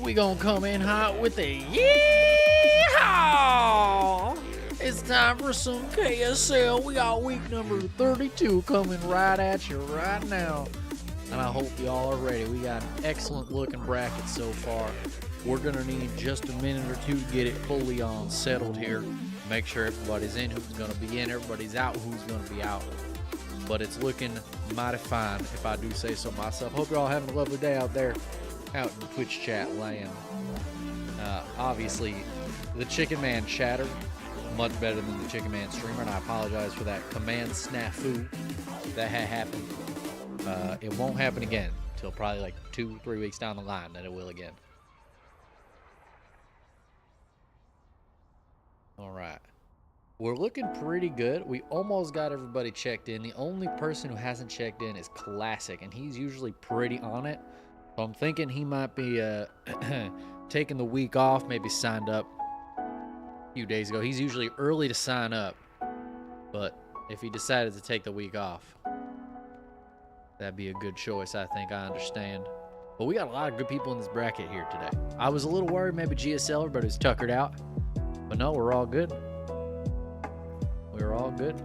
We gonna come in hot with a yeehaw! It's time for some KSL. We got week number 32 coming right at you right now. And I hope y'all are ready. We got an excellent looking bracket so far. We're gonna need just a minute or two to get it fully on settled here. Make sure everybody's in who's gonna be in, everybody's out who's gonna be out. But it's looking mighty fine, if I do say so myself. Hope you're all having a lovely day out there. Out in Twitch chat land. Obviously, the Chickenman chatter much better than the Chickenman streamer, and I apologize for that command snafu that had happened. It won't happen again until probably like 2-3 weeks down the line that it will again. All right, we're looking pretty good. We almost got everybody checked in. The only person who hasn't checked in is Classic, and he's usually pretty on it. So I'm thinking he might be taking the week off, maybe signed up a few days ago. He's usually early to sign up, but if he decided to take the week off, that'd be a good choice, I think. I understand. But we got a lot of good people in this bracket here today. I was a little worried maybe GSL, everybody was tuckered out. But no, we're all good. We're all good.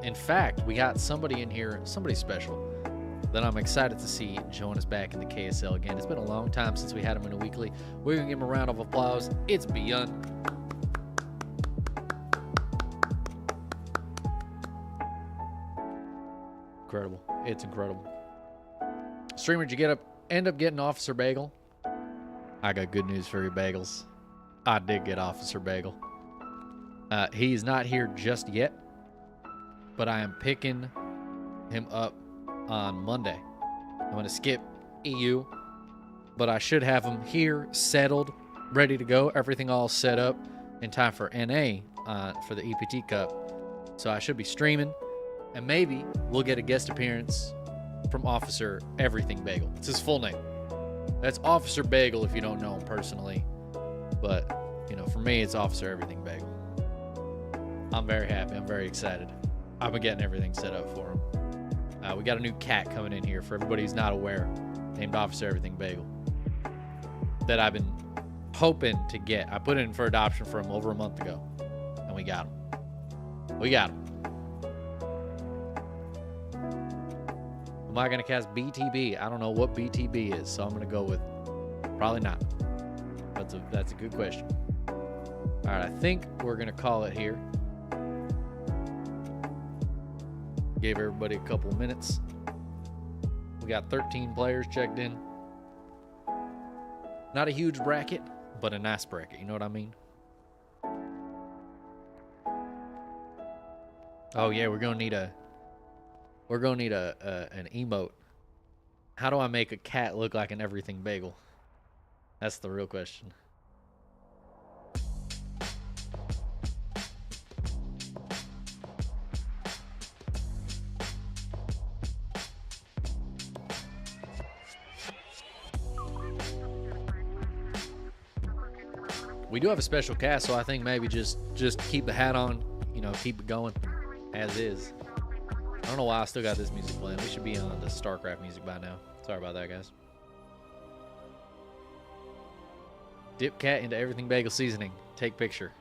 In fact, we got somebody in here, somebody special, that I'm excited to see join us back in the KSL again. It's been a long time since we had him in a weekly. We're going to give him a round of applause. It's Beyond. Incredible. It's incredible. Streamer, did you end up getting Officer Bagel? I got good news for you, Bagels. I did get Officer Bagel. He's not here just yet, but I am picking him up on Monday. I'm going to skip EU, but I should have him here, settled, ready to go. Everything all set up in time for NA for the EPT Cup. So I should be streaming, and maybe we'll get a guest appearance from Officer Everything Bagel. It's his full name. That's Officer Bagel if you don't know him personally. But, you know, for me, it's Officer Everything Bagel. I'm very happy. I'm very excited. I've been getting everything set up for him. We got a new cat coming in here for everybody who's not aware, named Officer Everything Bagel, that I've been hoping to get. I put in for adoption for him over a month ago, and we got him. We got him. Am I going to cast BTB? I don't know what BTB is, so I'm going to go with probably not. That's a good question. All right, I think we're going to call it here. Gave everybody a couple minutes. We got 13 players checked in. Not a huge bracket, but a nice bracket. You know what I mean? Oh yeah, we're gonna need an emote. How do I make a cat look like an Everything Bagel? That's the real question. We do have a special cast, so I think maybe just keep the hat on, you know, keep it going as is. I don't know why I still got this music playing. We should be on the StarCraft music by now. Sorry about that, guys. Dip cat into Everything Bagel seasoning. Take picture.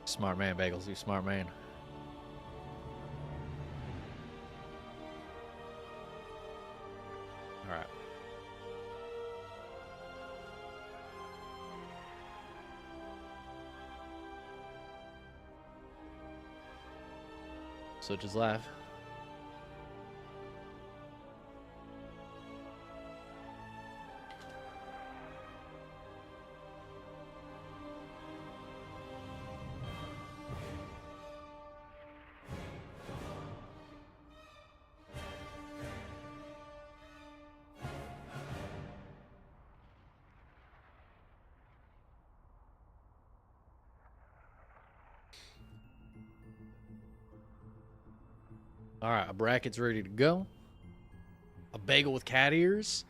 Smart man, Bagels. You smart man. All right. Switch is live. All right, a bracket's ready to go. A bagel with cat ears.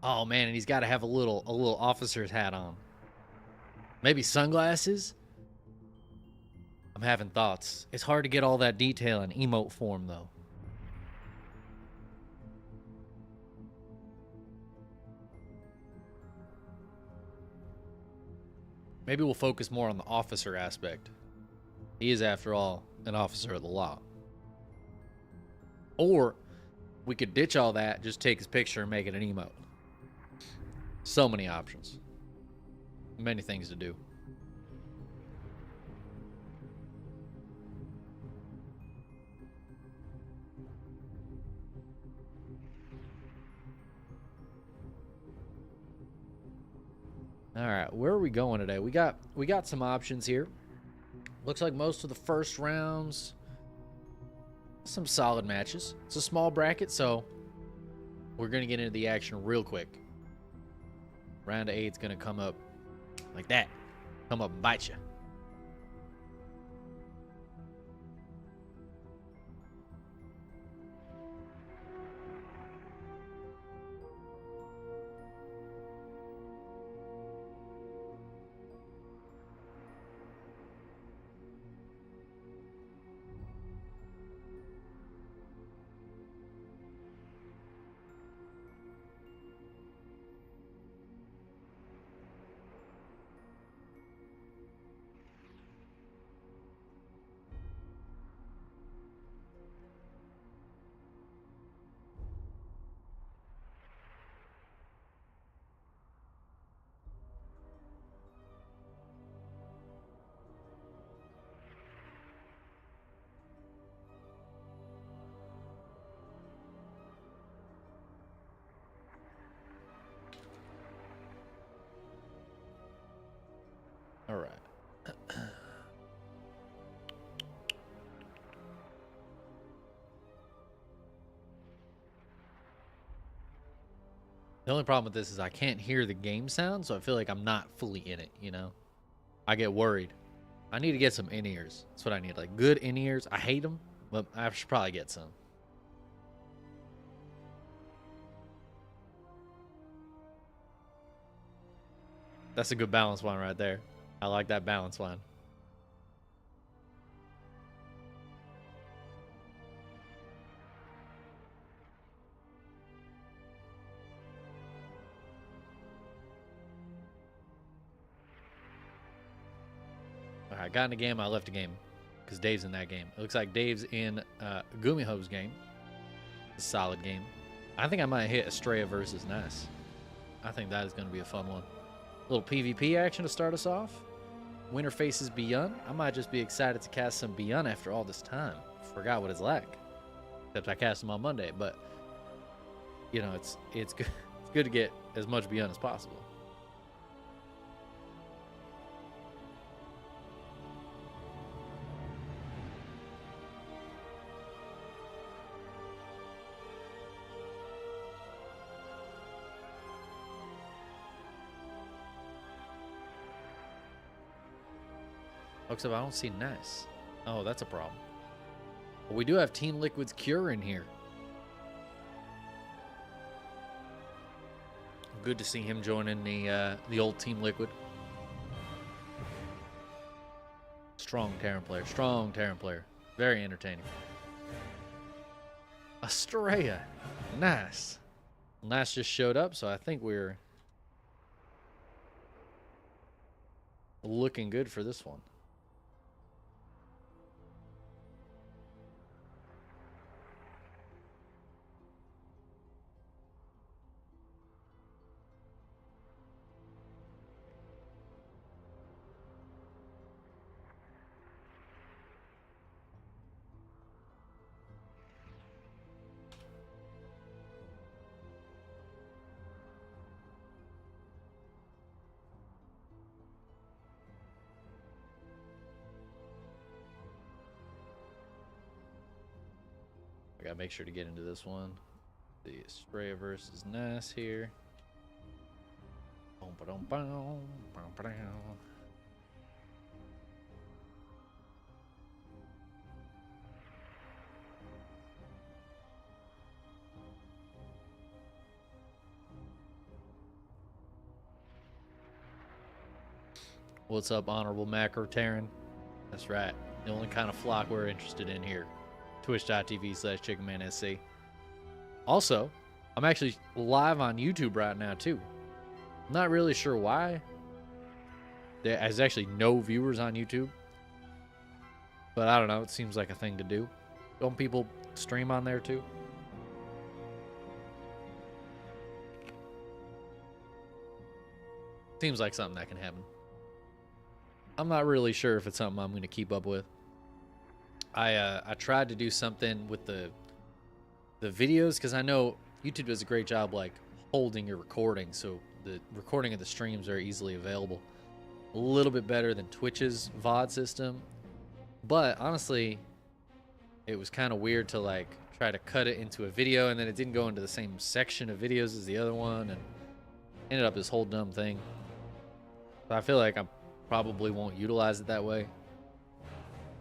Oh man, and he's got to have a little officer's hat on. Maybe sunglasses. I'm having thoughts. It's hard to get all that detail in emote form though. Maybe we'll focus more on the officer aspect. He is, after all, an officer of the law. Or we could ditch all that, just take his picture and make it an emote. So many options. Many things to do. All right, where are we going today? We got some options here. Looks like most of the first rounds, some solid matches. It's a small bracket, so we're gonna get into the action real quick. Round of 8's gonna come up like that. Come up and bite you. All right. The only problem with this is I can't hear the game sound, so I feel like I'm not fully in it, you know? I get worried. I need to get some in-ears. That's what I need, like good in-ears. I hate them, but I should probably get some. That's a good balance one right there. I like that balance one. All right, I got in the game. I left the game because Dave's in that game. It looks like Dave's in Gumiho's game. It's a solid game. I think I might hit Estrella versus Ness. I think that is going to be a fun one. A little PvP action to start us off. Winter faces Beyond. I might just be excited to cast some Beyond after all this time. Forgot what it's like. Except I cast them on Monday, but you know, it's good. It's good to get as much Beyond as possible. Except I don't see Nice. Oh, that's a problem. But we do have Team Liquid's Cure in here. Good to see him joining the old Team Liquid. Strong Terran player. Strong Terran player. Very entertaining. Estrella. Nice. Nice just showed up, so I think we're looking good for this one. I gotta make sure to get into this one. The Estrella versus Ness here. What's up, Honorable Macro Terran? That's right. The only kind of flock we're interested in here. Twitch.tv/ChickenmanSC. Also, I'm actually live on YouTube right now, too. I'm not really sure why. There's actually no viewers on YouTube. But I don't know. It seems like a thing to do. Don't people stream on there, too? Seems like something that can happen. I'm not really sure if it's something I'm going to keep up with. I tried to do something with the videos, because I know YouTube does a great job like holding your recording, so the recording of the streams are easily available. A little bit better than Twitch's VOD system, but honestly, it was kind of weird to like try to cut it into a video, and then it didn't go into the same section of videos as the other one, and ended up this whole dumb thing. So I feel like I probably won't utilize it that way.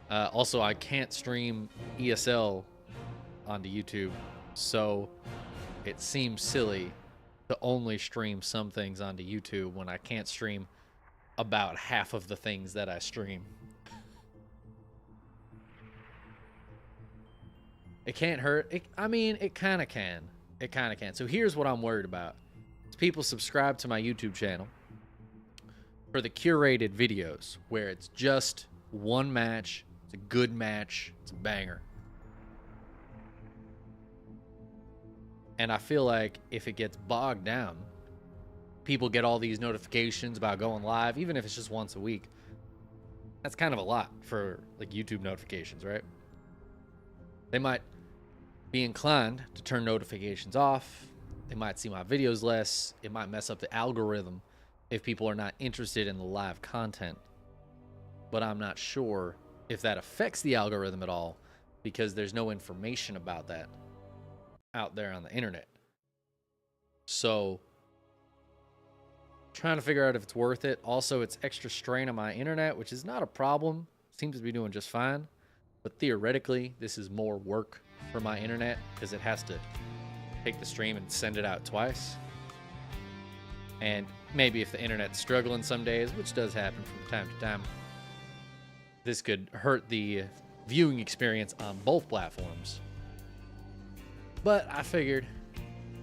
Also, I can't stream ESL onto YouTube, so it seems silly to only stream some things onto YouTube when I can't stream about half of the things that I stream. It can't hurt. I mean, it kind of can. It kind of can. So here's what I'm worried about. People subscribe to my YouTube channel for the curated videos where it's just one match, it's a good match, it's a banger. And I feel like if it gets bogged down, people get all these notifications about going live, even if it's just once a week. That's kind of a lot for like YouTube notifications, right? They might be inclined to turn notifications off. They might see my videos less. It might mess up the algorithm if people are not interested in the live content. But I'm not sure if that affects the algorithm at all, because there's no information about that out there on the internet. So, trying to figure out if it's worth it. Also, it's extra strain on my internet, which is not a problem. Seems to be doing just fine. But theoretically, this is more work for my internet, because it has to take the stream and send it out twice. And maybe if the internet's struggling some days, which does happen from time to time, this could hurt the viewing experience on both platforms. But I figured,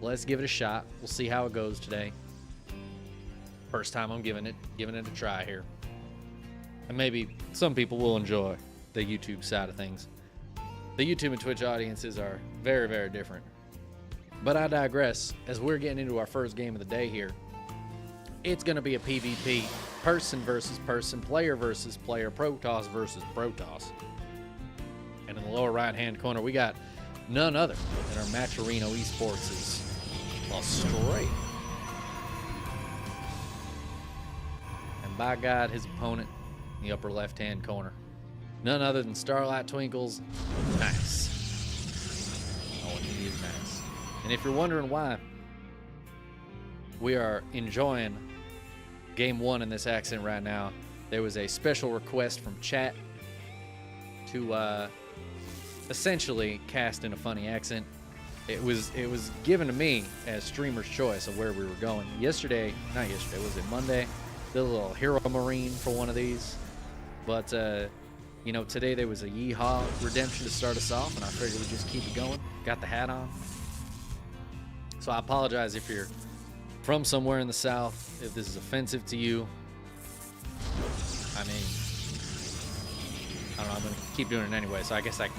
let's give it a shot. We'll see how it goes today. First time I'm giving it a try here. And maybe some people will enjoy the YouTube side of things. The YouTube and Twitch audiences are very, very different. But I digress. As we're getting into our first game of the day here, it's going to be a PvP, person versus person, player versus player, Protoss versus Protoss. And in the lower right-hand corner, we got none other than our Matcherino Esports' Australia. And by God, his opponent in the upper left-hand corner, none other than Starlight Twinkles. Nice. Oh, he is nice. And if you're wondering why we are enjoying Game 1 in this accent right now, there was a special request from chat to essentially cast in a funny accent. It was given to me as streamer's choice of where we were going. Not yesterday, was it Monday? Did a little Hero Marine for one of these. But, you know, today there was a Yeehaw redemption to start us off, and I figured we'd just keep it going. Got the hat on. So I apologize if you're from somewhere in the South, if this is offensive to you. I mean, I don't know, I'm going to keep doing it anyway, so I guess I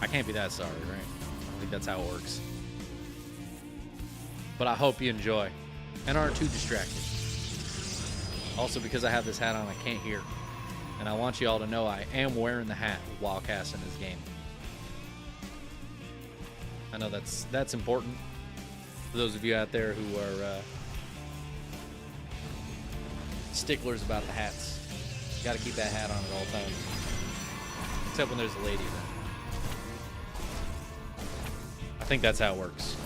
can't be that sorry, right? I don't think that's how it works. But I hope you enjoy and aren't too distracted. Also, because I have this hat on, I can't hear. And I want you all to know I am wearing the hat while casting this game. I know that's important for those of you out there who are sticklers about the hats. You got to keep that hat on at all times. Except when there's a lady there. I think that's how it works.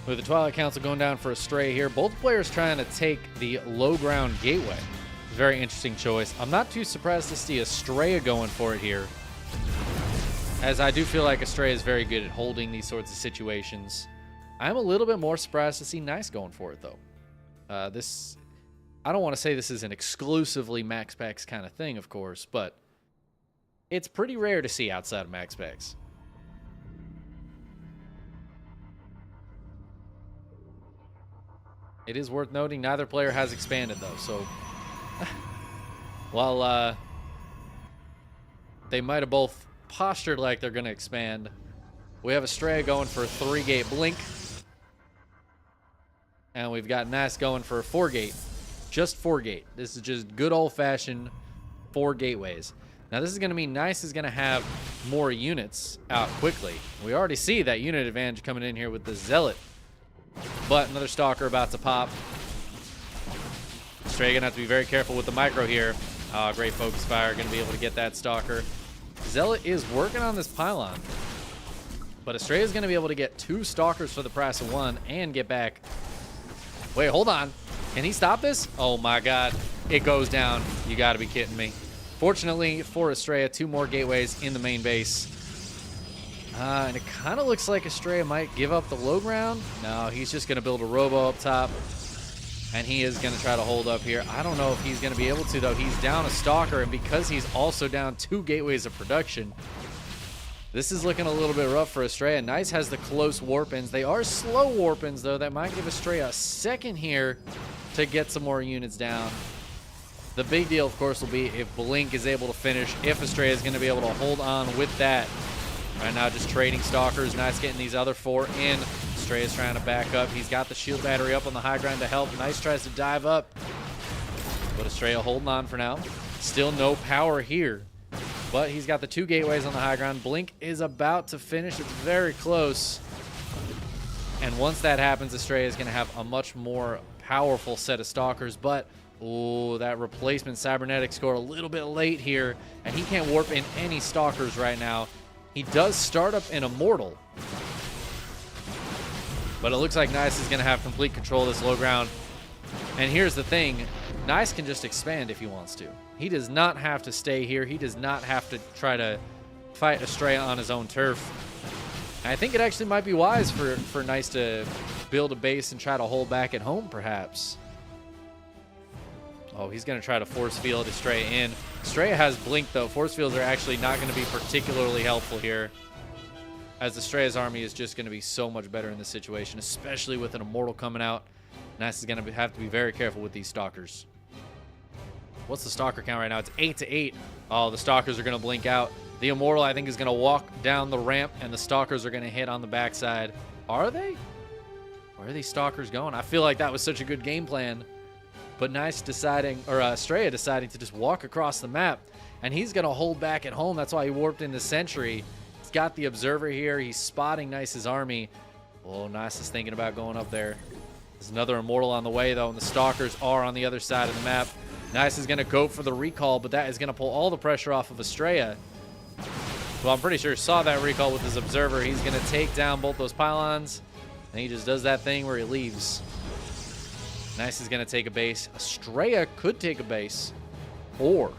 With the Twilight Council going down for a stray here, both players trying to take the low ground gateway. Very interesting choice. I'm not too surprised to see Estrella going for it here, as I do feel like Estrella is very good at holding these sorts of situations. I'm a little bit more surprised to see Nice going for it, though. I don't want to say this is an exclusively max packs kind of thing, of course, but it's pretty rare to see outside of max packs. It is worth noting neither player has expanded, though, so while they might have both postured like they're going to expand, we have Estrella going for a 3-gate blink, and we've got Nice going for a 4-gate. Just 4-gate. This is just good old-fashioned 4 gateways. Now, this is going to mean Nice is going to have more units out quickly. We already see that unit advantage coming in here with the Zealot. But another Stalker about to pop. Estrella going to have to be very careful with the micro here. Oh, great focus fire. Going to be able to get that Stalker. Zealot is working on this pylon. But Estrella is going to be able to get 2 Stalkers for the price of 1 and get back. Wait, hold on. Can he stop this? Oh my god. It goes down. You gotta be kidding me. Fortunately for Estrella, 2 more gateways in the main base. And it kind of looks like Estrella might give up the low ground. No, he's just going to build a robo up top. And he is going to try to hold up here. I don't know if he's going to be able to, though. He's down a Stalker, and because he's also down 2 gateways of production, this is looking a little bit rough for Estrella. Nice has the close warp-ins. They are slow warp-ins, though. That might give Estrella a second here to get some more units down. The big deal, of course, will be if Blink is able to finish, if Estrella is going to be able to hold on with that. Right now, just trading Stalkers. Nice getting these other 4 in. Estrella's trying to back up. He's got the shield battery up on the high ground to help. Nice tries to dive up. But Estrella holding on for now. Still no power here. But he's got the 2 gateways on the high ground. Blink is about to finish. It's very close. And once that happens, Estrella is going to have a much more powerful set of Stalkers. But, oh, that replacement Cybernetic scored a little bit late here. And he can't warp in any Stalkers right now. He does start up an Immortal. But it looks like Nice is going to have complete control of this low ground. And here's the thing. Nice can just expand if he wants to. He does not have to stay here. He does not have to try to fight Estrella on his own turf. And I think it actually might be wise for Nice to build a base and try to hold back at home, perhaps. Oh, he's going to try to force field Estrella in. Estrella has Blink, though. Force fields are actually not going to be particularly helpful here, as Estrella's army is just going to be so much better in this situation, especially with an Immortal coming out. Nice is going to have to be very careful with these Stalkers. What's the Stalker count right now? It's 8-8. Oh, the Stalkers are going to blink out. The Immortal, I think, is going to walk down the ramp, and the Stalkers are going to hit on the backside. Are they? Where are these Stalkers going? I feel like that was such a good game plan. But Nice deciding, or Estrella deciding to just walk across the map, and he's going to hold back at home. That's why he warped into Sentry. He's got the Observer here. He's spotting Nice's army. Oh, Nice is thinking about going up there. There's another Immortal on the way, though, and the Stalkers are on the other side of the map. Nice is going to go for the recall, but that is going to pull all the pressure off of Estrella. Well, I'm pretty sure saw that recall with his Observer. He's going to take down both those pylons, and he just does that thing where he leaves. Nice is going to take a base. Estrella could take a base, or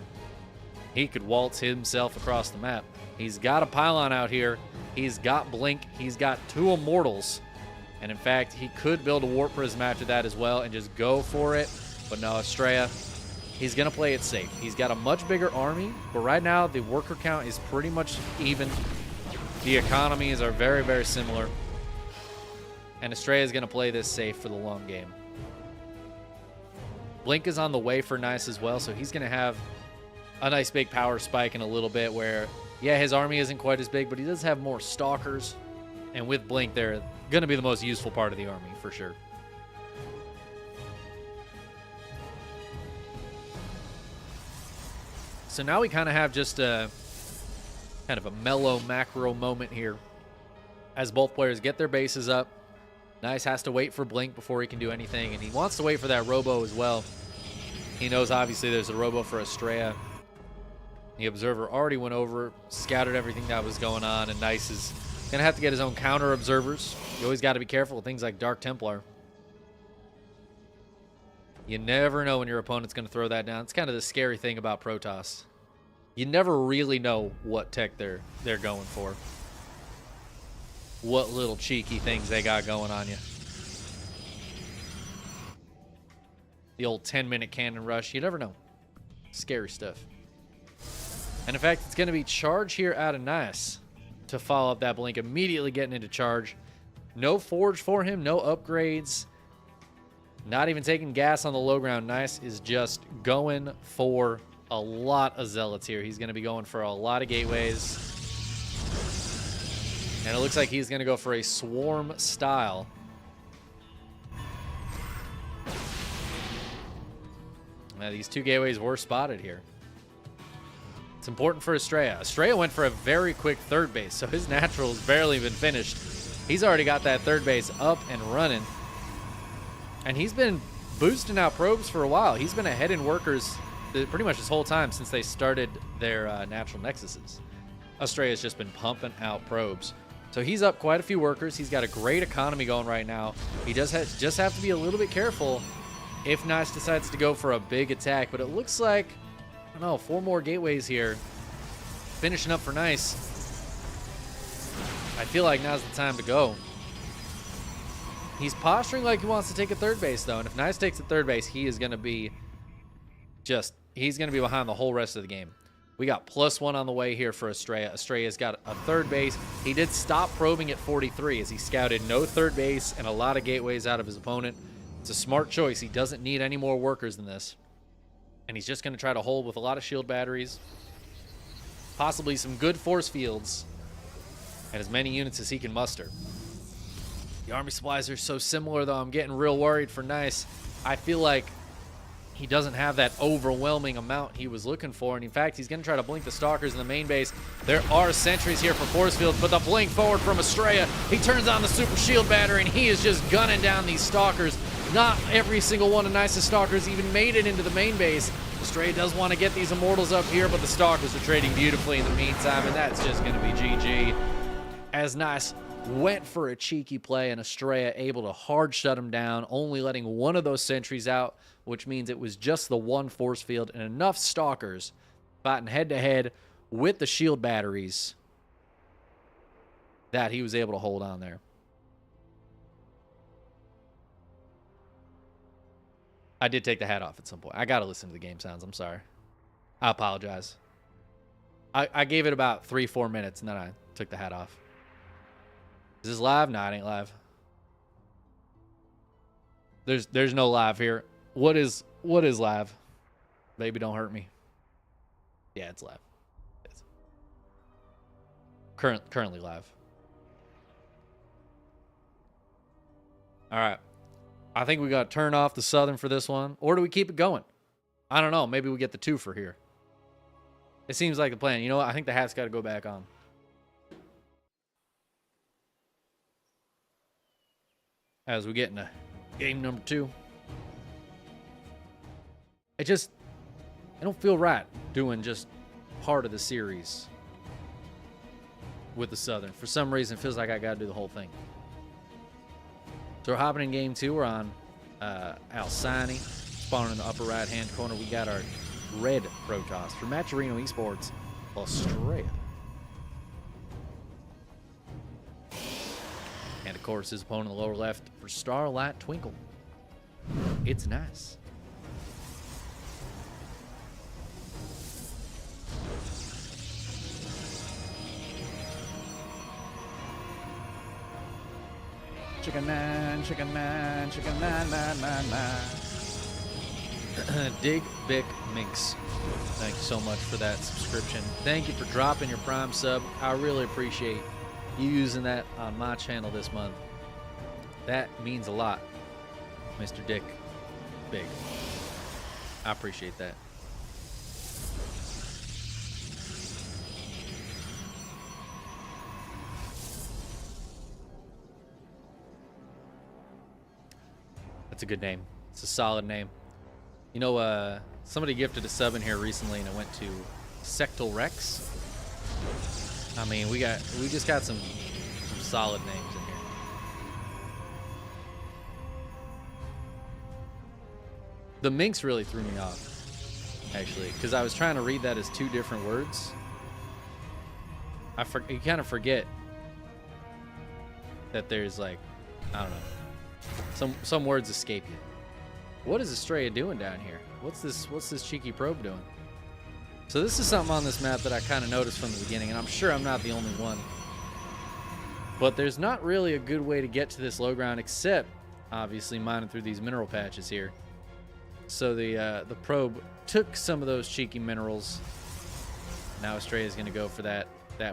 he could waltz himself across the map. He's got a pylon out here. He's got Blink. He's got 2 Immortals. And in fact, he could build a Warp Prism after that as well and just go for it. But no, Estrella, he's going to play it safe. He's got a much bigger army, but right now the worker count is pretty much even. The economies are very, very similar. And Estrella is going to play this safe for the long game. Blink is on the way for Nice as well, so he's going to have a nice big power spike in a little bit where, yeah, his army isn't quite as big, but he does have more Stalkers. And with Blink, they're going to be the most useful part of the army for sure. So now we kind of have just a kind of a mellow macro moment here as both players get their bases up. Nice has to wait for Blink before he can do anything, and he wants to wait for that Robo as well. He knows obviously there's a Robo for Estrella. The Observer already went over, scouted everything that was going on, and Nice is going to have to get his own counter Observers. You always got to be careful with things like Dark Templar. You never know when your opponent's going to throw that down. It's kind of the scary thing about Protoss. You never really know what tech they're going for. what little cheeky things they got going on you. The old 10-minute cannon rush. You never know. Scary stuff. And in fact, it's going to be charge here out of Nice to follow up that blink. Immediately getting into charge. No forge for him. No upgrades. Not even taking gas on the low ground. Nice is just going for a lot of zealots here. He's going to be going for a lot of gateways. And it looks like he's going to go for a swarm style. Now, these two gateways were spotted here. It's important for Estrella. Estrella went for a very quick third base, so his natural has barely been finished. He's already got that third base up and running. And he's been boosting out probes for a while. He's been ahead in workers pretty much this whole time since they started their natural nexuses. Estrella's just been pumping out probes. So he's up quite a few workers. He's got a great economy going right now. He does just have to be a little bit careful if Nice decides to go for a big attack. But it looks like, I don't know, 4 more gateways here. Finishing up for Nice. I feel like now's the time to go. He's posturing like he wants to take a third base, though. And if Nice takes a third base, he is going to be he's going to be behind the whole rest of the game. We got +1 on the way here for Estrella. Estrella's got a third base. He did stop probing at 43 as he scouted no third base and a lot of gateways out of his opponent. It's a smart choice. He doesn't need any more workers than this. And he's just going to try to hold with a lot of shield batteries. Possibly some good force fields. And as many units as he can muster. The army supplies are so similar, though. I'm getting real worried for Nice. I feel like he doesn't have that overwhelming amount he was looking for. And in fact, he's going to try to blink the stalkers in the main base. There are sentries here for force fields, but the blink forward from Estrella. He turns on the super shield battery, and he is just gunning down these stalkers. Not every single one of Nice's stalkers even made it into the main base. Estrella does want to get these immortals up here, but the stalkers are trading beautifully in the meantime, and that's just going to be GG. As Nice went for a cheeky play, and Estrella able to hard shut him down, only letting one of those sentries out, which means it was just the one force field and enough stalkers fighting head-to-head with the shield batteries that he was able to hold on there. I did take the hat off at some point. I got to listen to the game sounds. I'm sorry. I apologize. I gave it about 3-4 minutes, and then I took the hat off. Is this live? No, it ain't live. There's no live here. What is live? Baby, don't hurt me. Yeah, it's live. It's currently live. All right. I think we got to turn off the Southern for this one. Or do we keep it going? I don't know. Maybe we get the 2 for here. It seems like the plan. You know what? I think the hat's got to go back on. As we get into game number 2. It don't feel right doing just part of the series with the Southern. For some reason, it feels like I got to do the whole thing. So we're hopping in game 2. We're on Alsani. Spawning in the upper right-hand corner, we got our red Protoss for Matcherino Esports, Australia. And, of course, his opponent in the lower left for Starlight Twinkle. It's Nice. Chickenman, Chickenman, Chickenman, man. Dig Bic Minx. Thank you so much for that subscription. Thank you for dropping your Prime sub. I really appreciate you using that on my channel this month. That means a lot, Mr. Dick Big. I appreciate that. That's a good name. It's a solid name. You know, somebody gifted a sub in here recently, and it went to Sectal Rex. I mean, we just got some solid names in here. The Minx really threw me off, actually, because I was trying to read that as 2 different words. You kind of forget that there's like, I don't know, some words escape you. What is Estrella doing down here? What's this cheeky probe doing? So this is something on this map that I kind of noticed from the beginning, and I'm sure I'm not the only one. But there's not really a good way to get to this low ground except obviously mining through these mineral patches here. So the probe took some of those cheeky minerals. Now Estrella's going to go for that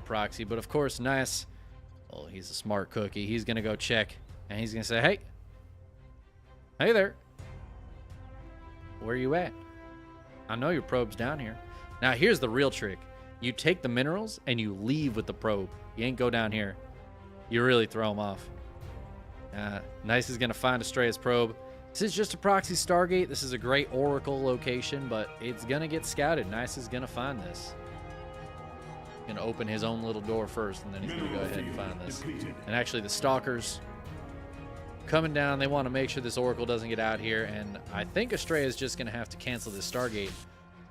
proxy, but of course Nice, oh, he's a smart cookie. He's going to go check, and he's going to say, hey there, where you at? I know your probe's down here. Now here's the real trick. You take the minerals and you leave with the probe. You ain't go down here. You really throw him off. Nice is going to find Estrella's probe. This is just a proxy Stargate. This is a great Oracle location, but it's going to get scouted. Nice is going to find this. Going to open his own little door first, and then he's going to go ahead and find this. And actually, the Stalkers coming down. They want to make sure this Oracle doesn't get out here, and I think Estrella is just going to have to cancel this Stargate.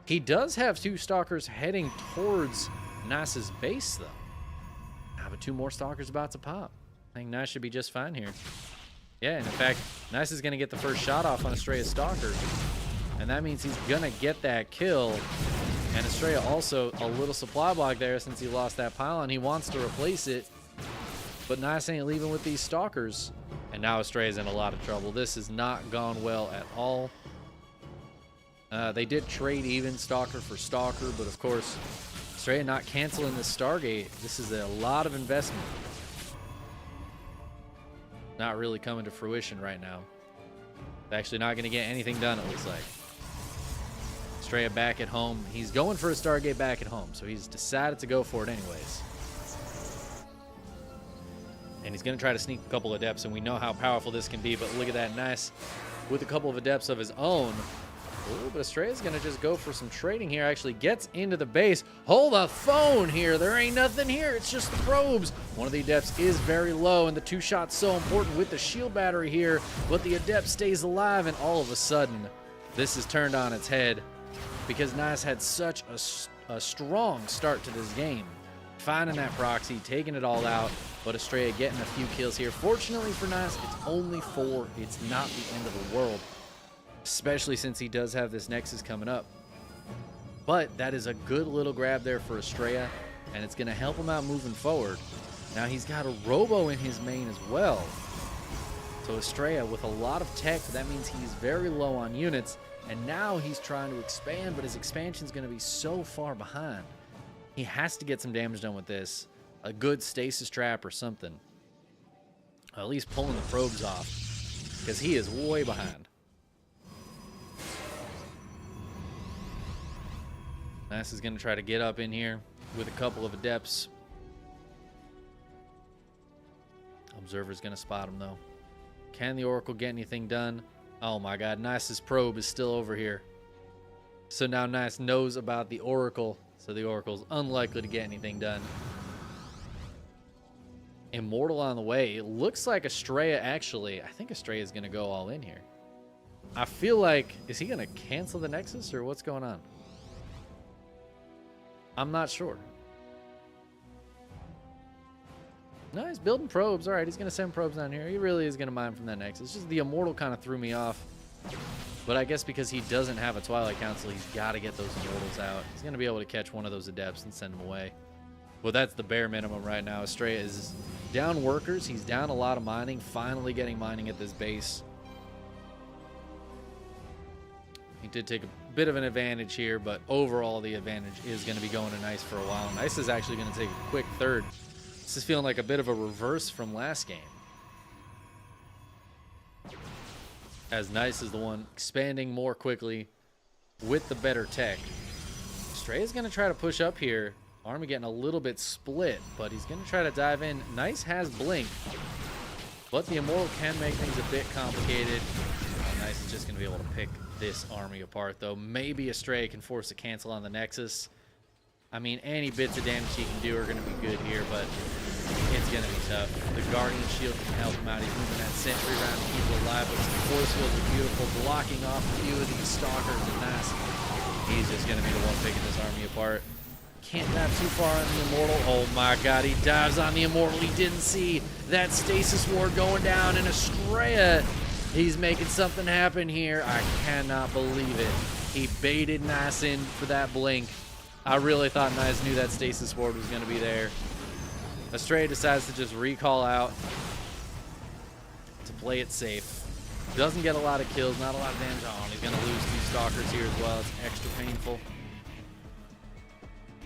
He does have 2 Stalkers heading towards Nice's base, though. But 2 more Stalkers about to pop. I think Nice should be just fine here. Yeah, and in fact, Nice is going to get the first shot off on Estrella's Stalker. And that means he's going to get that kill. And Estrella also a little supply block there since he lost that pylon. He wants to replace it. But Nice ain't leaving with these Stalkers. And now Estrella's in a lot of trouble. This has not gone well at all. They did trade even Stalker for Stalker, but of course, Estrella not canceling this Stargate. This is a lot of investment. Not really coming to fruition right now. Actually not going to get anything done, it looks like. Estrella back at home. He's going for a Stargate back at home, so he's decided to go for it anyways. And he's going to try to sneak a couple of Adepts, and we know how powerful this can be, but look at that. Nice with a couple of Adepts of his own. Ooh, but Estrella's going to just go for some trading here. Actually gets into the base. Hold the phone here. There ain't nothing here. It's just the probes. One of the Adepts is very low, and the 2 shots so important with the shield battery here. But the Adept stays alive, and all of a sudden, this is turned on its head because Nice had such a strong start to this game. Finding that proxy, taking it all out, but Estrella getting a few kills here. Fortunately for Nice, it's only 4. It's not the end of the world, especially since he does have this Nexus coming up. But that is a good little grab there for Estrella, and it's going to help him out moving forward. Now he's got a Robo in his main as well. So Estrella with a lot of tech, that means he's very low on units, and now he's trying to expand, but his expansion is going to be so far behind. He has to get some damage done with this. A good stasis trap or something. At least pulling the probes off, because he is way behind. Nice is going to try to get up in here with a couple of Adepts. Observer's going to spot him, though. Can the Oracle get anything done? Oh, my God. Nice's probe is still over here. So now Nice knows about the Oracle, so the Oracle's unlikely to get anything done. Immortal on the way. It looks like Estrella, actually. I think Estrella is going to go all in here. I feel like... Is he going to cancel the Nexus, or what's going on? I'm not sure. No, he's building probes. All right, he's going to send probes down here. He really is going to mine from that Nexus. Just the Immortal kind of threw me off. But I guess because he doesn't have a Twilight Council, he's got to get those Immortals out. He's going to be able to catch one of those Adepts and send them away. Well, that's the bare minimum right now. Estrella is down workers. He's down a lot of mining. Finally getting mining at this base. He did take a bit of an advantage here, but overall the advantage is going to be going to Nice for a while. Nice is actually going to take a quick third. This is feeling like a bit of a reverse from last game, as Nice is the one expanding more quickly with the better tech. Estrella's going to try to push up here. Army getting a little bit split, but he's going to try to dive in. Nice has Blink, but the Immortal can make things a bit complicated. Nice is just going to be able to pick this army apart, though. Maybe Estrella can force a cancel on the Nexus. I mean, any bits of damage he can do are going to be good here, but it's going to be tough. The Guardian Shield can help him out. He's moving that Sentry around to keep it alive, but some Force Fields are beautiful, blocking off a few of these Stalkers, and Nice, he's just going to be the one picking this army apart. Can't dive too far on the Immortal. Oh my god, he dives on the Immortal. He didn't see that Stasis Ward going down, and Estrella, he's making something happen here. I cannot believe it. He baited Nice in for that blink. I really thought Nice knew that Stasis Ward was going to be there. Estrella decides to just recall out to play it safe. Doesn't get a lot of kills, not a lot of damage. Oh, and he's going to lose 2 Stalkers here as well. It's extra painful.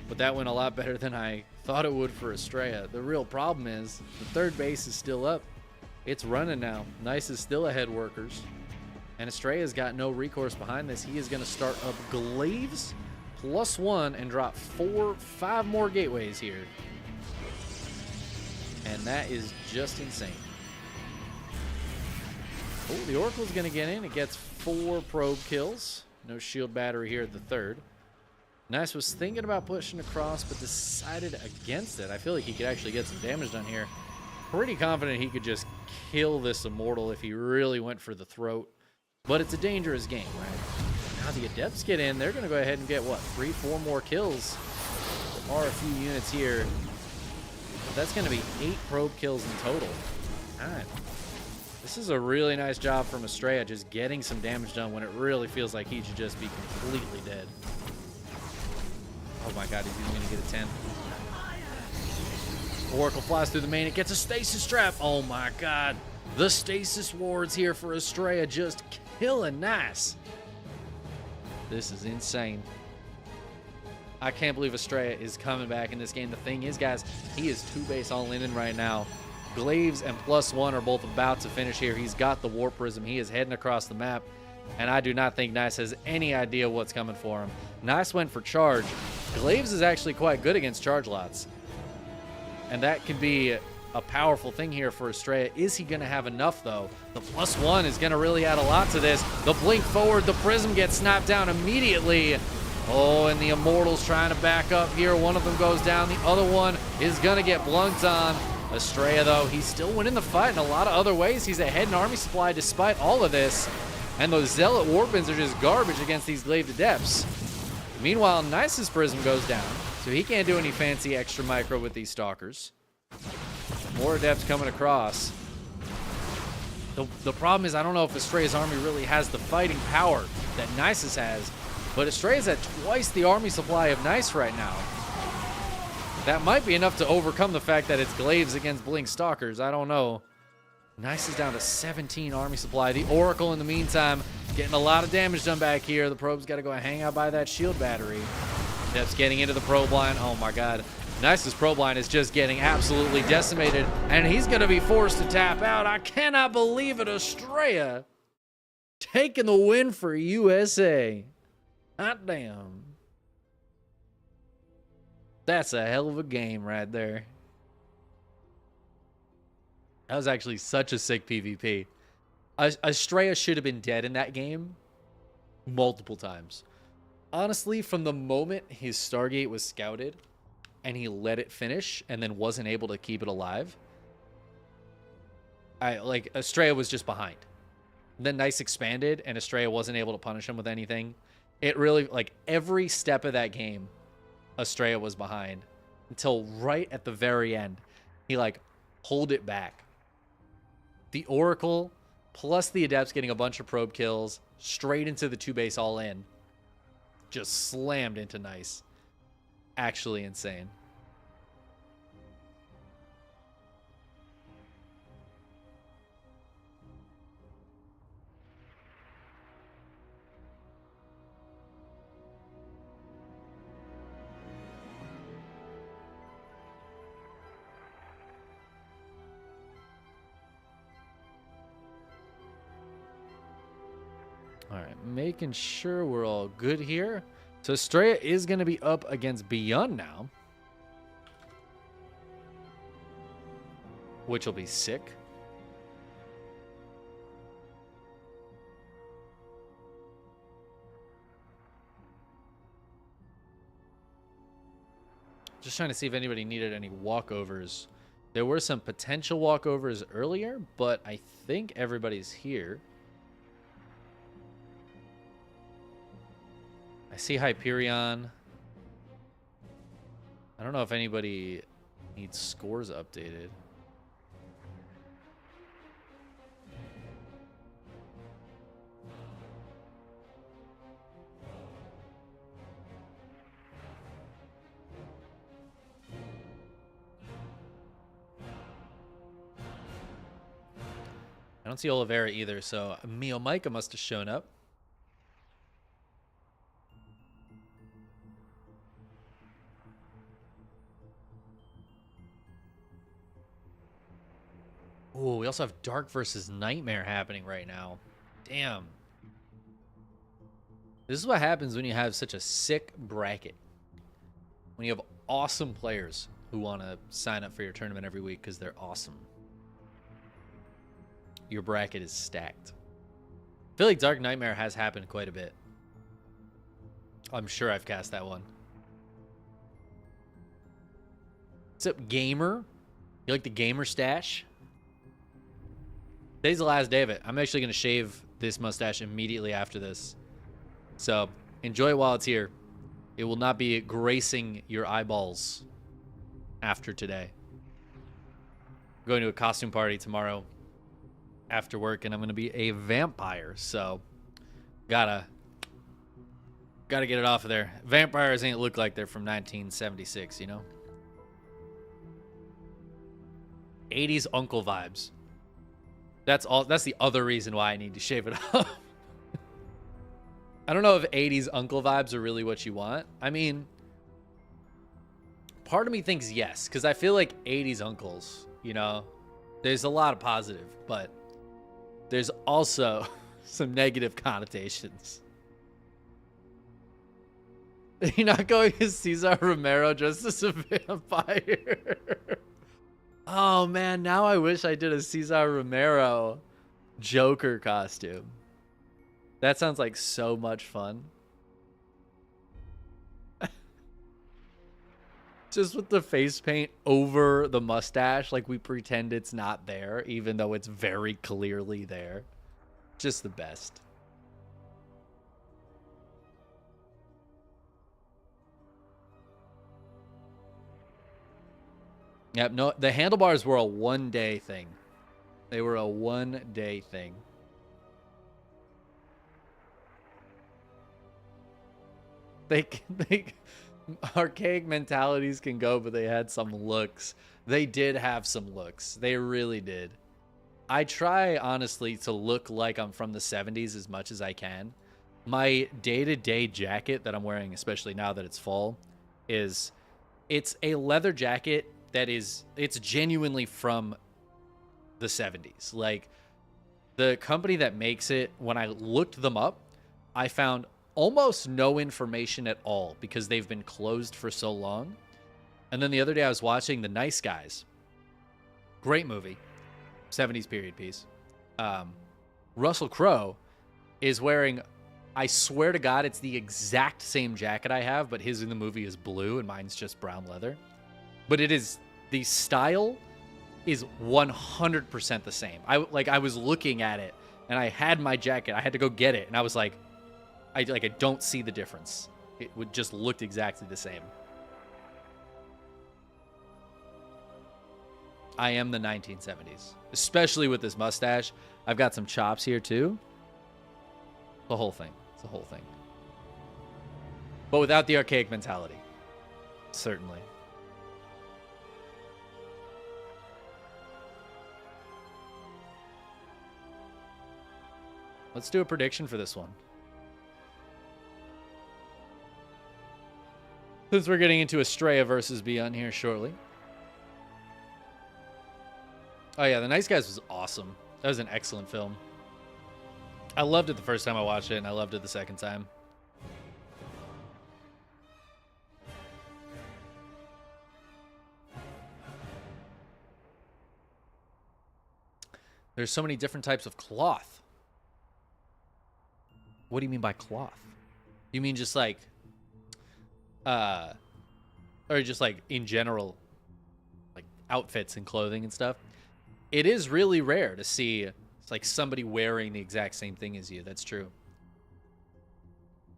But that went a lot better than I thought it would for Estrella. The real problem is the 3rd base is still up. It's running now. Nice is still ahead workers. And Estrella's got no recourse behind this. He is going to start up Glaives +1 and drop 5 more gateways here. And that is just insane. Oh, the Oracle's going to get in. It gets 4 probe kills. No shield battery here at the 3rd. Nice was thinking about pushing across, but decided against it. I feel like he could actually get some damage done here. Pretty confident he could just kill this Immortal if he really went for the throat. But it's a dangerous game, right? Now the Adepts get in. They're going to go ahead and get, what, 3-4 more kills. There are a few units here. But that's going to be 8 probe kills in total. All right. This is a really nice job from Estrella, just getting some damage done when it really feels like he should just be completely dead. Oh my god, he's even going to get a 10. Oracle flies through the main. It gets a stasis trap. Oh my god. The stasis wards here for Estrella, just killing Nice. This is insane. I can't believe Estrella is coming back in this game. The thing is, guys, he is 2 base all in right now. Glaives and +1 are both about to finish here. He's got the Warp Prism. He is heading across the map. And I do not think Nice has any idea what's coming for him. Nice went for charge. Glaives is actually quite good against charge lots. And that can be a powerful thing here for Estrella. Is he going to have enough, though? The +1 is going to really add a lot to this. The blink forward. The Prism gets snapped down immediately. Oh, and the Immortal's trying to back up here. One of them goes down. The other one is going to get blunked on. Estrella, though, he's still winning the fight in a lot of other ways. He's ahead in army supply despite all of this. And those Zealot Warpins are just garbage against these Glaive Adepts. Meanwhile, Nice's Prism goes down, so he can't do any fancy extra micro with these Stalkers. More Adepts coming across. The problem is I don't know if Estrella's army really has the fighting power that Nice's has, but Estrella's at twice the army supply of Nice right now. That might be enough to overcome the fact that it's Glaives against Blink Stalkers. I don't know. Nice is down to 17 army supply. The Oracle, in the meantime, getting a lot of damage done back here. The probe's got to go and hang out by that shield battery. Dep's getting into the probe line. Oh, my God. Nice's probe line is just getting absolutely decimated, and he's going to be forced to tap out. I cannot believe it. Estrella taking the win for USA. Hot damn. That's a hell of a game right there. That was actually such a sick PvP. Estrella should have been dead in that game multiple times. Honestly, from the moment his Stargate was scouted and he let it finish and then wasn't able to keep it alive, Estrella was just behind. Then Nice expanded and Estrella wasn't able to punish him with anything. It really, every step of that game, Estrella was behind until right at the very end. He pulled it back. The Oracle plus the Adepts getting a bunch of probe kills straight into the 2 base all in. Just slammed into Nice. Actually insane. All right, making sure we're all good here. So Estrella is going to be up against Beyond now, which will be sick. Just trying to see if anybody needed any walkovers. There were some potential walkovers earlier, but I think everybody's here. I see Hyperion. I don't know if anybody needs scores updated. I don't see Oliveira either, so Mio Micah must have shown up. Oh, we also have Dark versus Nightmare happening right now. Damn. This is what happens when you have such a sick bracket. When you have awesome players who want to sign up for your tournament every week because they're awesome. Your bracket is stacked. I feel like Dark Nightmare has happened quite a bit. I'm sure I've cast that one. What's up, gamer? You like the gamer stash? Today's the last day of it. I'm actually going to shave this mustache immediately after this. So enjoy it while it's here. It will not be gracing your eyeballs after today. I'm going to a costume party tomorrow after work, and I'm going to be a vampire. So gotta get it off of there. Vampires ain't look like they're from 1976, you know? 80s uncle vibes. That's the other reason why I need to shave it off. I don't know if 80s uncle vibes are really what you want. I mean, part of me thinks yes, because I feel like 80s uncles, you know, there's a lot of positive, but there's also some negative connotations. You're not going as Cesar Romero dressed as a vampire. Oh, man, now I wish I did a Cesar Romero Joker costume. That sounds like so much fun. Just with the face paint over the mustache, like we pretend it's not there, even though it's very clearly there. Just the best. Yep, no, the handlebars were a one-day thing. They were a one-day thing. They archaic mentalities can go, but they had some looks. They did have some looks. They really did. I try, honestly, to look like I'm from the 70s as much as I can. My day-to-day jacket that I'm wearing, especially now that it's fall, it's a leather jacket that it's genuinely from the 70s. Like, the company that makes it, when I looked them up, I found almost no information at all because they've been closed for so long. And then the other day I was watching The Nice Guys. Great movie. 70s period piece. Russell Crowe is wearing, I swear to God, it's the exact same jacket I have, but his in the movie is blue and mine's just brown leather. But it is, the style is 100% the same. I was looking at it and I had my jacket. I had to go get it. And I was like, I don't see the difference. It would just looked exactly the same. I am the 1970s, especially with this mustache. I've got some chops here too. The whole thing. It's the whole thing. But without the archaic mentality. Certainly. Let's do a prediction for this one. Since we're getting into Estrella versus Beyond here shortly. Oh yeah, The Nice Guys was awesome. That was an excellent film. I loved it the first time I watched it, and I loved it the second time. There's so many different types of cloth. What do you mean by cloth? You mean just like... or just like in general, like outfits and clothing and stuff. It is really rare to see it's like somebody wearing the exact same thing as you. That's true.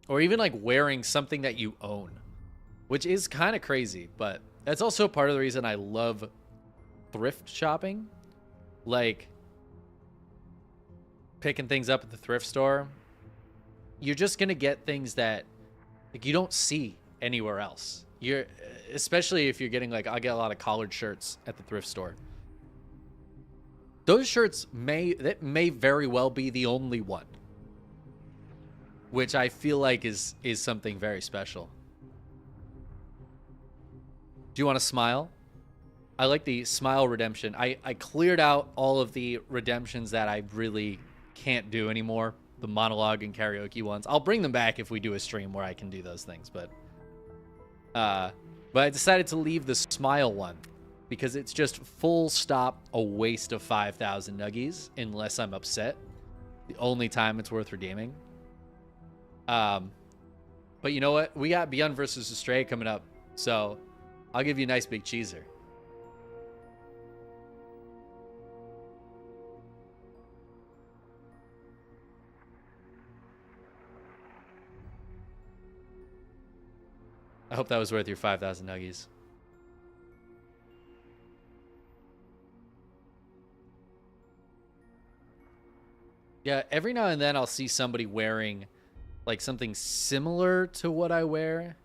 Or even like wearing something that you own. which is kind of crazy, but that's also part of the reason I love thrift shopping. Like, picking things up at the thrift store, you're just going to get things that like you don't see anywhere else. You're especially if you're getting like I get a lot of collared shirts at the thrift store. Those shirts may very well be the only one, which I feel like is something very special. Do you want to smile? I like the smile redemption. I cleared out all of the redemptions that I really can't do anymore. The monologue and karaoke ones. I'll bring them back if we do a stream where I can do those things. But I decided to leave the smile one because it's just full stop a waste of 5,000 nuggies unless I'm upset. The only time it's worth redeeming. But you know what? We got Beyond versus Astray coming up. So I'll give you a nice big cheeser. I hope that was worth your 5,000 nuggies. Yeah, every now and then I'll see somebody wearing like something similar to what I wear.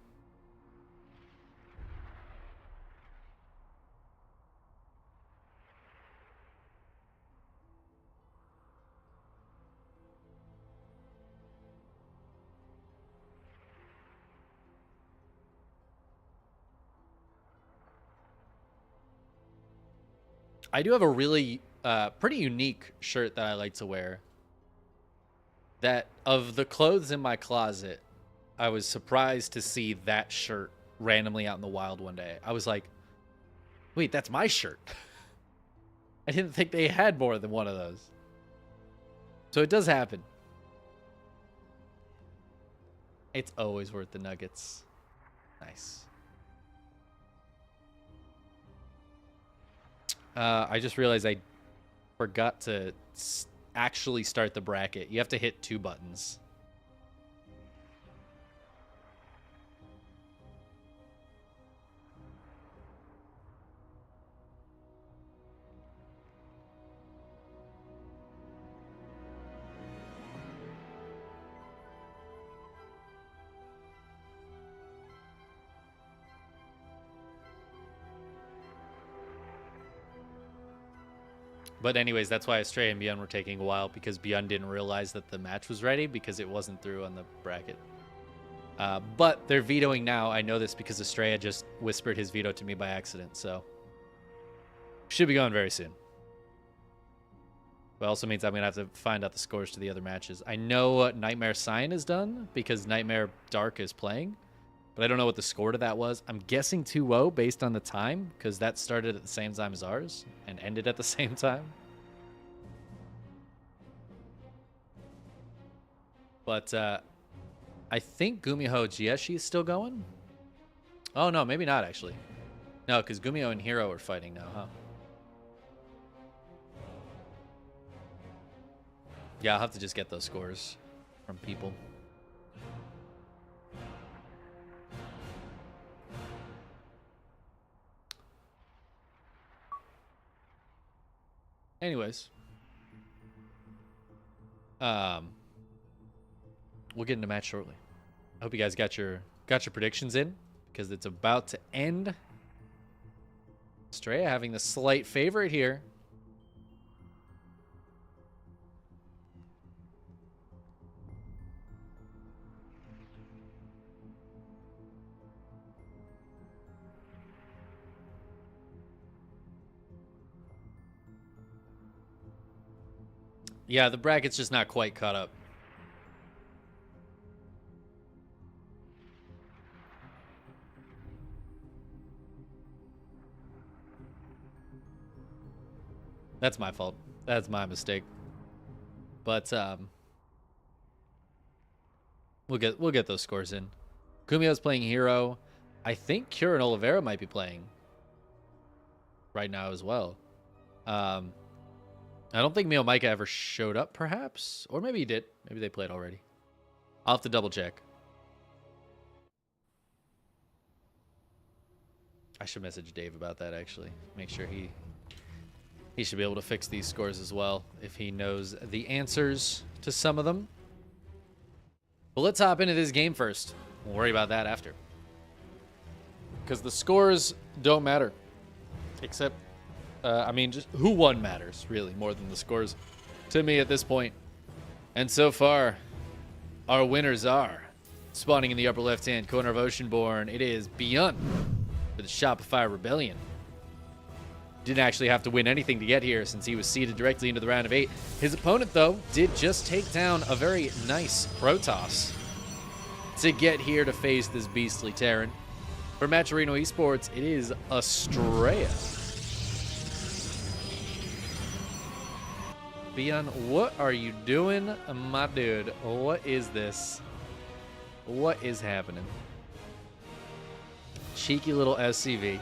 I do have a really pretty unique shirt that I like to wear. That of the clothes in my closet, I was surprised to see that shirt randomly out in the wild one day. I was like, wait, that's my shirt. I didn't think they had more than one of those. So it does happen. It's always worth the nuggets. Nice. I just realized I forgot to actually start the bracket. You have to hit 2 buttons. But anyways, that's why Astray and Beyond were taking a while, because Beyond didn't realize that the match was ready because it wasn't through on the bracket. But they're vetoing now. I know this because Astray just whispered his veto to me by accident, so should be going very soon. But also means I'm going to have to find out the scores to the other matches. I know Nightmare Sign is done because Nightmare Dark is playing, but I don't know what the score to that was. I'm guessing 2-0 based on the time because that started at the same time as ours and ended at the same time. But I think Gumiho Jieshi is still going. Oh, no, maybe not, actually. No, because Gumiho and Hero are fighting now, huh? Yeah, I'll have to just get those scores from people. Anyways. We'll get into match shortly. I hope you guys got your predictions in because it's about to end. Stray having the slight favorite here. Yeah, the bracket's just not quite caught up. That's my fault. That's my mistake. But we'll get those scores in. Kumio's playing Hero. I think Cure and Oliveira might be playing right now as well. I don't think Mio Micah ever showed up, perhaps. Or maybe he did. Maybe they played already. I'll have to double check. I should message Dave about that, actually. Make sure he should be able to fix these scores as well if he knows the answers to some of them. But let's hop into this game first. We'll worry about that after. Because the scores don't matter. Except, I mean, just who won matters, really, more than the scores to me at this point. And so far, our winners are, spawning in the upper left-hand corner of Oceanborn, it is Beyond for the Shopify Rebellion. Didn't actually have to win anything to get here since he was seeded directly into the round of 8. His opponent, though, did just take down a very nice Protoss to get here to face this beastly Terran. For Maturino Esports, it is Estrella. Beyond, what are you doing, my dude? What is this? What is happening? Cheeky little SCV.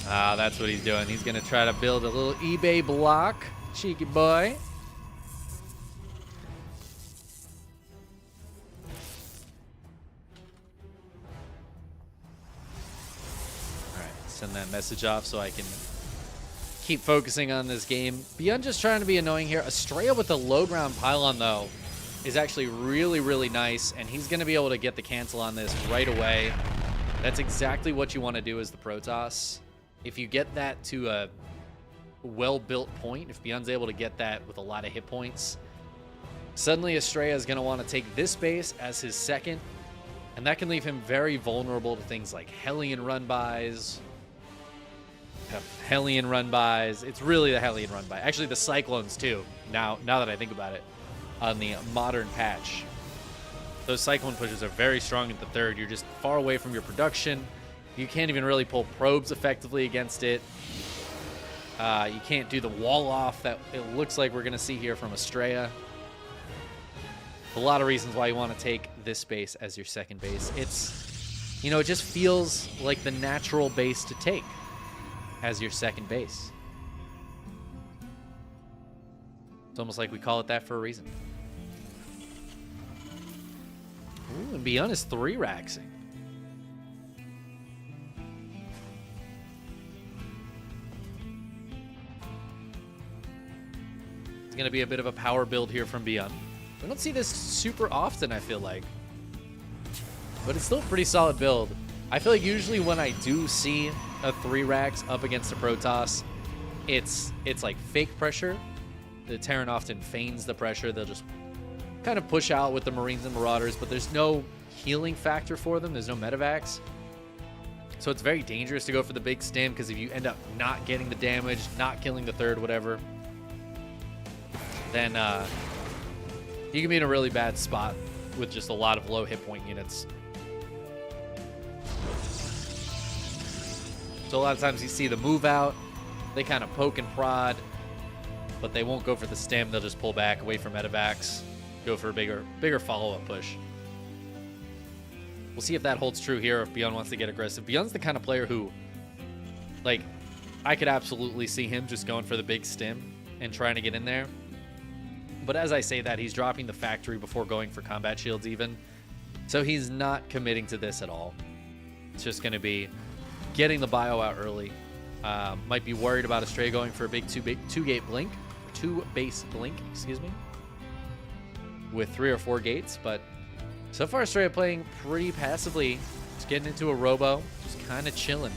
Ah, that's what he's doing. He's going to try to build a little eBay block. Cheeky boy. All right, send that message off so I can keep focusing on this game. Beyond just trying to be annoying here. Estrella with the low ground pylon, though, is actually really, really nice, and he's going to be able to get the cancel on this right away. That's exactly what you want to do as the Protoss. If you get that to a well-built point, if Beyond's able to get that with a lot of hit points, suddenly Estrella is going to want to take this base as his second, and that can leave him very vulnerable to things like Hellion run-bys. Hellion run-bys. It's really the Hellion run-by. Actually, the Cyclones, too, now that I think about it, on the modern patch. Those Cyclone pushes are very strong at the third. You're just far away from your production. You can't even really pull probes effectively against it. You can't do the wall off that it looks like we're going to see here from Estrella. A lot of reasons why you want to take this base as your second base. It's, you know, it just feels like the natural base to take as your second base. It's almost like we call it that for a reason. Ooh, and Beyond is 3-raxing. It's going to be a bit of a power build here from Beyond. We don't see this super often, I feel like. But it's still a pretty solid build. I feel like usually when I do see a 3-rax up against a Protoss, it's like fake pressure. The Terran often feigns the pressure. They'll just kind of push out with the Marines and Marauders, but there's no healing factor for them. There's no medevacs. So it's very dangerous to go for the big stim, because if you end up not getting the damage, not killing the third, whatever, then you can be in a really bad spot with just a lot of low hit point units. So a lot of times you see the move out, they kind of poke and prod, but they won't go for the stim. They'll just pull back away from medevacs, go for a bigger follow-up push. We'll see if that holds true here, if Beyond wants to get aggressive. Beyond's the kind of player who, like, I could absolutely see him just going for the big stim and trying to get in there. But as I say that, he's dropping the factory before going for combat shields even. So he's not committing to this at all. It's just going to be getting the bio out early. Might be worried about Estrella going for a big two-gate blink. Two-base blink, excuse me. With 3 or 4 gates, but so far Estrella playing pretty passively. Just getting into a robo, just kind of chilling.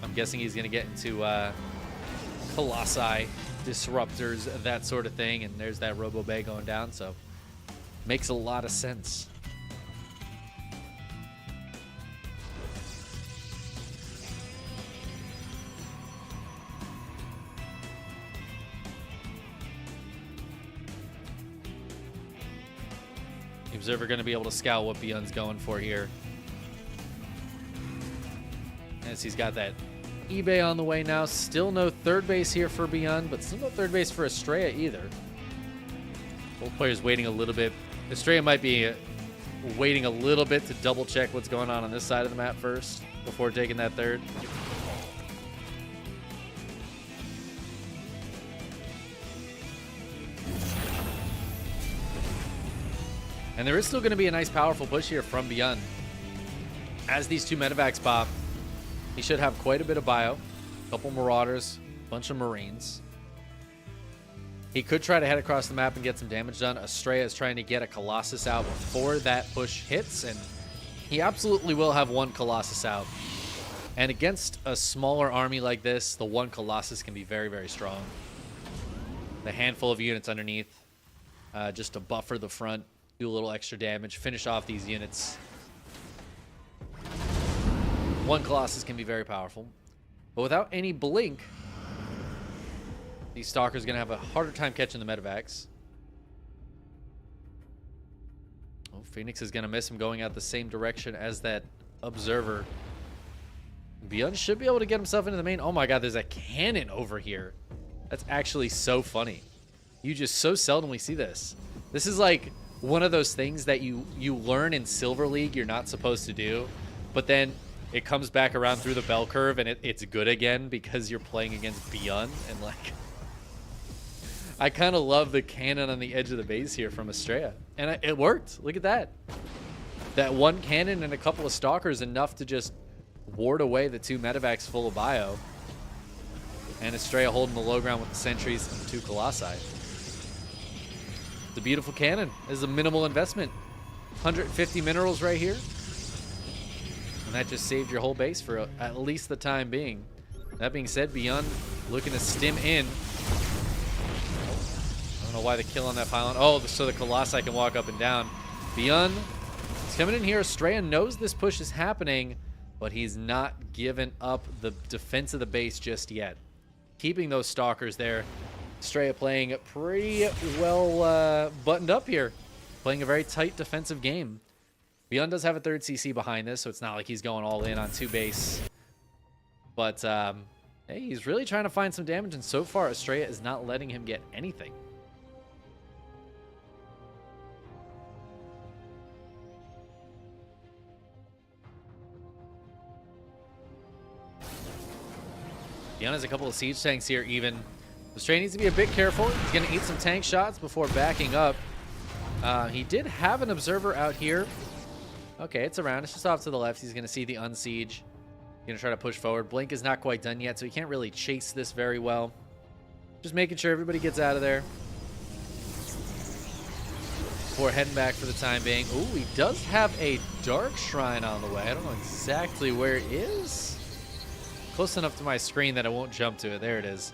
I'm guessing he's going to get into Colossi, Disruptors, that sort of thing, and there's that Robo Bay going down, so makes a lot of sense. The Observer going to be able to scout what Beyond's going for here, as he's got that eBay on the way now. Still no third base here for Beyond, but still no third base for Estrella either. Both players waiting a little bit. Estrella might be waiting a little bit to double check what's going on this side of the map first before taking that third. And there is still going to be a nice powerful push here from Beyond. As these two medevacs pop, he should have quite a bit of bio. A couple Marauders, a bunch of Marines. He could try to head across the map and get some damage done. Estrella is trying to get a Colossus out before that push hits, and he absolutely will have one Colossus out. And against a smaller army like this, the one Colossus can be very, very strong. The handful of units underneath, just to buffer the front, do a little extra damage, finish off these units. One Colossus can be very powerful. But without any blink, these Stalkers are going to have a harder time catching the medevacs. Oh, Phoenix is going to miss him going out the same direction as that Observer. Beyond should be able to get himself into the main. Oh my god, there's a cannon over here. That's actually so funny. You just so seldomly see this. This is like one of those things that you learn in Silver League you're not supposed to do, but then it comes back around through the bell curve and it's good again because you're playing against Beyond. And like, I kind of love the cannon on the edge of the base here from Estrella. And it worked. Look at that. That one cannon and a couple of Stalkers, enough to just ward away the two medevacs full of bio. And Estrella holding the low ground with the sentries and the two Colossi. It's a beautiful cannon. This is a minimal investment. 150 minerals right here. And that just saved your whole base for at least the time being. That being said, Beyond looking to stim in. I don't know why the kill on that pylon. Oh, so the Colossi can walk up and down. Beyond is coming in here. Estrella knows this push is happening, but he's not given up the defense of the base just yet. Keeping those Stalkers there. Estrella playing pretty well buttoned up here. Playing a very tight defensive game. Beyond does have a third CC behind this, so it's not like he's going all in on two base. But hey, he's really trying to find some damage, and so far Estrella is not letting him get anything. Beyond has a couple of siege tanks here even. Estrella needs to be a bit careful. He's going to eat some tank shots before backing up. He did have an Observer out here. Okay, it's around. It's just off to the left. He's going to see the unsiege. Going to try to push forward. Blink is not quite done yet, so he can't really chase this very well. Just making sure everybody gets out of there before heading back for the time being. Ooh, he does have a Dark Shrine on the way. I don't know exactly where it is. Close enough to my screen that I won't jump to it. There it is.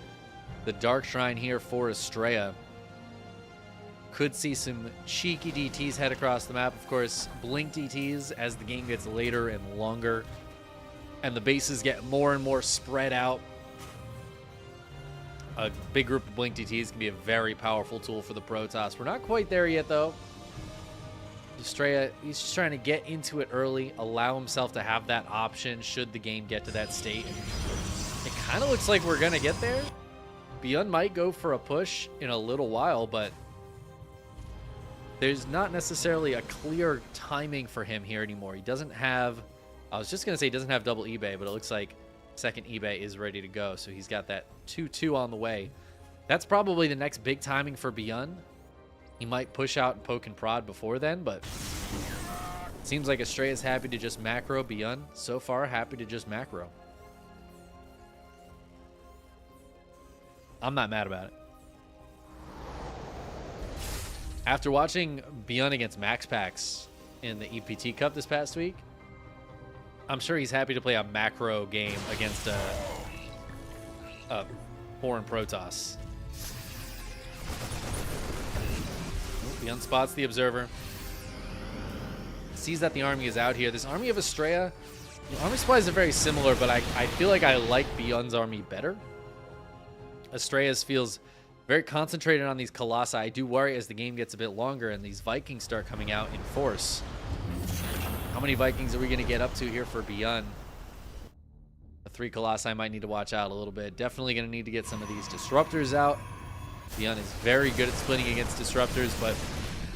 The Dark Shrine here for Estrella. Could see some cheeky DTs head across the map. Of course, blink DTs as the game gets later and longer. And the bases get more and more spread out. A big group of blink DTs can be a very powerful tool for the Protoss. We're not quite there yet, though. Estrella, he's just trying to get into it early, allow himself to have that option should the game get to that state. It kind of looks like we're going to get there. Beyond might go for a push in a little while, but there's not necessarily a clear timing for him here anymore. He doesn't have, I was just going to say he doesn't have double eBay, but it looks like second eBay is ready to go. So he's got that 2-2 on the way. That's probably the next big timing for Beyond. He might push out and poke and prod before then, but it seems like Estrella is happy to just macro. Beyond, so far, happy to just macro. I'm not mad about it. After watching Beyond against Max Packs in the EPT Cup this past week, I'm sure he's happy to play a macro game against a foreign Protoss. Beyond spots the Observer. Sees that the army is out here. This army of Estrella, the army supplies are very similar, but I feel like I like Beyond's army better. Estrella's feels very concentrated on these Colossi. I do worry as the game gets a bit longer and these Vikings start coming out in force. How many Vikings are we going to get up to here for Beyond? The 3 Colossi might need to watch out a little bit. Definitely going to need to get some of these Disruptors out. Beyond is very good at splitting against Disruptors, but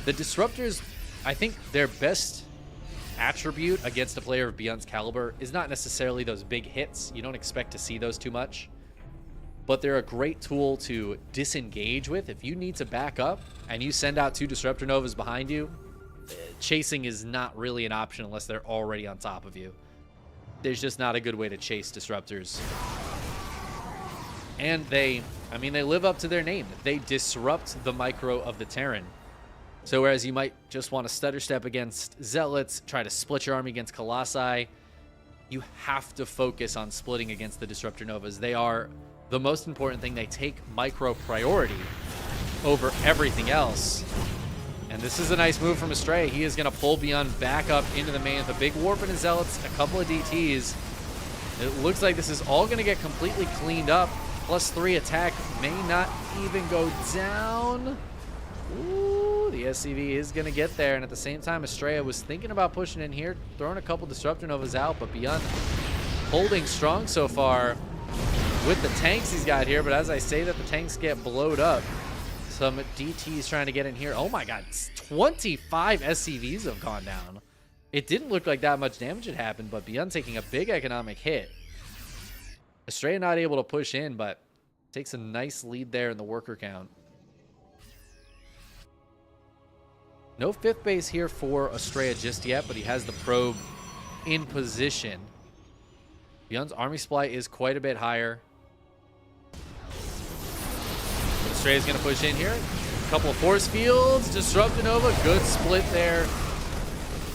the Disruptors, I think their best attribute against a player of Beyond's caliber is not necessarily those big hits. You don't expect to see those too much. But they're a great tool to disengage with. If you need to back up and you send out 2 Disruptor Novas behind you, chasing is not really an option unless they're already on top of you. There's just not a good way to chase disruptors. And they live up to their name. They disrupt the micro of the Terran. So whereas you might just want to stutter step against Zealots, try to split your army against Colossi, you have to focus on splitting against the Disruptor Novas. They are the most important thing. They take micro priority over everything else. And this is a nice move from Astray. He is going to pull Beyond back up into the main with a big Warp and his Zealots, a couple of DTs. It looks like this is all going to get completely cleaned up. +3 attack may not even go down. Ooh, the SCV is going to get there. And at the same time, Estrella was thinking about pushing in here, throwing a couple Disruptor Novas out, but Beyond holding strong so far with the tanks he's got here. But as I say that, the tanks get blowed up. Some DTs trying to get in here. Oh my god, 25 SCVs have gone down. It didn't look like that much damage had happened, but Beyond taking a big economic hit. Estrella not able to push in, but takes a nice lead there in the worker count. No 5th base here for Estrella just yet, but he has the probe in position. Beyond's army supply is quite a bit higher. Estrella's going to push in here. A couple of force fields. Disruptor Nova. Good split there.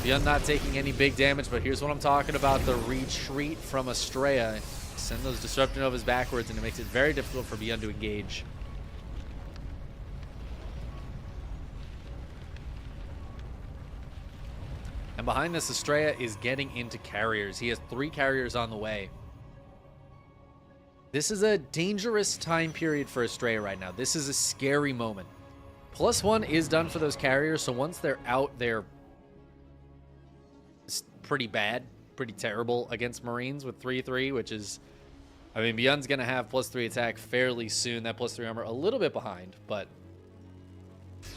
Beyond not taking any big damage, but here's what I'm talking about. The retreat from Estrella. Send those Disruptor Novas backwards, and it makes it very difficult for Beyond to engage. And behind this, Estrella is getting into carriers. He has 3 carriers on the way. This is a dangerous time period for Estrella right now. This is a scary moment. +1 is done for those carriers, so once they're out, they're pretty bad, pretty terrible against Marines with 3-3, which is, I mean, Beyond's going to have +3 attack fairly soon. That +3 armor a little bit behind, but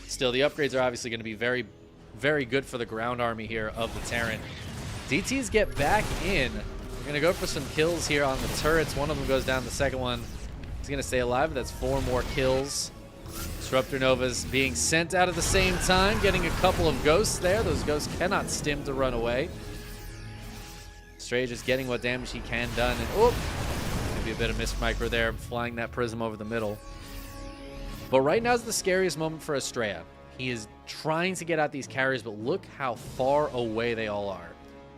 still, the upgrades are obviously going to be very, very good for the ground army here of the Terran. DTs get back in. We're going to go for some kills here on the turrets. One of them goes down. The second one is going to stay alive. That's 4 more kills. Disruptor Novas being sent out at the same time, getting a couple of ghosts there. Those ghosts cannot stim to run away. Stray just getting what damage he can done. And oh, maybe a bit of missed micro there, flying that prism over the middle. But right now is the scariest moment for Estrella. He is trying to get out these carriers, but look how far away they all are.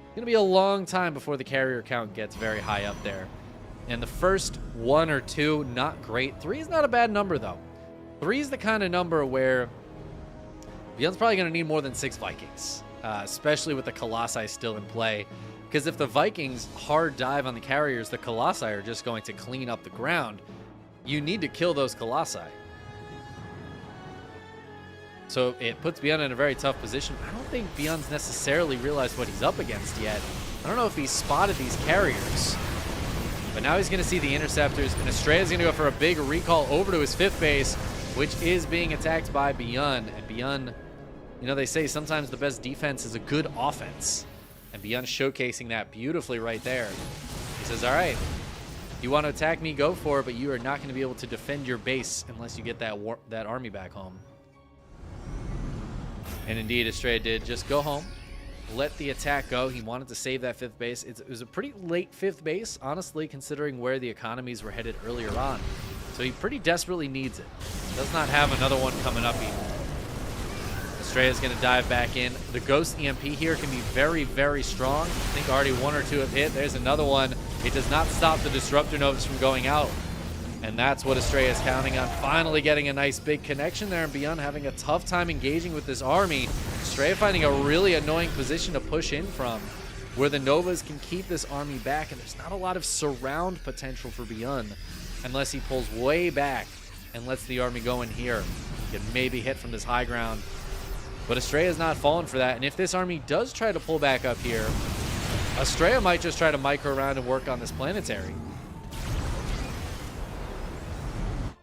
It's going to be a long time before the carrier count gets very high up there. And the first 1 or 2, not great. 3 is not a bad number, though. 3 is the kind of number where Beyond's probably going to need more than 6 Vikings, especially with the Colossi still in play. Because if the Vikings hard dive on the carriers, the Colossi are just going to clean up the ground. You need to kill those Colossi. So it puts Beyond in a very tough position. I don't think Beyond's necessarily realized what he's up against yet. I don't know if he's spotted these carriers. But now he's going to see the interceptors, and Estrella's going to go for a big recall over to his 5th base, which is being attacked by Beyond. And Beyond, you know, they say sometimes the best defense is a good offense. And Beyond showcasing that beautifully right there. He says, all right, you want to attack me, go for it, but you are not going to be able to defend your base unless you get that army back home. And indeed, Estrella did just go home, let the attack go. He wanted to save that 5th base. It was a pretty late 5th base, honestly, considering where the economies were headed earlier on. So he pretty desperately needs it. Does not have another one coming up even. Estrella's going to dive back in. The Ghost EMP here can be very, very strong. I think already 1 or 2 have hit. There's another one. It does not stop the Disruptor Novas from going out. And that's what Estrella is counting on. Finally getting a nice big connection there, and Beyond having a tough time engaging with this army. Estrella finding a really annoying position to push in from, where the Novas can keep this army back, and there's not a lot of surround potential for Beyond unless he pulls way back and lets the army go in here. He can maybe hit from this high ground. But Estrella is not falling for that, and if this army does try to pull back up here, Estrella might just try to micro around and work on this planetary.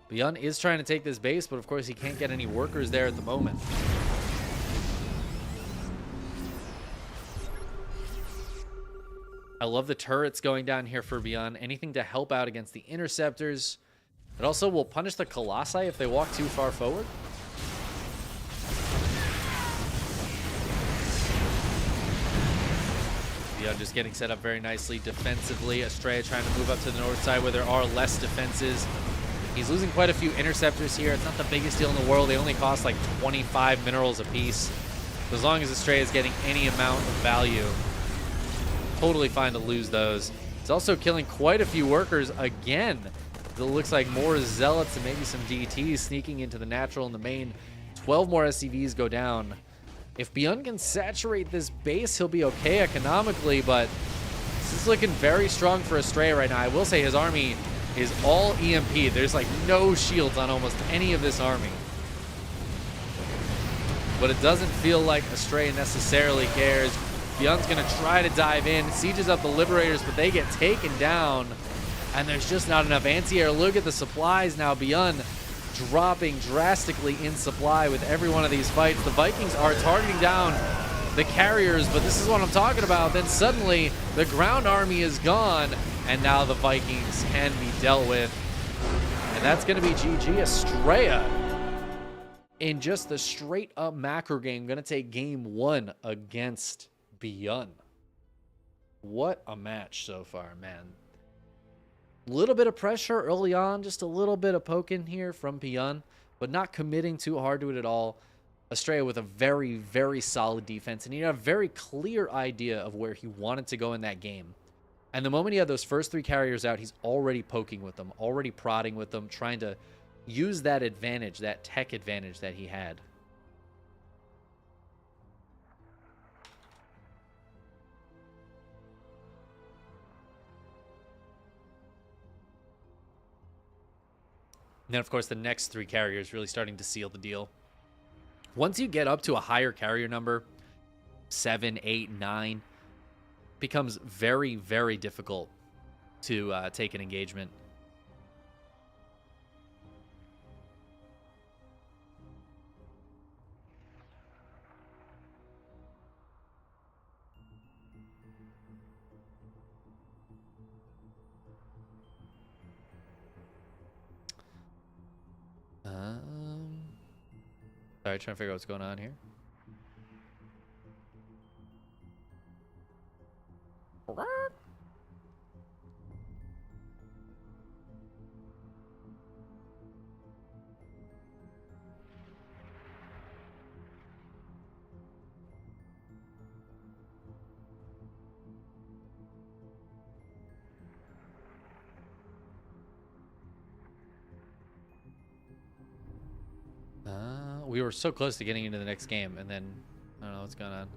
Beyond is trying to take this base, but of course he can't get any workers there at the moment. I love the turrets going down here for Beyond. Anything to help out against the interceptors. It also will punish the Colossi if they walk too far forward. Beyond just getting set up very nicely defensively. Estrella trying to move up to the north side where there are less defenses. He's losing quite a few interceptors here. It's not the biggest deal in the world. They only cost like 25 minerals apiece. So as long as Estrella is getting any amount of value, totally fine to lose those. It's also killing quite a few workers again. It looks like more zealots and maybe some DTs sneaking into the natural and the main. 12 more SCVs go down. If Beyond can saturate this base, he'll be okay economically, but this is looking very strong for Estrella right now. I will say his army is all EMP. There's like no shields on almost any of this army. But it doesn't feel like Estrella necessarily cares. Beyond's gonna try to dive in, sieges up the Liberators, but they get taken down, and there's just not enough anti-air. Look at the supplies now. Beyond dropping drastically in supply with every one of these fights. The Vikings are targeting down the carriers, but this is what I'm talking about. Then suddenly the ground army is gone, and now the Vikings can be dealt with. And that's going to be GG. Estrella in just the straight up macro game, going to take game 1 against Beyond. What a match so far, man. Little bit of pressure early on, just a little bit of poking here from Beyond, but not committing too hard to it at all. Estrella with a very, very solid defense, and he had a very clear idea of where he wanted to go in that game. And the moment he had those first 3 carriers out, he's already poking with them, already prodding with them, trying to use that advantage, that tech advantage that he had. And then, of course, the next 3 carriers really starting to seal the deal. Once you get up to a higher carrier number, 7, 8, 9, becomes very, very difficult to take an engagement. Sorry, trying to figure out what's going on here. We were so close to getting into the next game, and then I don't know what's going on.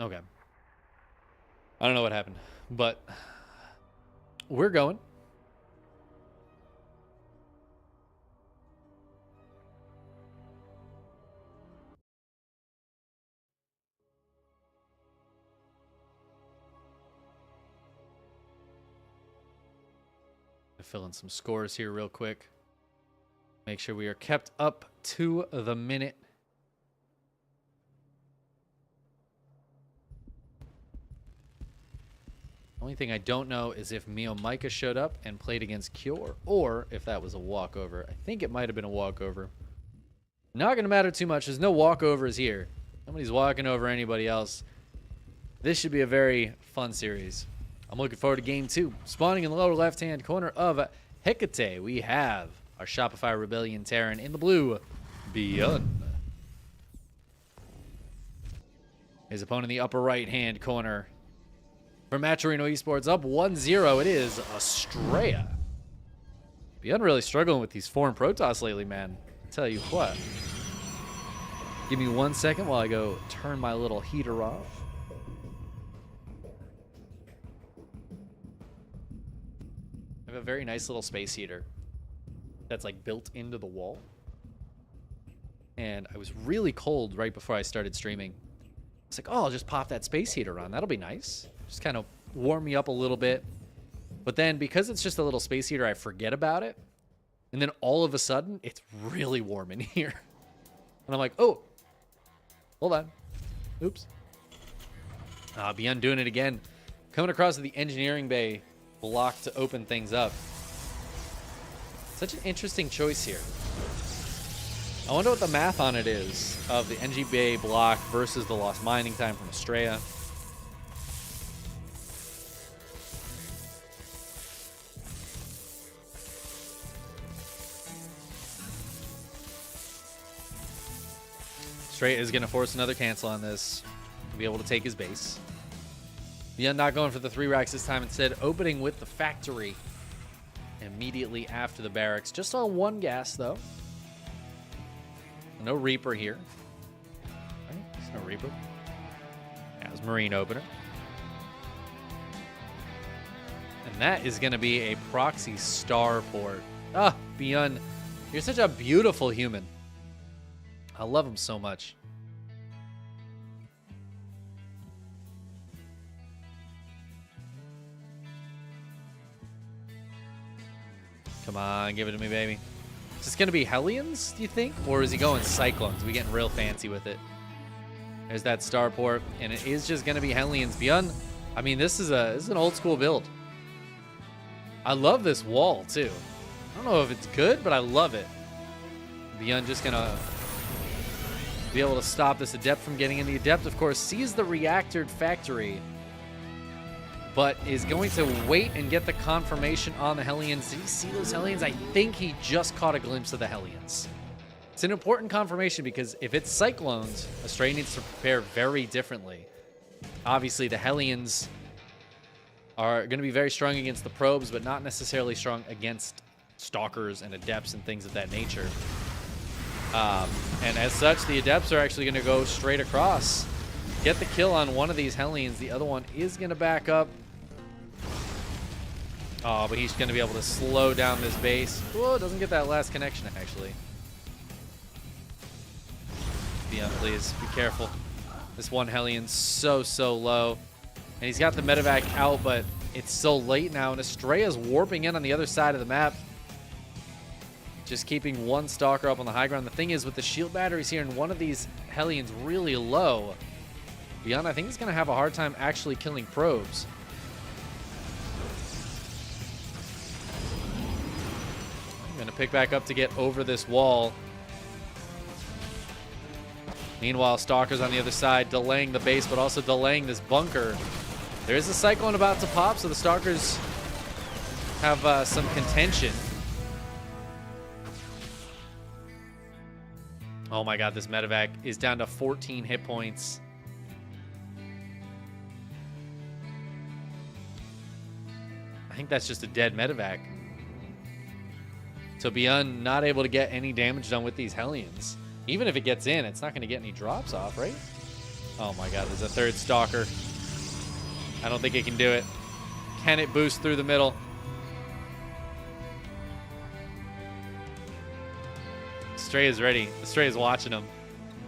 Okay. I don't know what happened, but we're going. Fill in some scores here real quick. Make sure we are kept up to the minute. Only thing I don't know is if Mio Micah showed up and played against Cure, or if that was a walkover. I think it might have been a walkover. Not going to matter too much. There's no walkovers here. Nobody's walking over anybody else. This should be a very fun series. I'm looking forward to game 2. Spawning in the lower left-hand corner of Hecate, we have our Shopify Rebellion Terran in the blue, Beyond. His opponent in the upper right-hand corner. For Maturino Esports, up 1-0, it is Estrella. Beyond really struggling with these foreign Protoss lately, man. I'll tell you what. Give me 1 second while I go turn my little heater off. I have a very nice little space heater that's like built into the wall. And I was really cold right before I started streaming. It's like, oh, I'll just pop that space heater on. That'll be nice. Just kind of warm me up a little bit. But then because it's just a little space heater, I forget about it. And then all of a sudden, it's really warm in here. And I'm like, oh, hold on. Oops. Beyond doing it again. Coming across to the engineering bay block to open things up. Such an interesting choice here. I wonder what the math on it is of the NG Bay block versus the lost mining time from Estrella. Estrella is going to force another cancel on this to be able to take his base. Beyond not going for the 3 racks this time, instead opening with the factory immediately after the barracks. Just on 1 gas, though. No Reaper here. Right? There's no Reaper. Yeah, it was Marine opener. And that is going to be a proxy starport. Ah, Beyond, you're such a beautiful human. I love him so much. Come on, give it to me, baby. Is this going to be Hellions, do you think? Or is he going Cyclones? We're getting real fancy with it. There's that starport, and it is just going to be Hellions. Beyond, I mean, this is an old school build. I love this wall, too. I don't know if it's good, but I love it. Beyond just going to be able to stop this Adept from getting in. The Adept, of course, sees the reactored factory, but is going to wait and get the confirmation on the Hellions. Did he see those Hellions? I think he just caught a glimpse of the Hellions. It's an important confirmation because if it's Cyclones, Estrella needs to prepare very differently. Obviously, the Hellions are going to be very strong against the probes, but not necessarily strong against Stalkers and Adepts and things of that nature. And as such, the Adepts are actually going to go straight across, get the kill on one of these Hellions. The other one is going to back up. Oh, but he's going to be able to slow down this base. Whoa, doesn't get that last connection, actually. Beyond, please. Be careful. This one Hellion's so low. And he's got the medevac out, but it's so late now. And Estrella's warping in on the other side of the map. Just keeping one Stalker up on the high ground. The thing is, with the shield batteries here and one of these Hellions really low, Beyond, I think he's going to have a hard time actually killing probes. I'm going to pick back up to get over this wall. Meanwhile, Stalker's on the other side, delaying the base, but also delaying this bunker. There is a Cyclone about to pop, so the Stalkers have some contention. Oh my god, this medevac is down to 14 hit points. I think that's just a dead medevac. So Beyond not able to get any damage done with these Hellions. Even if it gets in, it's not going to get any drops off, right? Oh my god, there's a third Stalker. I don't think it can do it. Can it boost through the middle? Estrella's ready. Estrella's watching him.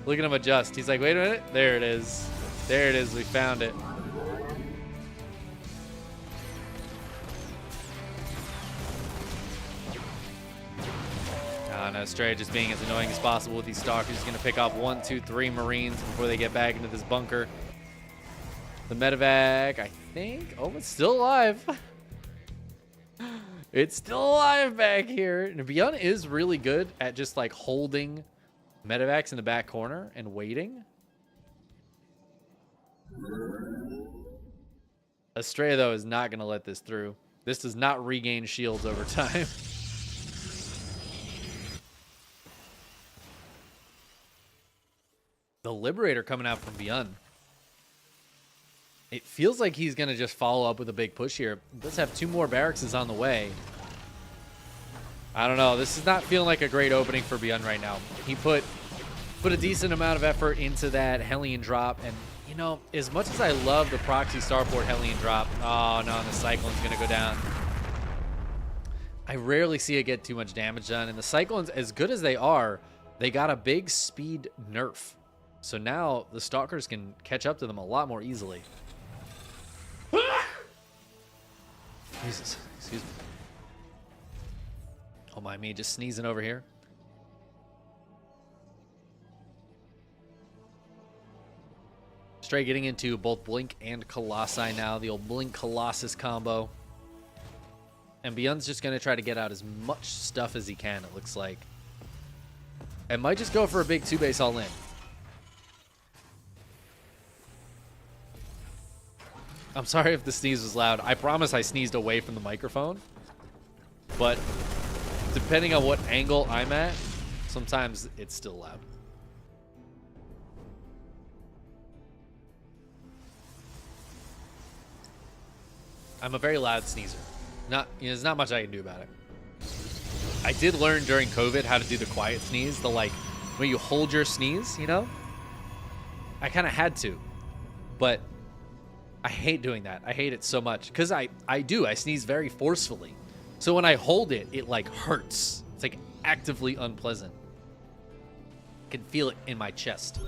Look at him adjust. He's like, wait a minute. There it is. There it is. We found it. No, Estrella just being as annoying as possible with these Stalkers. He's going to pick off 1, 2, 3 Marines before they get back into this bunker. The medevac, I think. Oh, it's still alive. It's still alive back here. And Beyond is really good at just like holding medevacs in the back corner and waiting. Estrella, though, is not going to let this through. This does not regain shields over time. The Liberator coming out from Beyond. It feels like he's going to just follow up with a big push here. Let's have 2 more barracks on the way. I don't know. This is not feeling like a great opening for Beyond right now. He put a decent amount of effort into that Hellion drop. And, you know, as much as I love the proxy starport Hellion drop, oh, no, the Cyclone's going to go down. I rarely see it get too much damage done. And the Cyclones, as good as they are, they got a big speed nerf. So now the Stalkers can catch up to them a lot more easily. Jesus, excuse me. Don't mind me just sneezing over here. Stray getting into both Blink and Colossi now. The old Blink Colossus combo. And Beyond's just going to try to get out as much stuff as he can, it looks like. And might just go for a big 2-base all in. I'm sorry if the sneeze was loud. I promise I sneezed away from the microphone. But depending on what angle I'm at, sometimes it's still loud. I'm a very loud sneezer. There's not much I can do about it. I did learn during COVID how to do the quiet sneeze. The when you hold your sneeze, you know? I kind of had to. But I hate doing that. I hate it so much. Because I sneeze very forcefully. So when I hold it, it like hurts. It's like actively unpleasant. I can feel it in my chest.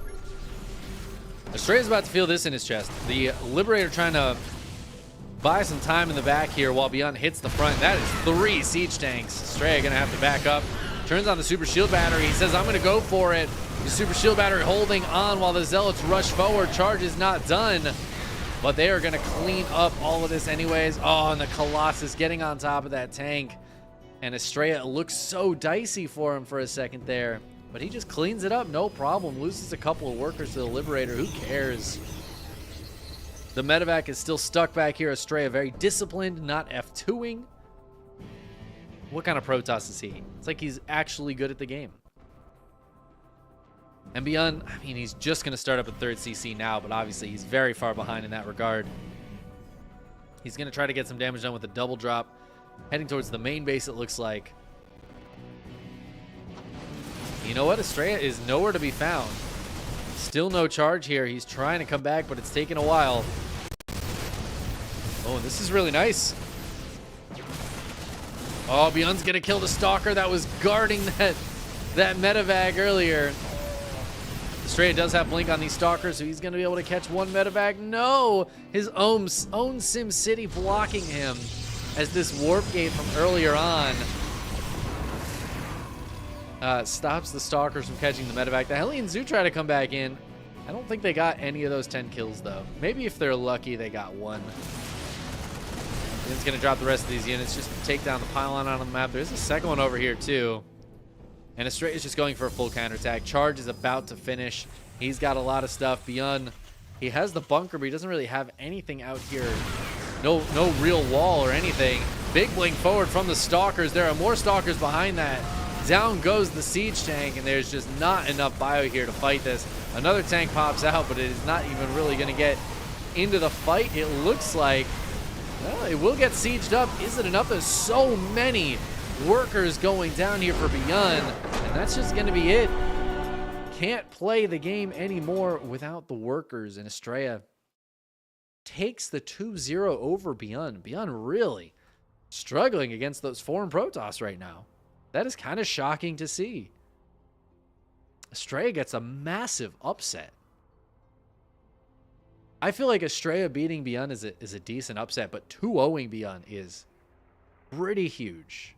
Astray is about to feel this in his chest. The Liberator trying to buy some time in the back here while Beyond hits the front. That is 3 siege tanks. Stray gonna have to back up. Turns on the super shield battery. He says, I'm gonna go for it. The super shield battery holding on while the Zealots rush forward. Charge is not done, but they are gonna clean up all of this anyways. Oh, and the Colossus getting on top of that tank. And Estrella looks so dicey for him for a second there, but he just cleans it up, no problem. Loses a couple of workers to the Liberator. Who cares? The medevac is still stuck back here. Estrella very disciplined, not F2ing. What kind of Protoss is he? It's like he's actually good at the game. And Beyond, I mean, he's just going to start up at 3rd CC now, but obviously he's very far behind in that regard. He's going to try to get some damage done with a double drop. Heading towards the main base, it looks like. You know what? Estrella is nowhere to be found. Still no charge here. He's trying to come back, but it's taken a while. Oh, and this is really nice. Oh, Beyond's gonna kill the Stalker that was guarding that medevac earlier. Estrella does have Blink on these Stalkers, so he's gonna be able to catch one medevac. No! His own Sim City blocking him as this warp gate from earlier on stops the Stalkers from catching the medevac. The Hellion Zoo try to come back in. I don't think they got any of those 10 kills, though. Maybe if they're lucky, they got one. It's going to drop the rest of these units, just take down the pylon on the map. There's a second one over here, too. And Estrella is just going for a full counterattack. Charge is about to finish. He's got a lot of stuff. Beyond, he has the bunker, but he doesn't really have anything out here. No real wall or anything. Big blink forward from the Stalkers. There are more Stalkers behind that. Down goes the siege tank, and there's just not enough bio here to fight this. Another tank pops out, but it is not even really going to get into the fight. It looks like, well, it will get sieged up. Is it enough? There's so many workers going down here for Beyond, and that's just going to be it. Can't play the game anymore without the workers, and Estrella takes the 2-0 over Beyond. Beyond really struggling against those foreign Protoss right now. That is kind of shocking to see. Estrella gets a massive upset. I feel like Estrella beating Beyond is a decent upset, but 2-0ing Beyond is pretty huge.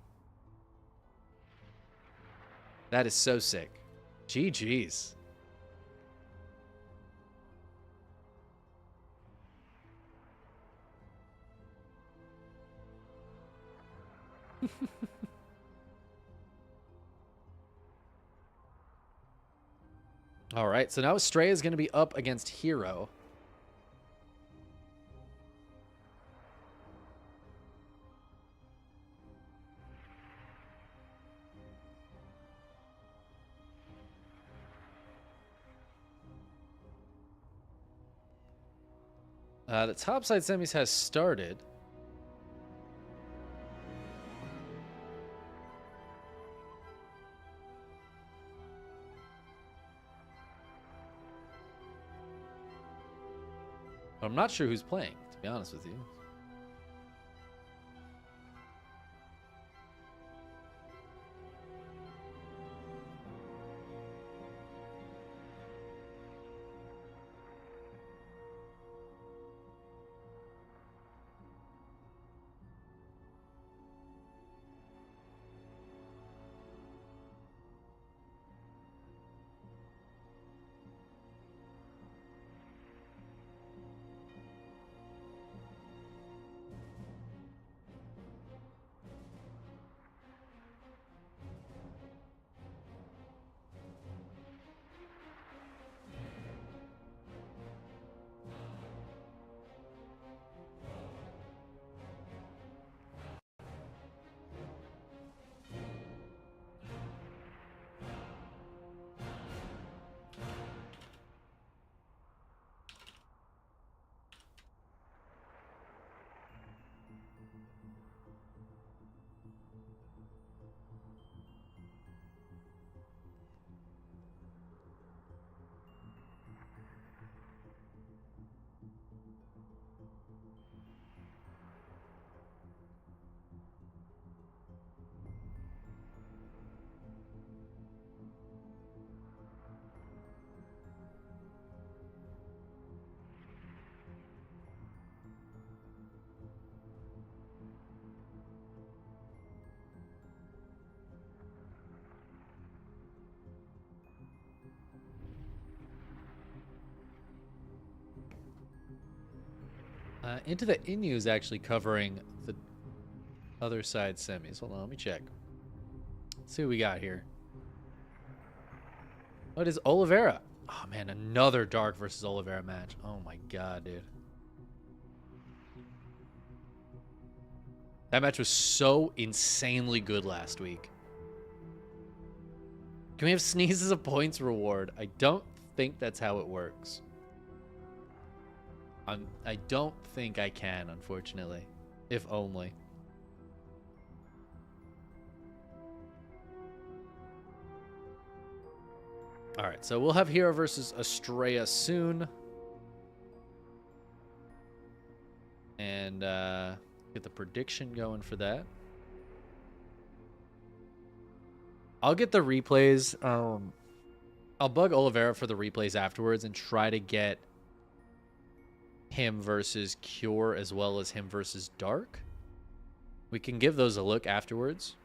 That is so sick. GG's. All right, so now Estrella is going to be up against Hero. The topside semis has started. I'm not sure who's playing, to be honest with you. Into the Inu is actually covering the other side semis. Hold on, let me check. Let's see what we got here. What is Oliveira? Oh man, another Dark versus Oliveira match. Oh my god, dude. That match was so insanely good last week. Can we have Sneeze as a points reward? I don't think that's how it works. I don't think I can, unfortunately. If only. Alright, so we'll have Hero versus Estrella soon. And get the prediction going for that. I'll get the replays. I'll bug Oliveira for the replays afterwards and try to get him versus Cure as well as him versus Dark. We can give those a look afterwards.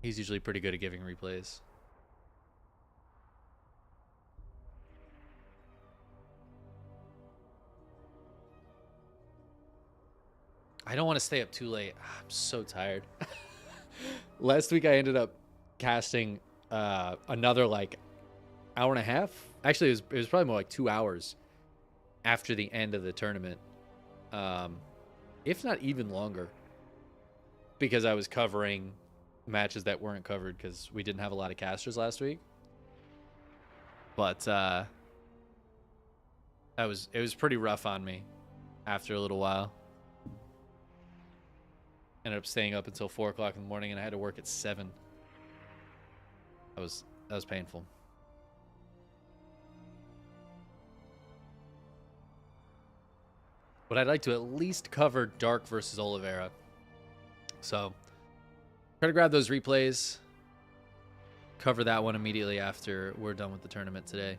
He's usually pretty good at giving replays. I don't want to stay up too late. I'm so tired. Last week I ended up casting another like hour and a half. Actually, it was probably more like 2 hours after the end of the tournament, if not even longer, because I was covering matches that weren't covered because we didn't have a lot of casters last week. But it was pretty rough on me after a little while. Ended up staying up until 4 o'clock in the morning, and I had to work at 7. That was painful. But I'd like to at least cover Dark versus Oliveira. So try to grab those replays. Cover that one immediately after we're done with the tournament today.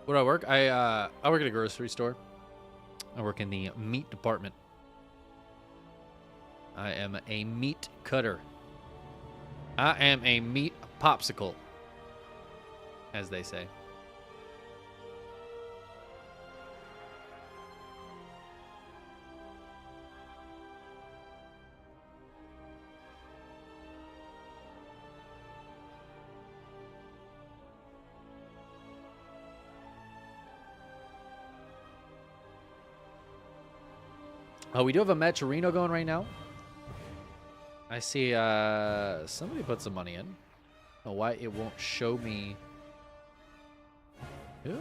Where do I work? I work at a grocery store. I work in the meat department. I am a meat cutter. I am a meat popsicle, as they say. Oh, we do have a Matcherino going right now. I see somebody put some money in. I don't know why it won't show me. Who?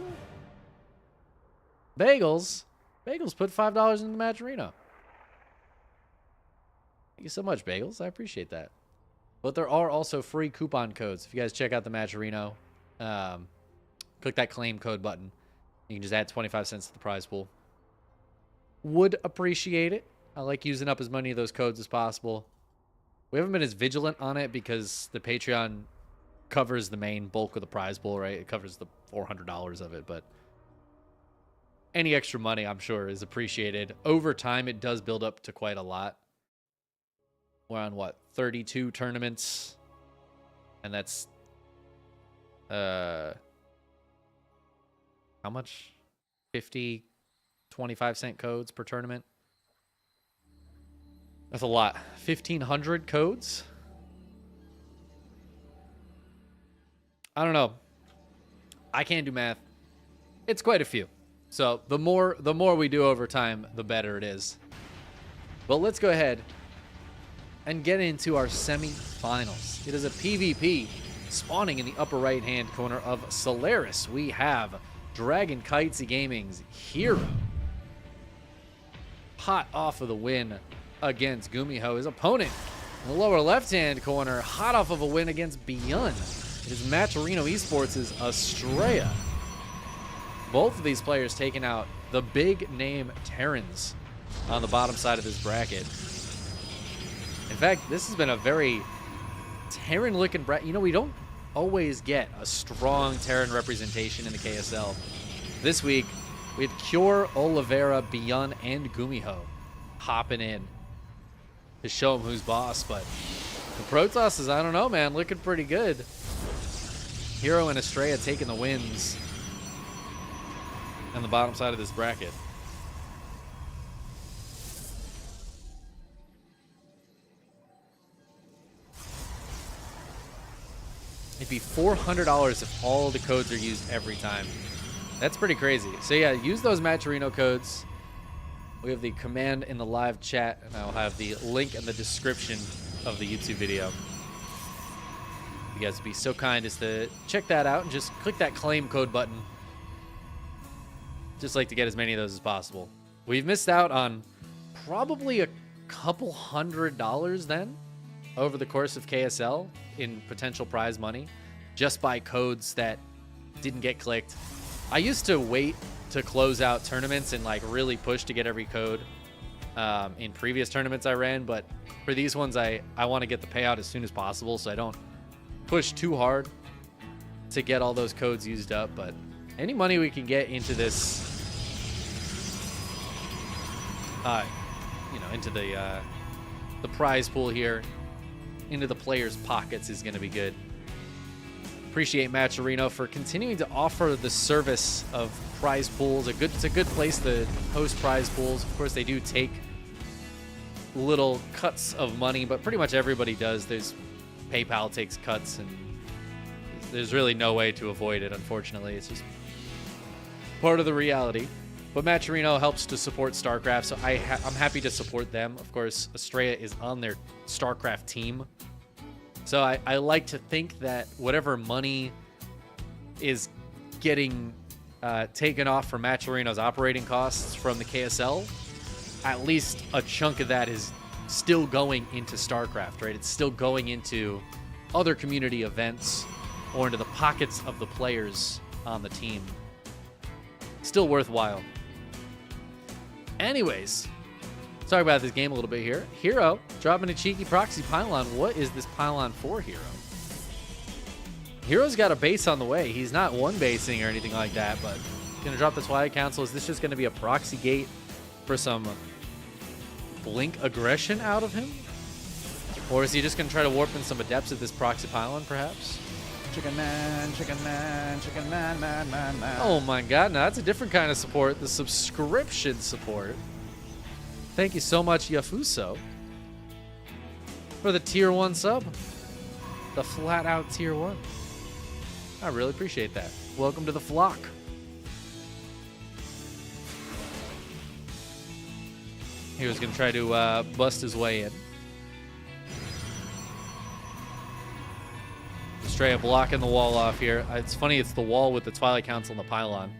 Bagels? Bagels put $5 in the Matcherino. Thank you so much, Bagels. I appreciate that. But there are also free coupon codes. If you guys check out the Matcherino, click that claim code button. You can just add 25 cents to the prize pool. Would appreciate it. I like using up as many of those codes as possible. We haven't been as vigilant on it because the Patreon covers the main bulk of the prize pool, right? It covers the $400 of it, but any extra money, I'm sure, is appreciated. Over time, it does build up to quite a lot. We're on, what, 32 tournaments? And that's, how much? 50, 25-cent codes per tournament. That's a lot. 1,500 codes? I don't know. I can't do math. It's quite a few. So the more we do over time, the better it is. Well, let's go ahead and get into our semi-finals. It is a PvP spawning in the upper right-hand corner of Solaris. We have Dragon Kitesy Gaming's Hero. Hot off of the win against Gumiho. His opponent in the lower left-hand corner, hot off of a win against Beyond. It is Matcherino Esports' Estrella. Both of these players taking out the big name Terrans on the bottom side of this bracket. In fact, this has been a very Terran-looking bracket. You know, we don't always get a strong Terran representation in the KSL. This week, we had Cure, Oliveira, Beyond, and Gumiho hopping in to show him who's boss. But the Protoss is, I don't know, man, looking pretty good. Hero and Estrella taking the wins on the bottom side of this bracket. It'd be $400 if all the codes are used every time. That's pretty crazy. So yeah, use those Matcherino codes. We have the command in the live chat, and I'll have the link in the description of the YouTube video. You guys would be so kind as to check that out and just click that claim code button. Just like to get as many of those as possible. We've missed out on probably a couple $100 then over the course of KSL in potential prize money just by codes that didn't get clicked. I used to wait to close out tournaments and like really push to get every code in previous tournaments I ran, but for these ones I want to get the payout as soon as possible so I don't push too hard to get all those codes used up. But any money we can get into this into the prize pool here, into the players' pockets, is going to be good. Appreciate Matcherino for continuing to offer the service of prize pools. It's a good place to host prize pools. Of course, they do take little cuts of money, but pretty much everybody does. PayPal takes cuts, and there's really no way to avoid it, unfortunately. It's just part of the reality. But Matcherino helps to support StarCraft, so I'm happy to support them. Of course, Estrella is on their StarCraft team. So I like to think that whatever money is getting taken off from Matcherino's operating costs from the KSL, at least a chunk of that is still going into StarCraft, right? It's still going into other community events or into the pockets of the players on the team. Still worthwhile. Anyways, let's talk about this game a little bit here. Hero dropping a cheeky proxy pylon. What is this pylon for, Hero? Hero's got a base on the way. He's not one basing or anything like that, but gonna drop the Twilight Council. Is this just gonna be a proxy gate for some blink aggression out of him? Or is he just gonna try to warp in some adepts at this proxy pylon, perhaps? Chickenman, Chickenman, Chickenman, man. Oh my god, now that's a different kind of support. The subscription support. Thank you so much, Yafuso, for the tier 1 sub. The flat out tier 1. I really appreciate that. Welcome to the flock. He was going to try to bust his way in. Estrella blocking the wall off here. It's funny, it's the wall with the Twilight Council and the pylon.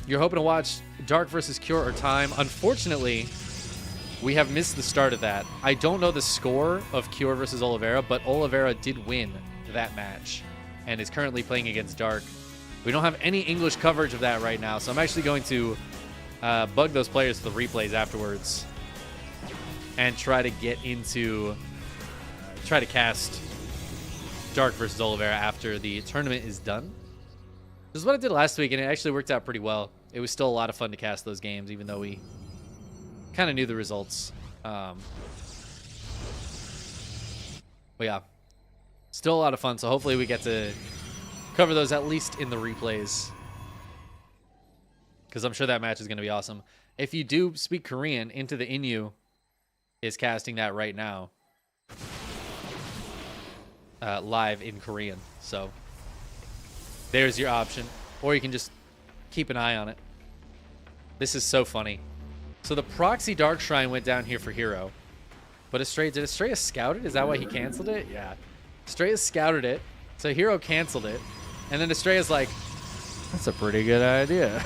You're hoping to watch Dark versus Cure or Time. Unfortunately, we have missed the start of that. I don't know the score of Cure versus Oliveira, but Oliveira did win that match and is currently playing against Dark. We don't have any English coverage of that right now, so I'm actually going to bug those players for the replays afterwards and try to get into... try to cast Dark versus Oliveira after the tournament is done. This is what I did last week, and it actually worked out pretty well. It was still a lot of fun to cast those games, even though we kind of knew the results. But yeah, still a lot of fun, so hopefully we get to cover those at least in the replays, because I'm sure that match is going to be awesome. If you do speak Korean, Into the Inu is casting that right now. Live in Korean, so there's your option, or you can just keep an eye on it. This is so funny. So the proxy Dark Shrine went down here for Hero, but did Estrella scout it? Is that why he canceled it? Yeah, Estrella scouted it, so Hero canceled it, and then Estrella's like, that's a pretty good idea.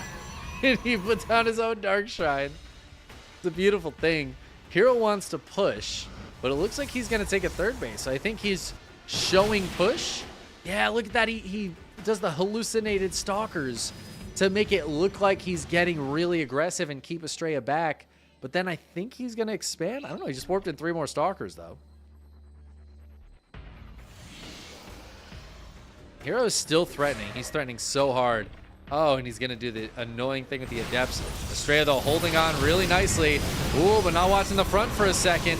And he put down his own Dark Shrine. It's a beautiful thing. Hero wants to push, but it looks like he's gonna take a third base, so I think he's showing push. Yeah, look at that. He does the hallucinated stalkers to make it look like he's getting really aggressive and keep Estrella back. But then I think he's going to expand. I don't know. He just warped in 3 more Stalkers, though. Hero is still threatening. He's threatening so hard. Oh, and he's going to do the annoying thing with the Adepts. Estrella, though, holding on really nicely. Ooh, but not watching the front for a second.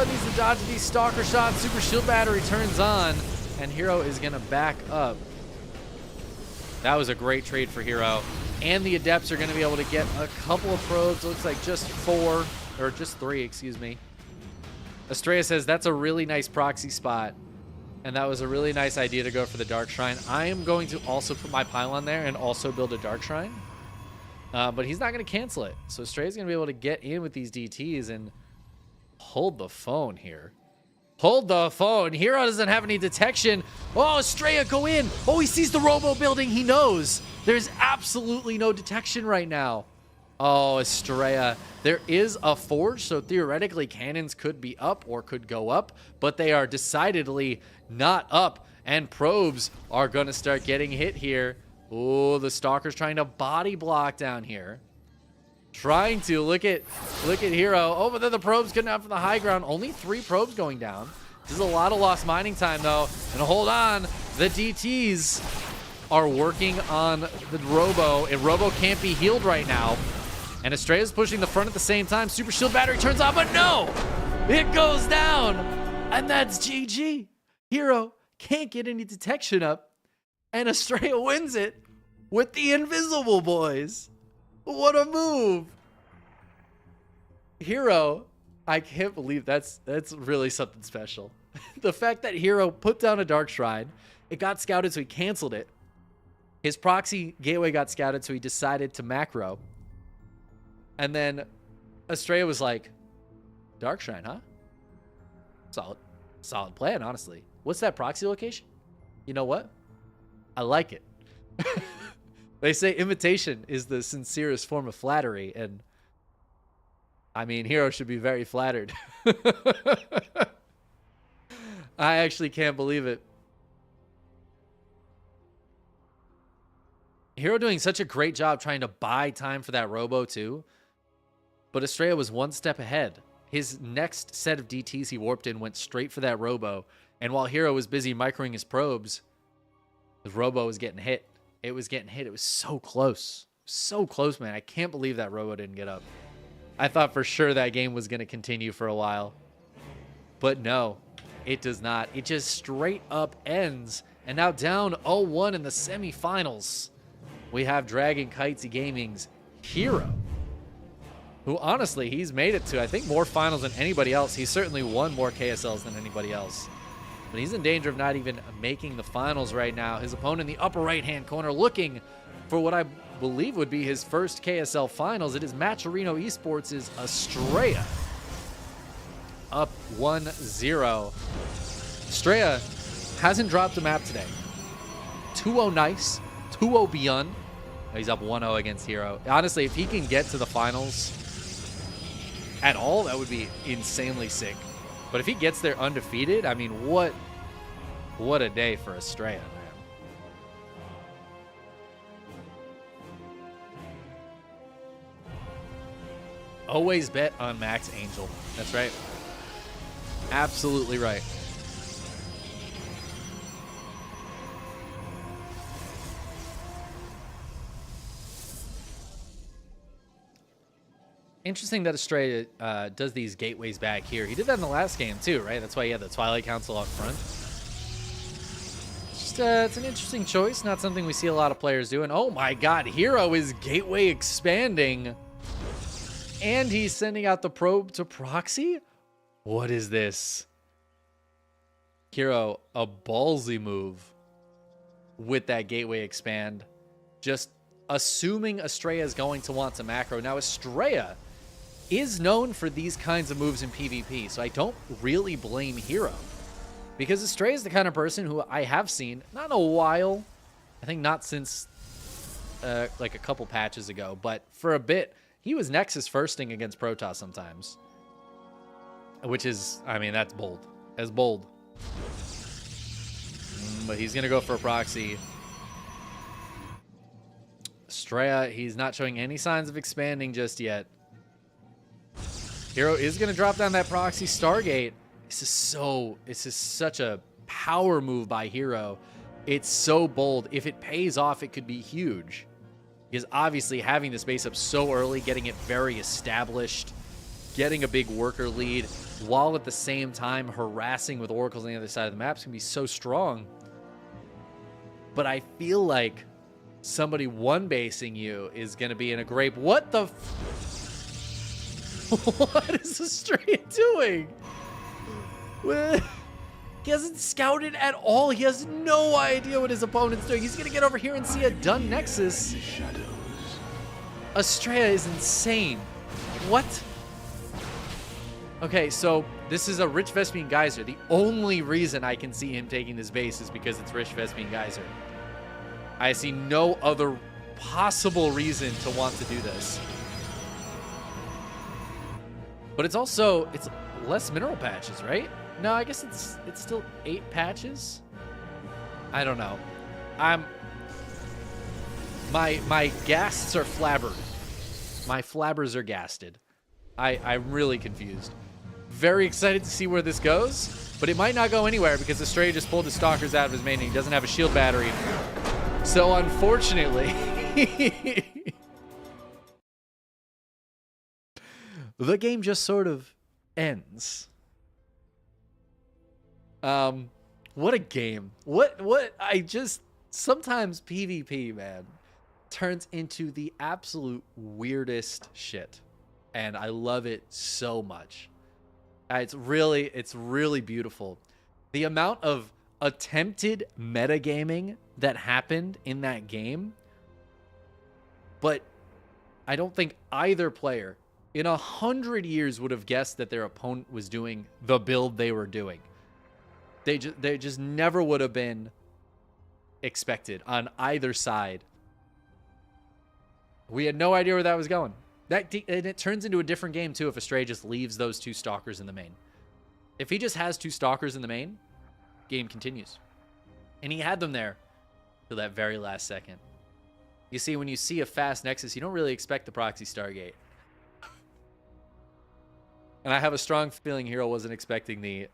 Needs to dodge these Stalker shots. Super Shield Battery turns on, and Hero is going to back up. That was a great trade for Hero. And the Adepts are going to be able to get a couple of probes. It looks like just 4, or just 3, excuse me. Estrella says that's a really nice proxy spot. And that was a really nice idea to go for the Dark Shrine. I am going to also put my pylon there and also build a Dark Shrine. But he's not going to cancel it. So Estrella's going to be able to get in with these DTs and hold the phone here. Hold the phone. Hero doesn't have any detection. Oh, Estrella, go in. Oh, he sees the Robo building. He knows. There's absolutely no detection right now. Oh, Estrella. There is a forge, so theoretically cannons could be up or could go up, but they are decidedly not up, and probes are going to start getting hit here. Oh, the Stalker's trying to body block down here. Trying to look at Hero. Oh, but then the probes getting out from the high ground. Only 3 probes going down. This is a lot of lost mining time, though. And hold on, the DTs are working on the Robo, and Robo can't be healed right now. And Estrella's pushing the front at the same time. Super Shield Battery turns on, but no! It goes down! And that's GG. Hero can't get any detection up, and Estrella wins it with the Invisible Boys. What a move! Hero, I can't believe that's really something special. The fact that Hero put down a Dark Shrine, it got scouted, so he canceled it. His proxy gateway got scouted, so he decided to macro. And then Estrella was like, Dark Shrine, huh? Solid plan, honestly. What's that proxy location? You know what? I like it. They say imitation is the sincerest form of flattery, and I mean, Hero should be very flattered. I actually can't believe it. Hero doing such a great job trying to buy time for that Robo too, but Estrella was one step ahead. His next set of DTs he warped in went straight for that Robo, and while Hero was busy microing his probes, the Robo was getting hit. It was getting hit. It was so close. So close, man. I can't believe that Robo didn't get up. I thought for sure that game was going to continue for a while. But no, it does not. It just straight up ends. And now down 0-1 in the semifinals, we have Dragon Kitesy Gaming's Hero, who honestly, he's made it to, I think, more finals than anybody else. He's certainly won more KSLs than anybody else. But he's in danger of not even making the finals right now. His opponent in the upper right-hand corner looking for what I believe would be his first KSL finals. It is Matcherino Esports' Estrella. Up 1-0. Estrella hasn't dropped a map today. 2-0 nice, 2-0 beyond. He's up 1-0 against Hero. Honestly, if he can get to the finals at all, that would be insanely sick. But if he gets there undefeated, I mean, what a day for Estrella, man. Always bet on Max Angel. That's right. Absolutely right. Interesting that Estrella does these gateways back here. He did that in the last game too, right? That's why he had the Twilight Council up front. Just, it's an interesting choice. Not something we see a lot of players doing. Oh my God, Hero is gateway expanding. And he's sending out the probe to proxy? What is this? Hero, a ballsy move with that gateway expand. Just assuming Estrella is going to want to macro. Now, Estrella is known for these kinds of moves in PvP, so I don't really blame Hero. Because Estrella is the kind of person who I have seen, not in a while, I think not since like a couple patches ago, but for a bit, he was Nexus firsting against Protoss sometimes. Which is, I mean, that's bold. That's bold. But he's going to go for a proxy. Estrella, he's not showing any signs of expanding just yet. Hero is going to drop down that proxy Stargate. This is such a power move by Hero. It's so bold. If it pays off, it could be huge. Because obviously having this base up so early, getting it very established, getting a big worker lead, while at the same time harassing with oracles on the other side of the map is going to be so strong. But I feel like somebody one-basing you is going to be in a great... What the... What is Estrella doing? He hasn't scouted at all. He has no idea what his opponent's doing. He's going to get over here and see a done Nexus. Estrella is insane. What? Okay, so this is a Rich Vespian Geyser. The only reason I can see him taking this base is because it's Rich Vespian Geyser. I see no other possible reason to want to do this. But it's also, it's less mineral patches, right? No, I guess it's still 8 patches. I don't know. My ghasts are flabbered. My flabbers are gasted. I'm really confused. Very excited to see where this goes, but it might not go anywhere because Estrella just pulled the stalkers out of his main and he doesn't have a shield battery. So unfortunately, the game just sort of ends. What a game. Sometimes PvP, man, turns into the absolute weirdest shit. And I love it so much. It's really beautiful. The amount of attempted metagaming that happened in that game, but I don't think either player in 100 years would have guessed that their opponent was doing the build they were doing. They just never would have been expected on either side. We had no idea where that was going. And it turns into a different game too if Estrella just leaves those 2 stalkers in the main. If he just has 2 stalkers in the main, game continues. And he had them there till that very last second. You see, when you see a fast Nexus, you don't really expect the proxy Stargate. And I have a strong feeling Hero wasn't expecting the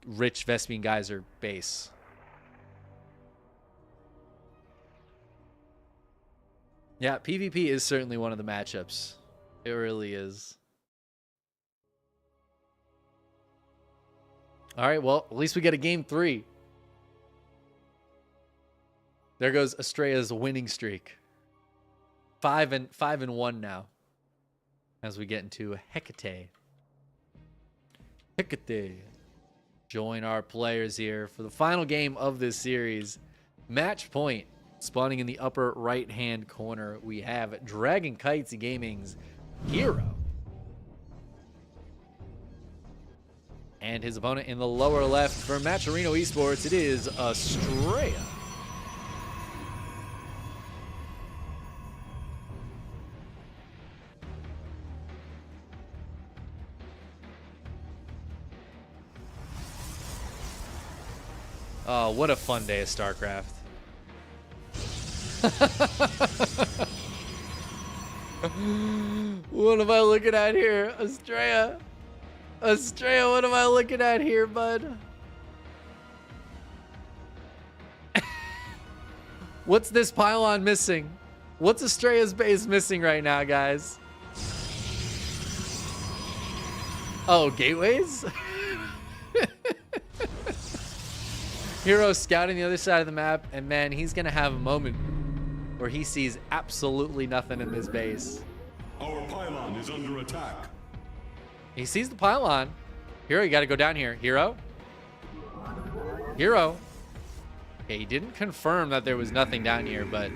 Rich Vespian Geyser base. Yeah, PvP is certainly one of the matchups. It really is. All right, well, at least we get a game 3. There goes Estrella's winning streak. 5-1 now. As we get into Hecate. Hecate. Join our players here for the final game of this series. Match point. Spawning in the upper right-hand corner, we have Dragon Kites Gaming's Hero. And his opponent in the lower left for Matcherino Esports, it is Estrella. Oh, what a fun day of StarCraft. What am I looking at here? Estrella, what am I looking at here, bud? What's this pylon missing? What's Estrella's base missing right now, guys? Oh, gateways? Hero scouting the other side of the map, and man, he's gonna have a moment where he sees absolutely nothing in this base. Our pylon is under attack. He sees the pylon. Hero, you gotta go down here. Hero? Okay, he didn't confirm that there was nothing down here, but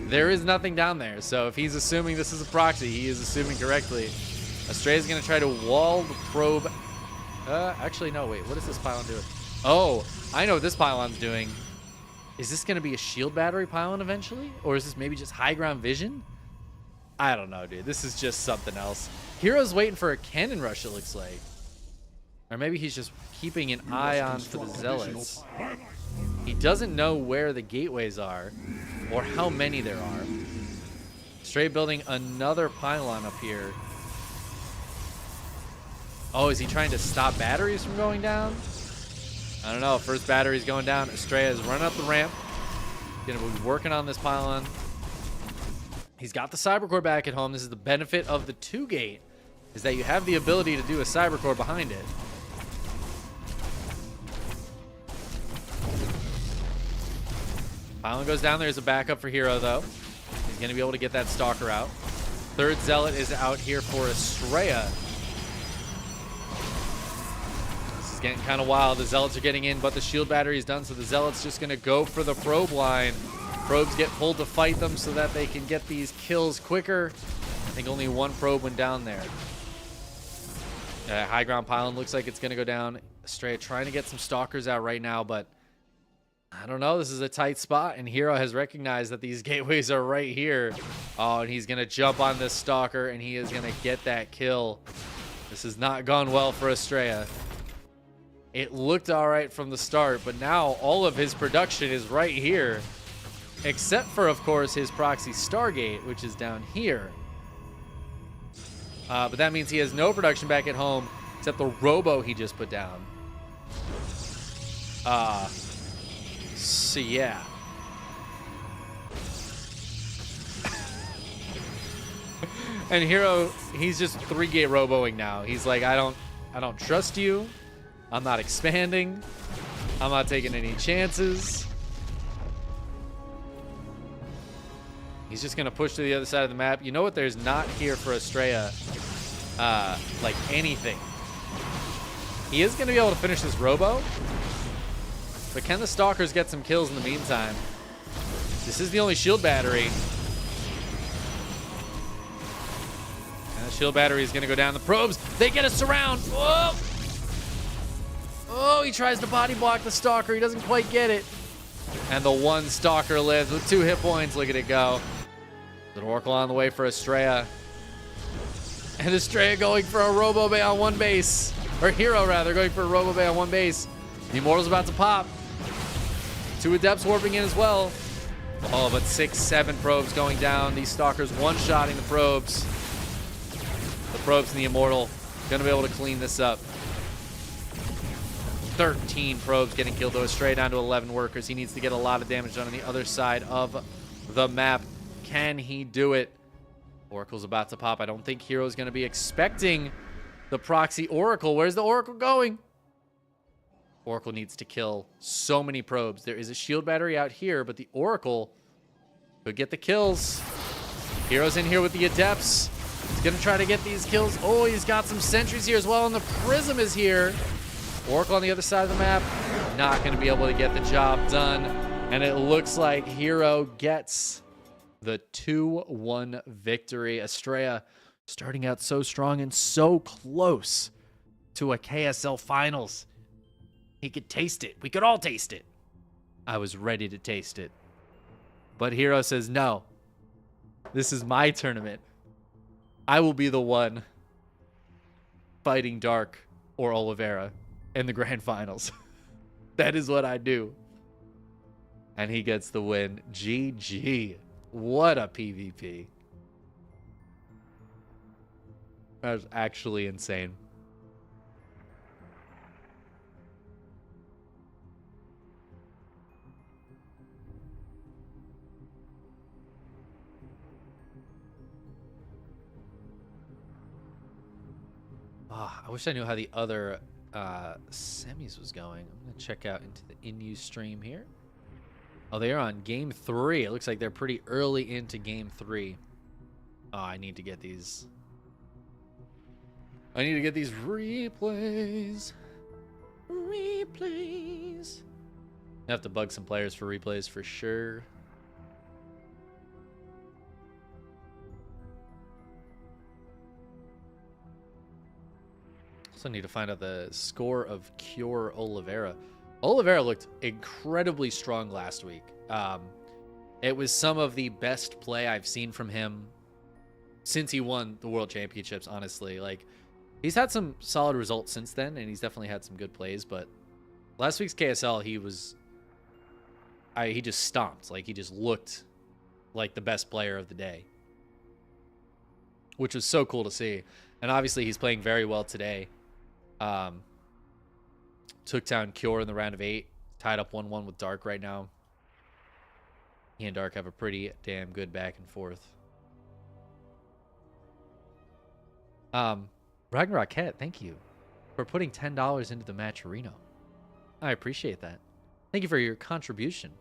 there is nothing down there. So if he's assuming this is a proxy, he is assuming correctly. Estrella's gonna try to wall the probe. Actually, no, wait, what is this pylon doing? Oh, I know what this pylon's doing. Is this going to be a shield battery pylon eventually? Or is this maybe just high ground vision? I don't know, dude. This is just something else. Hero's waiting for a cannon rush, it looks like. Or maybe he's just keeping an eye on for the zealots. He doesn't know where the gateways are or how many there are. Straight building another pylon up here. Oh, is he trying to stop batteries from going down? I don't know. First battery's going down. Estrella is running up the ramp. Gonna be working on this pylon. He's got the cybercore back at home. This is the benefit of the 2-gate, is that you have the ability to do a cybercore behind it. Pylon goes down. There's a backup for Hero, though. He's going to be able to get that Stalker out. Third Zealot is out here for Estrella. This is getting kind of wild. The Zealots are getting in, but the shield battery is done, so the Zealot's just going to go for the probe line. Probes get pulled to fight them so that they can get these kills quicker. I think only one probe went down there. High ground pylon looks like it's going to go down. Estrella trying to get some Stalkers out right now, but I don't know. This is a tight spot, and Hero has recognized that these gateways are right here. Oh, and he's going to jump on this Stalker, and he is going to get that kill. This has not gone well for Estrella. It looked all right from the start, but now all of his production is right here, except for, of course, his proxy Stargate, which is down here. But that means he has no production back at home, except the Robo he just put down. So yeah. And Hero, he's just 3-gate roboing now. He's like, I don't trust you. I'm not expanding. I'm not taking any chances. He's just gonna push to the other side of the map. You know what? There's not here for Estrella, like anything. He is gonna be able to finish this robo. But can the Stalkers get some kills in the meantime? This is the only shield battery. And the shield battery is going to go down. The probes, they get a surround. Whoa! Oh, he tries to body block the Stalker. He doesn't quite get it. And the one Stalker lives with 2 hit points. Look at it go. An Oracle on the way for Estrella. And Estrella going for a Robo Bay on 1 base. Or Hero, rather, going for a Robo Bay on 1 base. The Immortal's about to pop. 2 Adepts warping in as well. Oh, but 6, 7 probes going down. These Stalkers one-shotting the probes. The probes and the Immortal going to be able to clean this up. 13 probes getting killed, though. Straight down to 11 workers. He needs to get a lot of damage done on the other side of the map. Can he do it? Oracle's about to pop. I don't think Hero's going to be expecting the proxy Oracle. Where's the Oracle going? Oracle needs to kill so many probes. There is a shield battery out here, but the Oracle could get the kills. Hero's in here with the Adepts. He's going to try to get these kills. Oh, he's got some sentries here as well, and the Prism is here. Oracle on the other side of the map, not going to be able to get the job done. And it looks like Hero gets the 2-1 victory. Estrella starting out so strong and so close to a KSL Finals. He could taste it. We could all taste it. I was ready to taste it. But Hero says, no. This is my tournament. I will be the one fighting Dark or Oliveira in the grand finals. That is what I do. And he gets the win. GG. What a PvP. That was actually insane. I wish I knew how the other semis was going. I'm going to check out into the in-use stream here. Oh, they are on game 3. It looks like they're pretty early into game 3. Oh, I need to get these. I need to get these replays. Replays. I have to bug some players for replays for sure. Also need to find out the score of Cure Oliveira. Oliveira looked incredibly strong last week. It was some of the best play I've seen from him since he won the World Championships, honestly. Like, he's had some solid results since then, and he's definitely had some good plays, but last week's KSL, he just stomped. Like, he just looked like the best player of the day, which was so cool to see. And obviously, he's playing very well today. Took down Cure in the round of 8. Tied up 1-1 with Dark right now. He and Dark have a pretty damn good back and forth. Ragnarok Cat, thank you for putting $10 into the Matcherino. I appreciate that. Thank you for your contribution.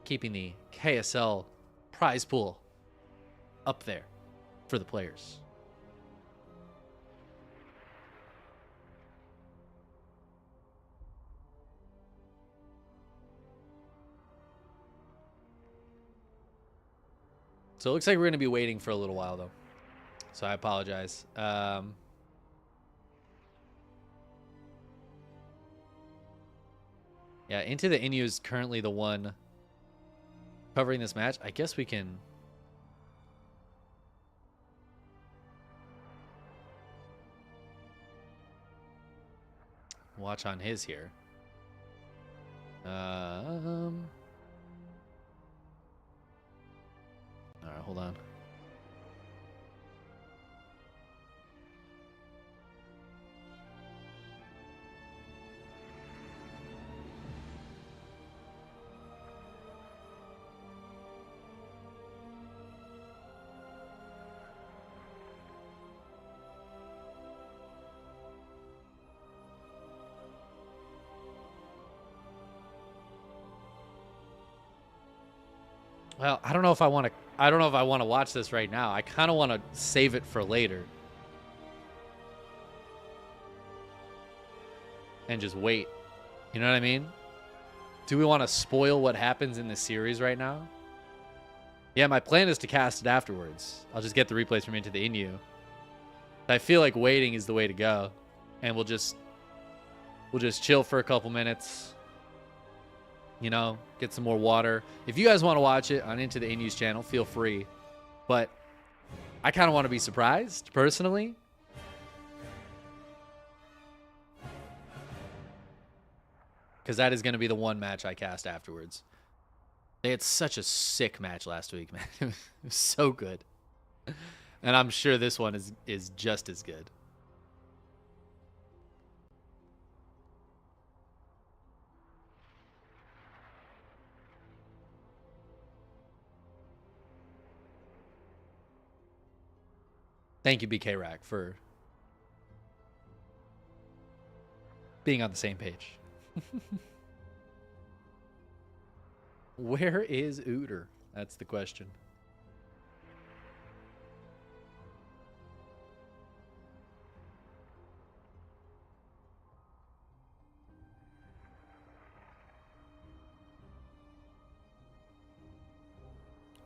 Keeping the KSL prize pool up there for the players. So it looks like we're going to be waiting for a little while, though. So I apologize. Yeah, Into the Inu is currently the one covering this match. I guess we can... watch on his here. All right, hold on. Well, I don't know if I want to watch this right now. I kind of want to save it for later. And just wait. You know what I mean? Do we want to spoil what happens in the series right now? Yeah, my plan is to cast it afterwards. I'll just get the replays from Into the Inu. I feel like waiting is the way to go. And we'll just chill for a couple minutes. You know, get some more water. If you guys want to watch it on Into the Inu's channel, feel free. But I kind of want to be surprised, personally. Because that is going to be the one match I cast afterwards. They had such a sick match last week, man. It was so good. And I'm sure this one is just as good. Thank you, BK Rack, for being on the same page. Where is Ooter? That's the question.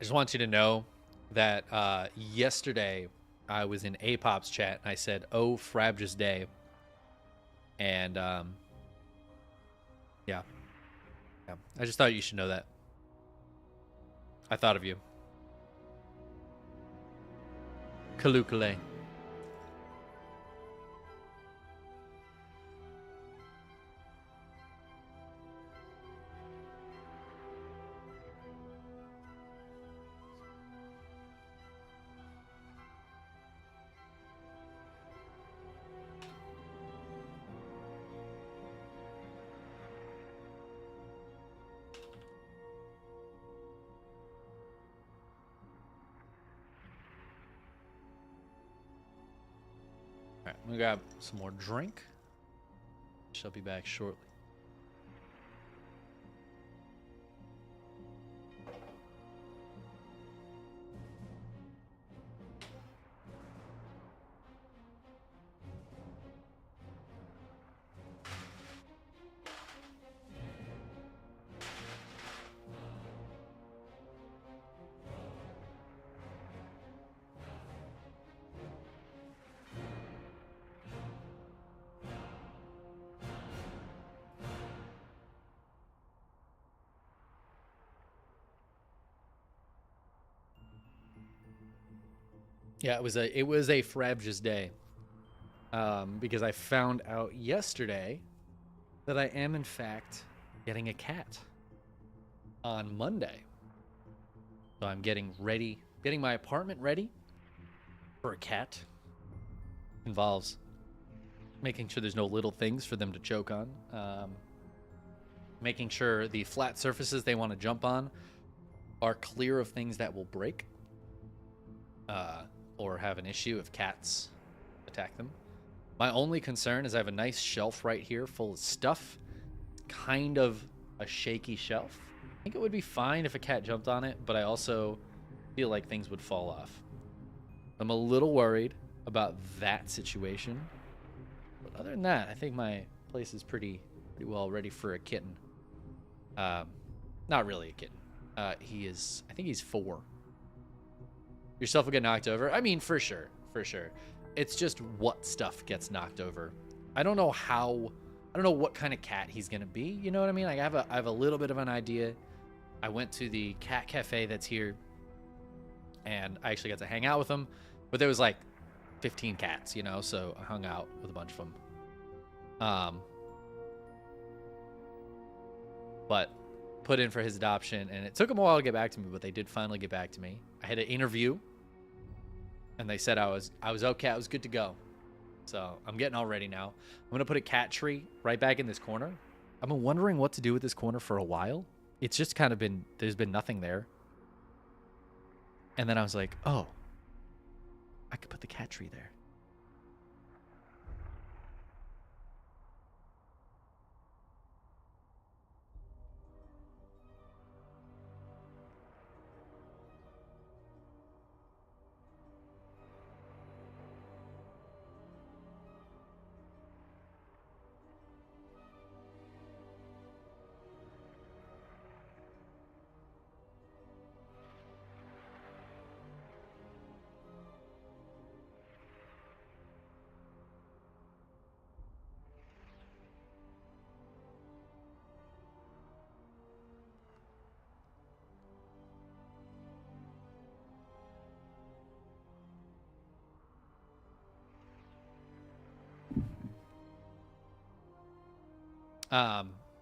I just want you to know that yesterday I was in Apop's chat and I said, "Oh, Frabjous Day," and yeah, I just thought you should know that. I thought of you, Kalukale. All right, I'm gonna grab some more drink. Shall be back shortly. Yeah, it was a Frabjous Day, because I found out yesterday that I am in fact getting a cat on Monday. So I'm getting my apartment ready for a cat. Involves making sure there's no little things for them to choke on, making sure the flat surfaces they want to jump on are clear of things that will break or have an issue if cats attack them. My only concern is I have a nice shelf right here full of stuff, kind of a shaky shelf. I think it would be fine if a cat jumped on it, but I also feel like things would fall off. I'm a little worried about that situation. But other than that, I think my place is pretty well ready for a kitten. Not really a kitten. I think he's 4. Yourself will get knocked over. I mean, for sure. It's just what stuff gets knocked over. I don't know what kind of cat he's gonna be. You know what I mean? Like I have a little bit of an idea. I went to the cat cafe that's here, and I actually got to hang out with them. But there was like 15 cats, you know, so I hung out with a bunch of them. But put in for his adoption, and it took them a while to get back to me, but they did finally get back to me. I had an interview, and they said I was okay. I was good to go. So I'm getting all ready now. I'm gonna put a cat tree right back in this corner. I've been wondering what to do with this corner for a while. It's just kind of there's been nothing there. And then I was like, oh, I could put the cat tree there.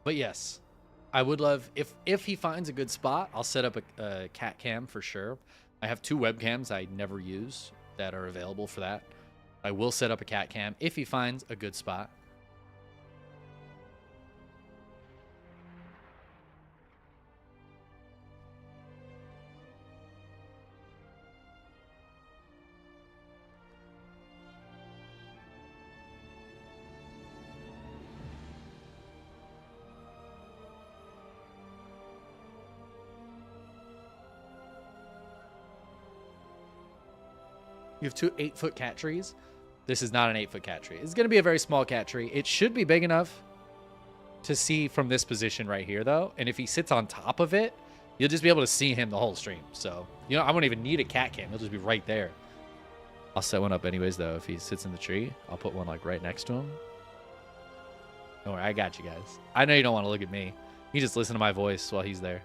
But yes, I would love if he finds a good spot, I'll set up a cat cam for sure. I have 2 webcams I never use that are available for that. I will set up a cat cam if he finds a good spot. You have 2 8-foot cat trees. This is not an 8-foot cat tree. It's going to be a very small cat tree. It should be big enough to see from this position right here, though. And if he sits on top of it, you'll just be able to see him the whole stream. So, you know, I won't even need a cat cam. He'll just be right there. I'll set one up anyways, though. If he sits in the tree, I'll put one, like, right next to him. Don't worry, I got you guys. I know you don't want to look at me. You just listen to my voice while he's there.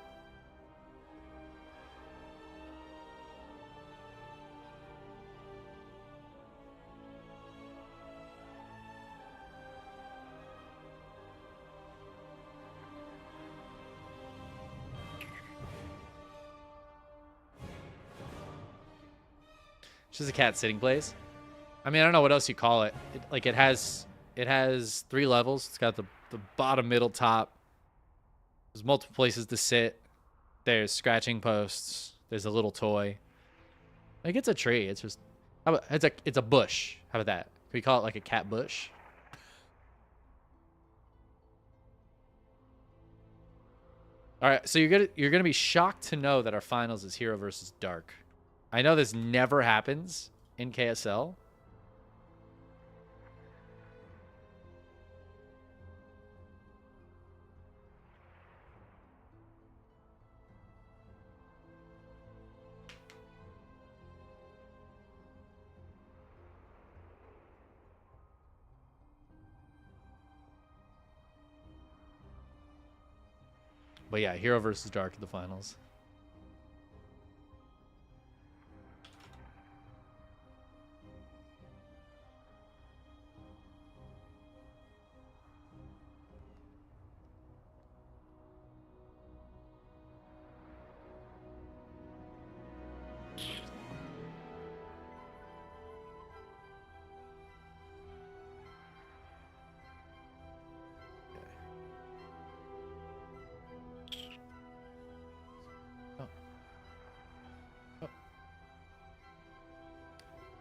It's just a cat sitting place. I mean, I don't know what else you call it. It has 3 levels. It's got the bottom, middle, top. There's multiple places to sit. There's scratching posts. There's a little toy. Like, it's a tree. It's just it's a bush. How about that? Can we call it like a cat bush? All right, so you're gonna be shocked to know that our finals is Hero versus Dark. I know this never happens in KSL. But yeah, Hero versus Dark in the finals.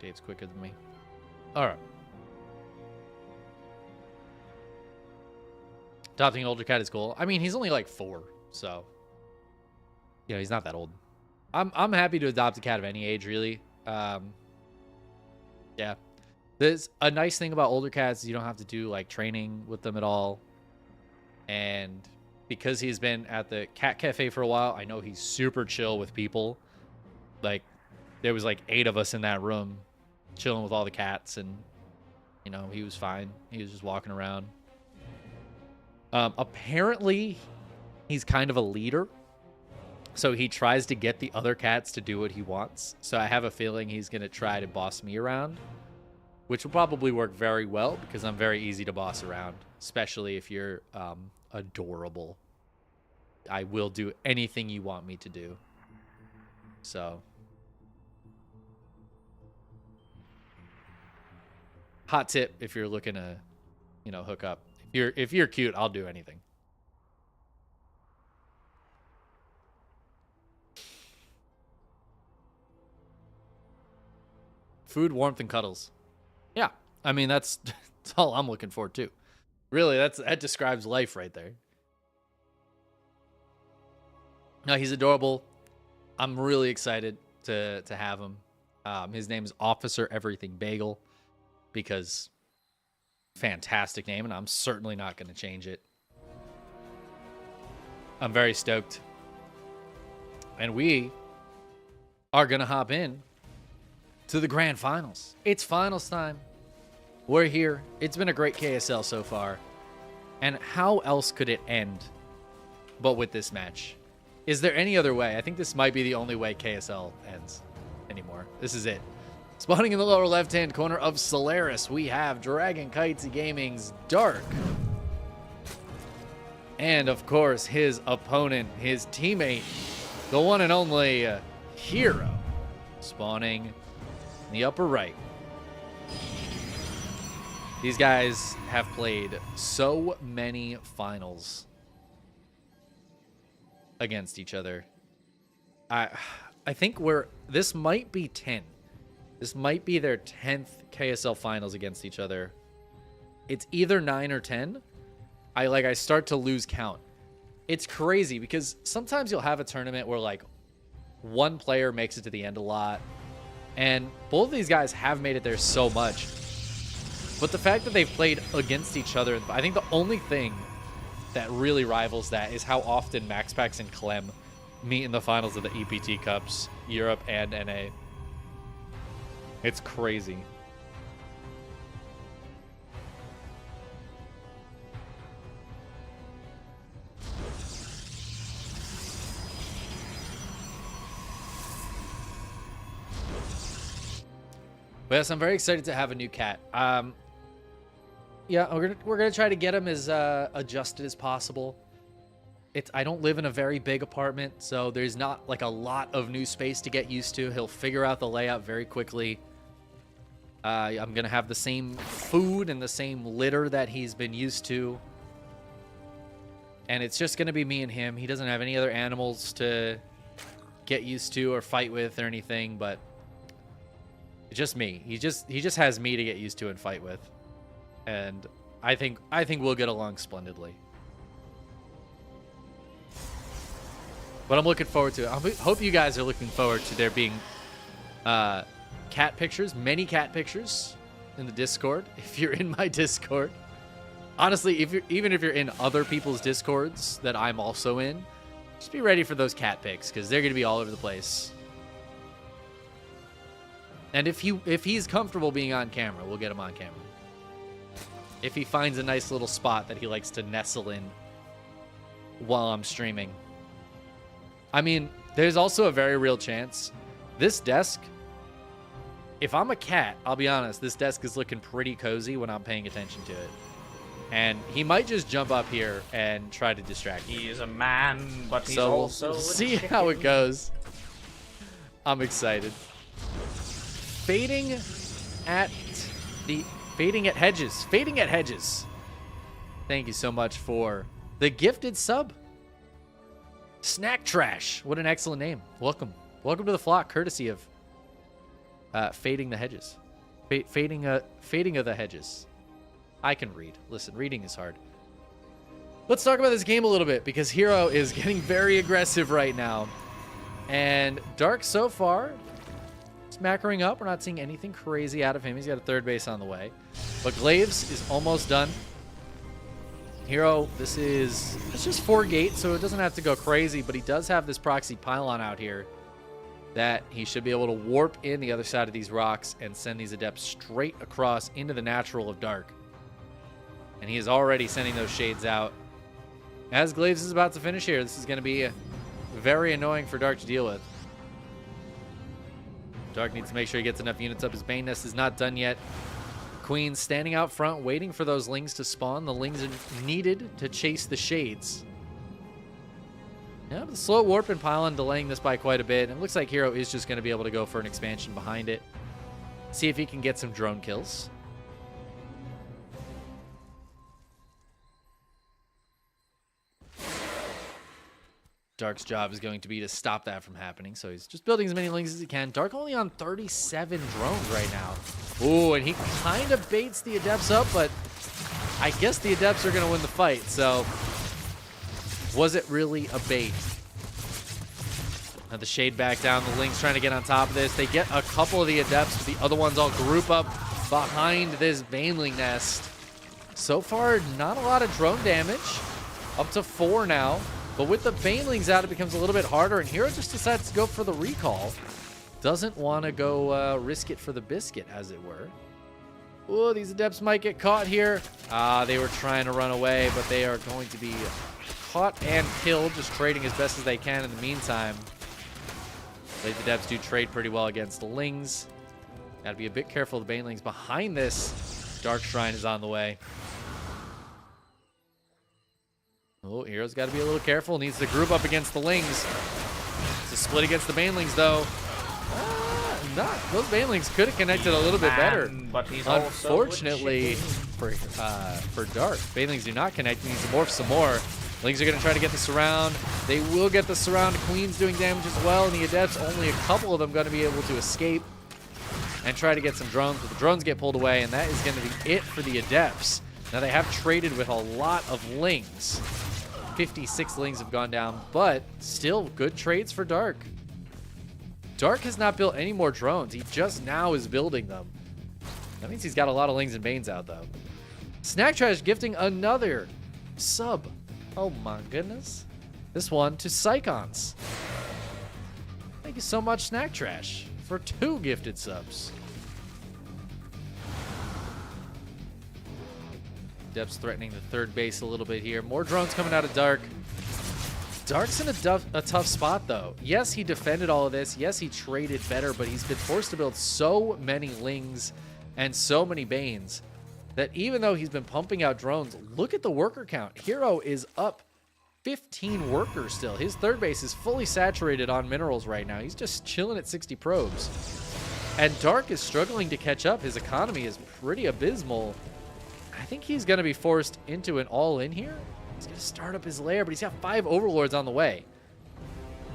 updates quicker than me. All right. Adopting an older cat is cool. I mean, he's only like 4, so you know, he's not that old. I'm happy to adopt a cat of any age, really. Yeah. There's a nice thing about older cats is you don't have to do like training with them at all. And because he's been at the cat cafe for a while, I know he's super chill with people. Like there was like 8 of us in that room chilling with all the cats, and you know, he was fine. He was just walking around. Apparently he's kind of a leader, so he tries to get the other cats to do what he wants. So I have a feeling he's going to try to boss me around, which will probably work very well because I'm very easy to boss around, especially if you're adorable. I will do anything you want me to do. So hot tip if you're looking to, you know, hook up. If you're cute, I'll do anything. Food, warmth, and cuddles. Yeah, I mean that's all I'm looking for too. Really, that describes life right there. No, he's adorable. I'm really excited to have him. His name is Officer Everything Bagel because fantastic name, and I'm certainly not going to change it. I'm very stoked. And we are going to hop in to the grand finals. It's finals time. We're here. It's been a great KSL so far. And how else could it end but with this match? Is there any other way? I think this might be the only way KSL ends anymore. This is it. Spawning in the lower left-hand corner of Solaris, we have Dragon Kitesy Gaming's Dark. And, of course, his opponent, his teammate, the one and only Hero, spawning in the upper right. These guys have played so many finals against each other. I think this might be 10. This might be their 10th KSL finals against each other. It's either 9 or 10. I start to lose count. It's crazy because sometimes you'll have a tournament where like one player makes it to the end a lot, and both of these guys have made it there so much. But the fact that they've played against each other, I think the only thing that really rivals that is how often MaxPax and Clem meet in the finals of the EPT Cups, Europe and NA. It's crazy. But yes, I'm very excited to have a new cat. Yeah, we're gonna try to get him as adjusted as possible. I don't live in a very big apartment, so there's not like a lot of new space to get used to. He'll figure out the layout very quickly. I'm gonna have the same food and the same litter that he's been used to, and it's just gonna be me and him. He doesn't have any other animals to get used to or fight with or anything, but it's just me. He just has me to get used to and fight with, and I think we'll get along splendidly. But I'm looking forward to it. I hope you guys are looking forward to there being cat pictures, many cat pictures in the Discord. If you're in my Discord, honestly, even if you're in other people's Discords that I'm also in, just be ready for those cat pics because they're gonna be all over the place. And if he's comfortable being on camera, we'll get him on camera. If he finds a nice little spot that he likes to nestle in while I'm streaming. I mean, there's also a very real chance this desk, if I'm a cat, I'll be honest, this desk is looking pretty cozy when I'm paying attention to it. And he might just jump up here and try to distract me. He is a man, but he's so also we'll see how it goes. I'm excited. Fading at Hedges. Thank you so much for the gifted sub. Snack Trash. What an excellent name. Welcome to the flock, courtesy of Fading the hedges. Fading of the hedges. I can read. Listen, reading is hard. Let's talk about this game a little bit because Hero is getting very aggressive right now. And Dark so far, smackering up. We're not seeing anything crazy out of him. He's got a third base on the way. But Glaves is almost done. Hero, it's just 4 gates, so it doesn't have to go crazy, but he does have this proxy pylon out here that he should be able to warp in the other side of these rocks and send these adepts straight across into the natural of Dark. And he is already sending those shades out. As Glaves is about to finish here, this is going to be very annoying for Dark to deal with. Dark needs to make sure he gets enough units up. His Bane Nest is not done yet. Queen standing out front, waiting for those lings to spawn. The lings are needed to chase the shades. Yeah, the slow warp and pylon delaying this by quite a bit. And it looks like Hero is just going to be able to go for an expansion behind it. See if he can get some drone kills. Dark's job is going to be to stop that from happening, so he's just building as many lings as he can. Dark only on 37 drones right now. Ooh, and he kind of baits the adepts up, but I guess the adepts are going to win the fight, so was it really a bait? Now the shade back down, the lings trying to get on top of this. They get a couple of the adepts, but the other ones all group up behind this Baneling nest. So far, not a lot of drone damage. Up to 4 now. But with the Banelings out, it becomes a little bit harder, and Hero just decides to go for the recall. Doesn't want to go risk it for the biscuit, as it were. Oh, these adepts might get caught here. They were trying to run away, but they are going to be caught and killed, just trading as best as they can in the meantime. The adepts do trade pretty well against the Lings. Got to be a bit careful of the Banelings. Behind this, Dark Shrine is on the way. Oh, Hero's got to be a little careful. Needs to group up against the Lings. To split against the Banelings, though. Those Banelings could have connected a little bit better. But he's unfortunately for Dark, Banelings do not connect. He needs to morph some more. Lings are going to try to get the surround. They will get the surround. Queen's doing damage as well, and the Adepts, only a couple of them going to be able to escape and try to get some drones. But the drones get pulled away, and that is going to be it for the Adepts. Now, they have traded with a lot of Lings. 56 Lings have gone down, but still good trades for Dark. Dark has not built any more drones. He just now is building them. That means he's got a lot of Lings and Banes out, though. Snack Trash gifting another sub. Oh, my goodness. This one to Psychons. Thank you so much, Snack Trash, for 2 gifted subs. Depth's threatening the third base a little bit here. More drones coming out of Dark. Dark's in a tough spot, though. Yes, he defended all of this. Yes, he traded better, but he's been forced to build so many Lings and so many Banes that even though he's been pumping out drones, look at the worker count. Hero is up 15 workers still. His third base is fully saturated on minerals right now. He's just chilling at 60 probes. And Dark is struggling to catch up. His economy is pretty abysmal. I think he's going to be forced into an all-in here. He's going to start up his lair, but he's got 5 overlords on the way.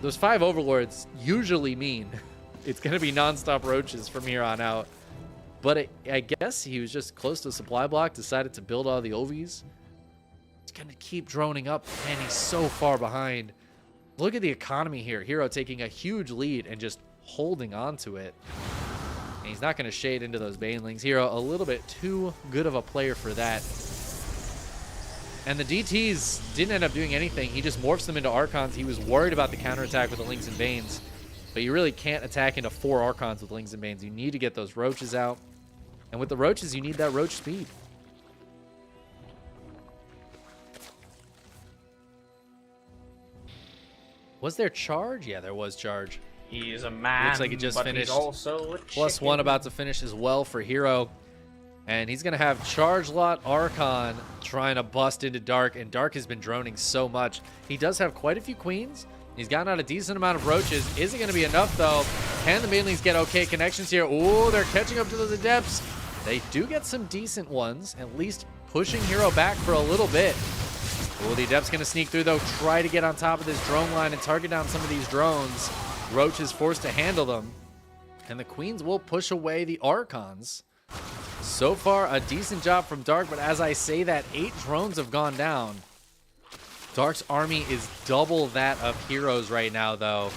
Those 5 overlords usually mean it's going to be nonstop roaches from here on out. But I guess he was just close to a supply block, decided to build all the OVs. He's going to keep droning up, and he's so far behind. Look at the economy here. Hero taking a huge lead and just holding on to it. And he's not going to shade into those Banelings. Hero a little bit too good of a player for that. And the DTs didn't end up doing anything. He just morphs them into Archons. He was worried about the counterattack with the Lings and Banes. But you really can't attack into 4 Archons with Lings and Banes. You need to get those Roaches out. And with the Roaches, you need that Roach speed. Was there charge? Yeah, there was charge. He is a man. Looks like he just finished. He's also a +1 about to finish as well for Hero. And he's going to have Charge Lot Archon trying to bust into Dark. And Dark has been droning so much. He does have quite a few Queens. He's gotten out a decent amount of Roaches. Is it going to be enough, though? Can the Banelings get okay connections here? Oh, they're catching up to those Adepts. They do get some decent ones, at least pushing Hero back for a little bit. Oh, the Adept's going to sneak through, though. Try to get on top of this drone line and target down some of these drones. Roach is forced to handle them. And the queens will push away the archons. So far, a decent job from Dark, but as I say that, 8 drones have gone down. Dark's army is double that of Hero's right now, though.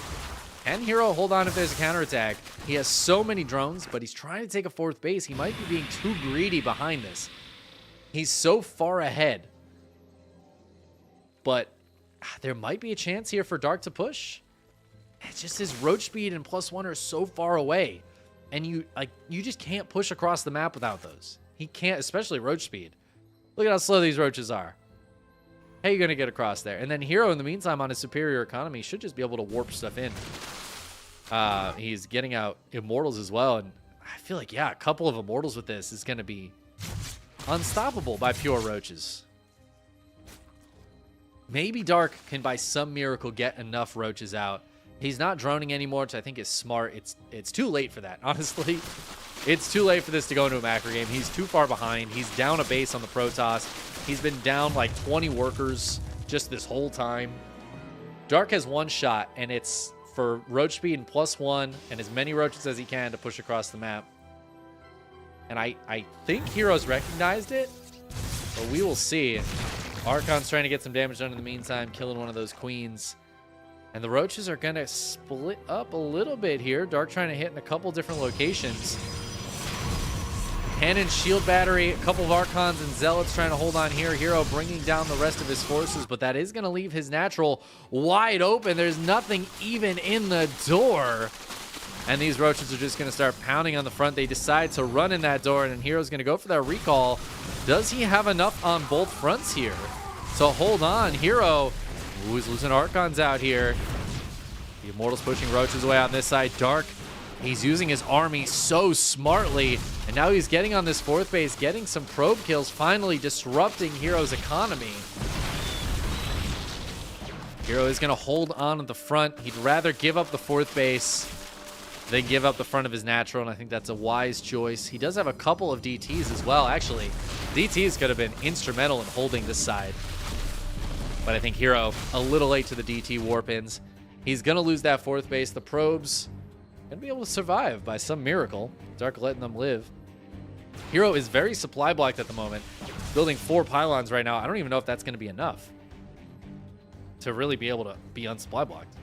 Can Hero hold on if there's a counterattack? He has so many drones, but he's trying to take a 4th base. He might be being too greedy behind this. He's so far ahead. But there might be a chance here for Dark to push. It's just his roach speed and +1 are so far away. And you just can't push across the map without those. He can't, especially roach speed. Look at how slow these roaches are. How are you going to get across there? And then Hero, in the meantime, on his superior economy, should just be able to warp stuff in. He's getting out Immortals as well. And I feel like, yeah, a couple of Immortals with this is going to be unstoppable by pure roaches. Maybe Dark can, by some miracle, get enough roaches out. He's not droning anymore, which I think is smart. It's too late for that, honestly. It's too late for this to go into a macro game. He's too far behind. He's down a base on the Protoss. He's been down like 20 workers just this whole time. Dark has 1 shot, and it's for roach speed and +1 and as many roaches as he can to push across the map. And I think Hero's recognized it, but we will see. Archon's trying to get some damage done in the meantime, killing one of those queens. And the roaches are going to split up a little bit here. Dark trying to hit in a couple different locations. Cannon, shield battery, a couple of Archons and Zealots trying to hold on here. Hero bringing down the rest of his forces, but that is going to leave his natural wide open. There's nothing even in the door. And these roaches are just going to start pounding on the front. They decide to run in that door, and then Hero's going to go for that recall. Does he have enough on both fronts here? So hold on. Hero, he's losing Archons out here. The Immortals pushing roaches away on this side. Dark, he's using his army so smartly. And now he's getting on this 4th base, getting some probe kills, finally disrupting Hero's economy. Hero is going to hold on at the front. He'd rather give up the 4th base than give up the front of his natural, and I think that's a wise choice. He does have a couple of DTs as well, actually. DTs could have been instrumental in holding this side. But I think Hero, a little late to the DT warp-ins. He's going to lose that 4th base. The probes going to be able to survive by some miracle. Dark letting them live. Hero is very supply blocked at the moment. Building 4 pylons right now. I don't even know if that's going to be enough to really be able to be unsupply blocked.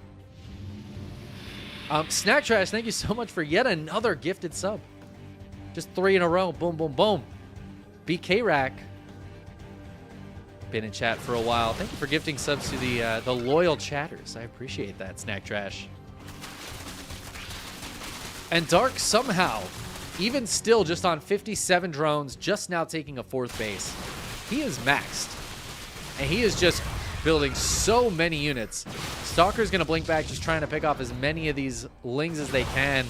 Snack Trash, thank you so much for yet another gifted sub. Just 3 in a row. Boom, boom, boom. BK Rack. Been in chat for a while. Thank you for gifting subs to the loyal chatters. I appreciate that, Snack Trash. And Dark somehow, even still just on 57 drones, just now taking a 4th base. He is maxed. And he is just building so many units. Stalker's going to blink back, just trying to pick off as many of these Lings as they can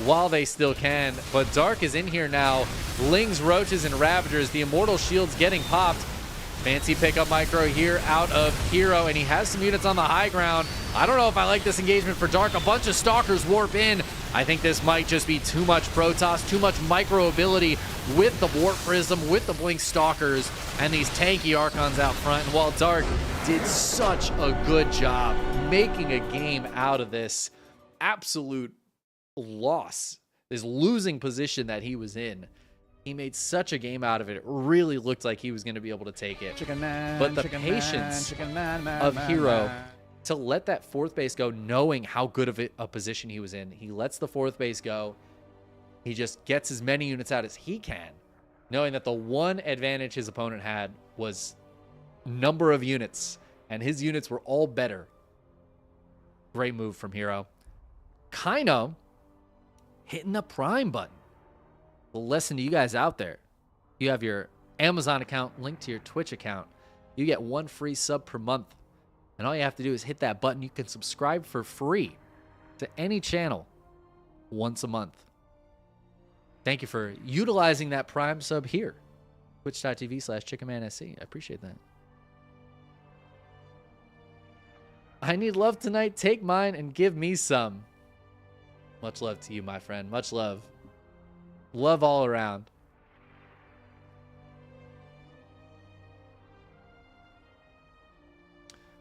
while they still can. But Dark is in here now. Lings, Roaches, and Ravagers. The Immortal Shield's getting popped. Fancy pickup micro here out of Hero, and he has some units on the high ground. I don't know if I like this engagement for Dark. A bunch of Stalkers warp in. I think this might just be too much Protoss, too much micro ability with the Warp Prism, with the Blink Stalkers, and these tanky Archons out front. And while Dark did such a good job making a game out of this absolute loss, this losing position that he was in, he made such a game out of it. It really looked like he was going to be able to take it. Chickenman, But the Chickenman, patience Chickenman, man, of man, Hero man. to let that 4th base go, knowing how good of a position he was in. He lets the 4th base go. He just gets as many units out as he can, knowing that the one advantage his opponent had was number of units, and his units were all better. Great move from Hero. Kind of hitting the Prime button. A lesson to you guys out there. You have your Amazon account linked to your Twitch account. You get 1 free sub per month. And all you have to do is hit that button. You can subscribe for free to any channel once a month. Thank you for utilizing that Prime sub here. Twitch.tv/ChickenmanSC. I appreciate that. I need love tonight. Take mine and give me some. Much love to you, my friend. Much love. Love all around.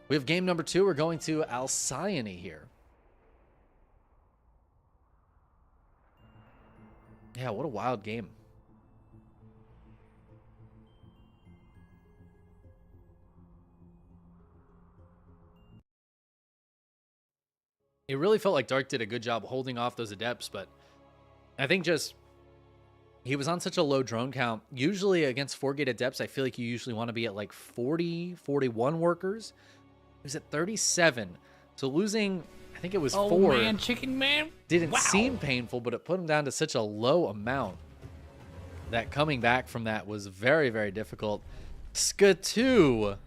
We have game number 2. We're going to Alcyone here. Yeah, what a wild game. It really felt like Dark did a good job holding off those adepts, but I think just he was on such a low drone count. Usually against 4-gate adepts, I feel like you usually want to be at like 40, 41 workers. He was at 37. So losing, I think it was 4. Oh man, Chickenman. Didn't Wow. seem painful, but it put him down to such a low amount that coming back from that was very, very difficult. Skatu.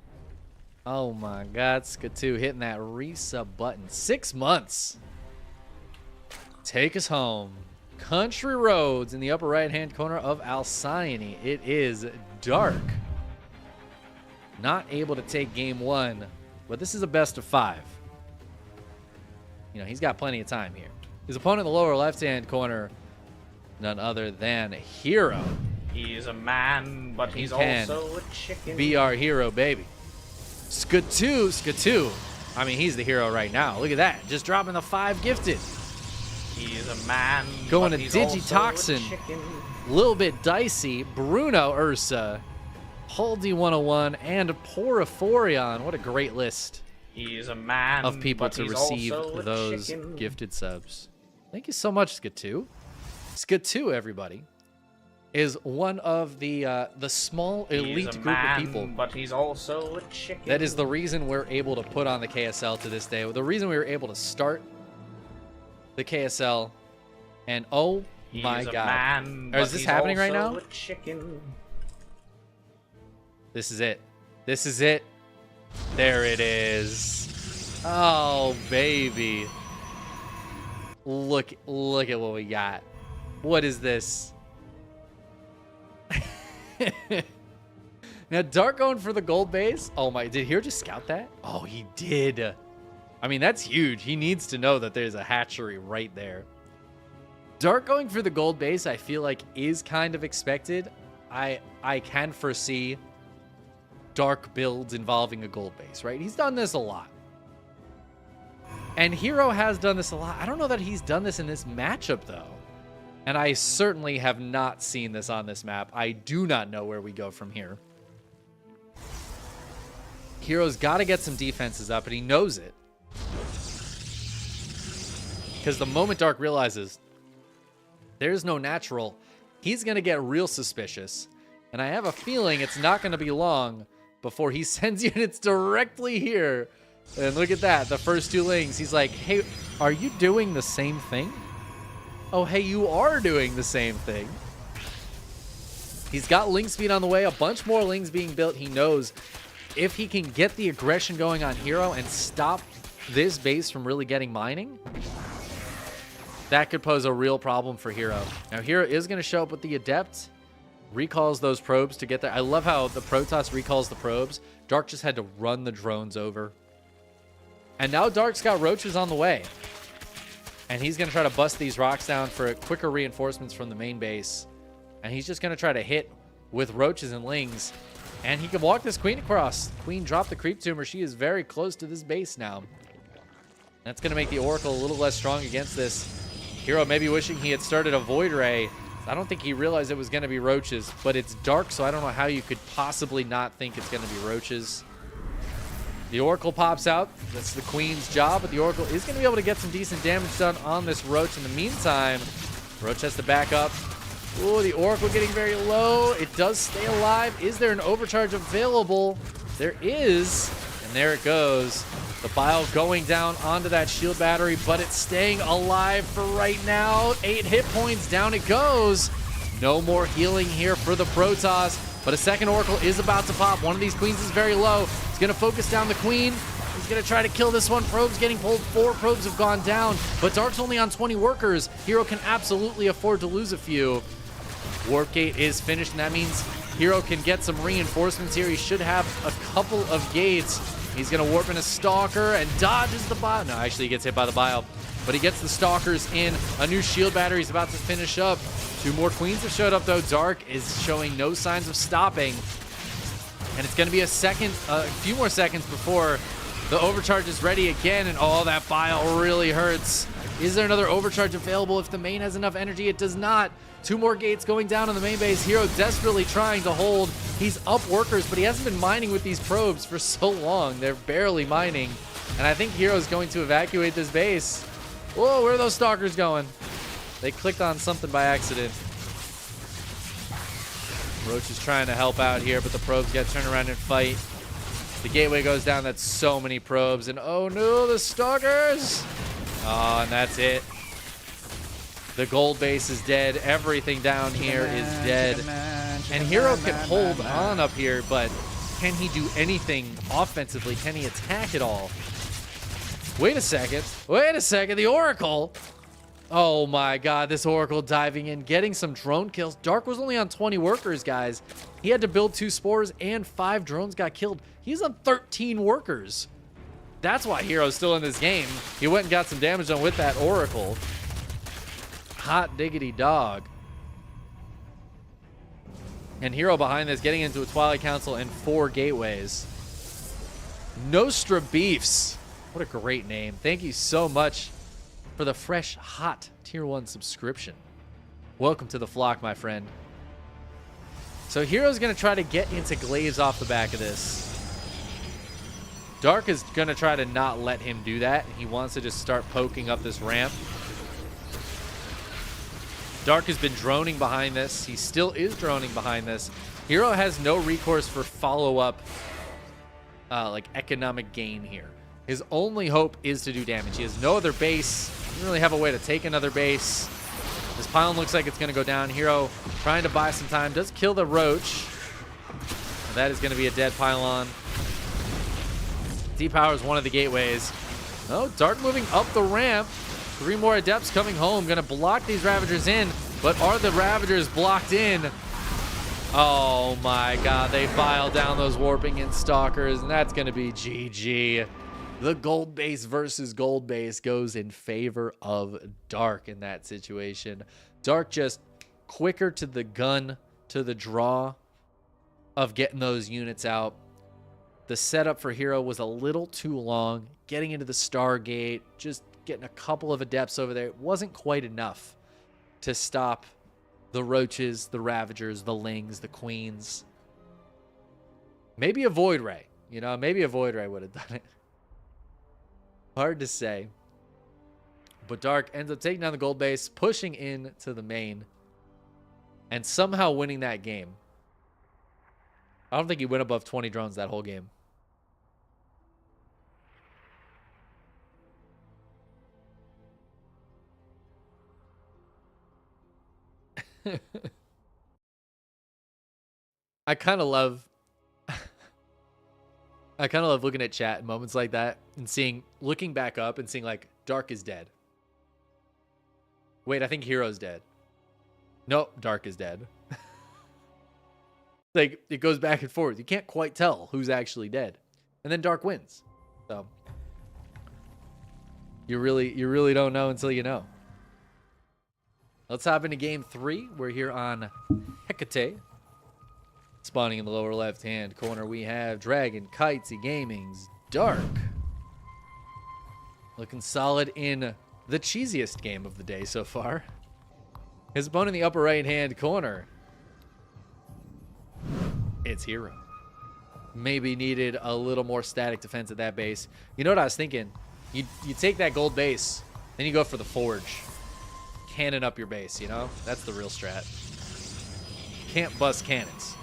Oh my God, Skatu hitting that resub button. 6 months. Take us home. Country Roads in the upper right-hand corner of Alcyone. It is Dark. Not able to take game 1, but this is a best of 5. You know, he's got plenty of time here. His opponent in the lower left-hand corner, none other than Hero. He's a man, but he's can also a chicken. Be our hero, baby. Skatu. I mean, he's the hero right now. Look at that. Just dropping the 5 gifted. He's a man, Going but to he's also Digitoxin. a chicken. Little bit dicey. Bruno Ursa. Huldy 101 and Poriforion. What a great list He's a man of people but to he's receive also a those chicken. gifted subs. Thank you so much, Skatu. Skatu, everybody, is one of the small elite He's a group man, of people. but he's also a chicken. That is the reason we're able to put on the KSL to this day. The reason we were able to start the KSL. And oh my He's a God. man, Or is but this he's happening right also now? a chicken. This is it. This is it. There it is. Oh, baby. Look at what we got. What is this? Now, Dark going for the gold base. Oh my, did Hero just scout that? Oh, he did. I mean, that's huge. He needs to know that there's a hatchery right there. Dark going for the gold base, I feel like is kind of expected. I can foresee Dark builds involving a gold base, right? He's done this a lot. And Hero has done this a lot. I don't know that he's done this in this matchup, though. And I certainly have not seen this on this map. I do not know where we go from here. Hero's got to get some defenses up, and he knows it. Because the moment Dark realizes there's no natural, he's going to get real suspicious. And I have a feeling it's not going to be long before he sends units directly here. And look at that, the first 2 lings. He's like, hey, are you doing the same thing? Oh, hey, you are doing the same thing. He's got ling speed on the way, a bunch more lings being built. He knows if he can get the aggression going on Hero and stop this base from really getting mining, that could pose a real problem for Hero. Now, Hero is going to show up with the Adept. Recalls those probes to get there. I love how the Protoss recalls the probes. Dark just had to run the drones over. And now Dark's got roaches on the way. And he's going to try to bust these rocks down for quicker reinforcements from the main base. And he's just going to try to hit with roaches and lings. And he can walk this queen across. Queen dropped the creep tumor. She is very close to this base now. That's going to make the Oracle a little less strong against this. Hero maybe wishing he had started a Void Ray. I don't think he realized it was going to be roaches, but it's Dark, so I don't know how you could possibly not think it's going to be roaches. The Oracle pops out. That's the Queen's job, but the Oracle is going to be able to get some decent damage done on this Roach. In the meantime, Roach has to back up. Oh, the Oracle getting very low. It does stay alive. Is there an overcharge available? There is, and there it goes. The Bile going down onto that shield battery, but it's staying alive for right now. 8 hit points, down it goes. No more healing here for the Protoss, but a second Oracle is about to pop. One of these Queens is very low. He's going to focus down the Queen. He's going to try to kill this one. Probes getting pulled. 4 probes have gone down, but Dark's only on 20 workers. Hero can absolutely afford to lose a few. Warp Gate is finished, and that means Hero can get some reinforcements here. He should have a couple of gates. He's going to warp in a Stalker and dodges the Bile. No, actually he gets hit by the Bile, but he gets the Stalkers in. A new shield battery is about to finish up. 2 more Queens have showed up, though. Dark is showing no signs of stopping. And it's going to be a few more seconds before the overcharge is ready again. And oh, that Bile really hurts. Is there another overcharge available if the main has enough energy? It does not. 2 more gates going down on the main base. Hero desperately trying to hold. He's up workers, but he hasn't been mining with these probes for so long. They're barely mining. And I think Hero's going to evacuate this base. Whoa, where are those stalkers going? They clicked on something by accident. Roach is trying to help out here, but the probes get turned around and fight. The gateway goes down. That's so many probes. And oh no, the stalkers! Oh, and that's it. The gold base is dead. Everything down here is dead. And Hero can hold on up here, but can he do anything offensively? Can he attack at all? Wait a second. Wait a second. The Oracle. Oh my god, this Oracle diving in, getting some drone kills. Dark was only on 20 workers, guys. He had to build 2 spores and 5 drones got killed. He's on 13 workers. That's why Hero's still in this game. He went and got some damage done with that Oracle. Hot diggity dog. And Hero behind this, getting into a Twilight Council and 4 gateways. Nostra Beefs. What a great name. Thank you so much for the fresh, hot Tier 1 subscription. Welcome to the flock, my friend. So Hero's going to try to get into Glaives off the back of this. Dark is going to try to not let him do that. He wants to just start poking up this ramp. Dark has been droning behind this. He still is droning behind this. Hero has no recourse for follow-up, like economic gain here. His only hope is to do damage. He has no other base. Doesn't really have a way to take another base. This pylon looks like it's going to go down. Hero trying to buy some time. Does kill the Roach. That is going to be a dead pylon. Depowers one of the gateways. Oh, Dark moving up the ramp. 3 more Adepts coming home. Going to block these Ravagers in. But are the Ravagers blocked in? Oh my god. They file down those Warping in Stalkers. And that's going to be GG. The gold base versus gold base goes in favor of Dark in that situation. Dark just quicker to the gun, to the draw of getting those units out. The setup for Hero was a little too long. Getting into the Stargate, just getting a couple of Adepts over there. It wasn't quite enough to stop the Roaches, the Ravagers, the Lings, the Queens. Maybe a Void Ray. You know, maybe a Void Ray would have done it. Hard to say. But Dark ends up taking down the gold base, pushing in to the main, and somehow winning that game. I don't think he went above 20 drones that whole game. I kind of love looking at chat in moments like that and looking back up and seeing like Dark is dead. Wait, I think Hero's dead. Nope, Dark is dead. Like it goes back and forth. You can't quite tell who's actually dead. And then Dark wins. So you really don't know until you know. Let's hop into game 3. We're here on Hecate. Spawning in the lower left-hand corner, we have Dragon, Kitesy Gaming's Dark. Looking solid in the cheesiest game of the day so far. His opponent in the upper right-hand corner, it's Hero. Maybe needed a little more static defense at that base. You know what I was thinking? You take that gold base, then you go for the Forge. Cannon up your base, you know? That's the real strat. Can't bust cannons.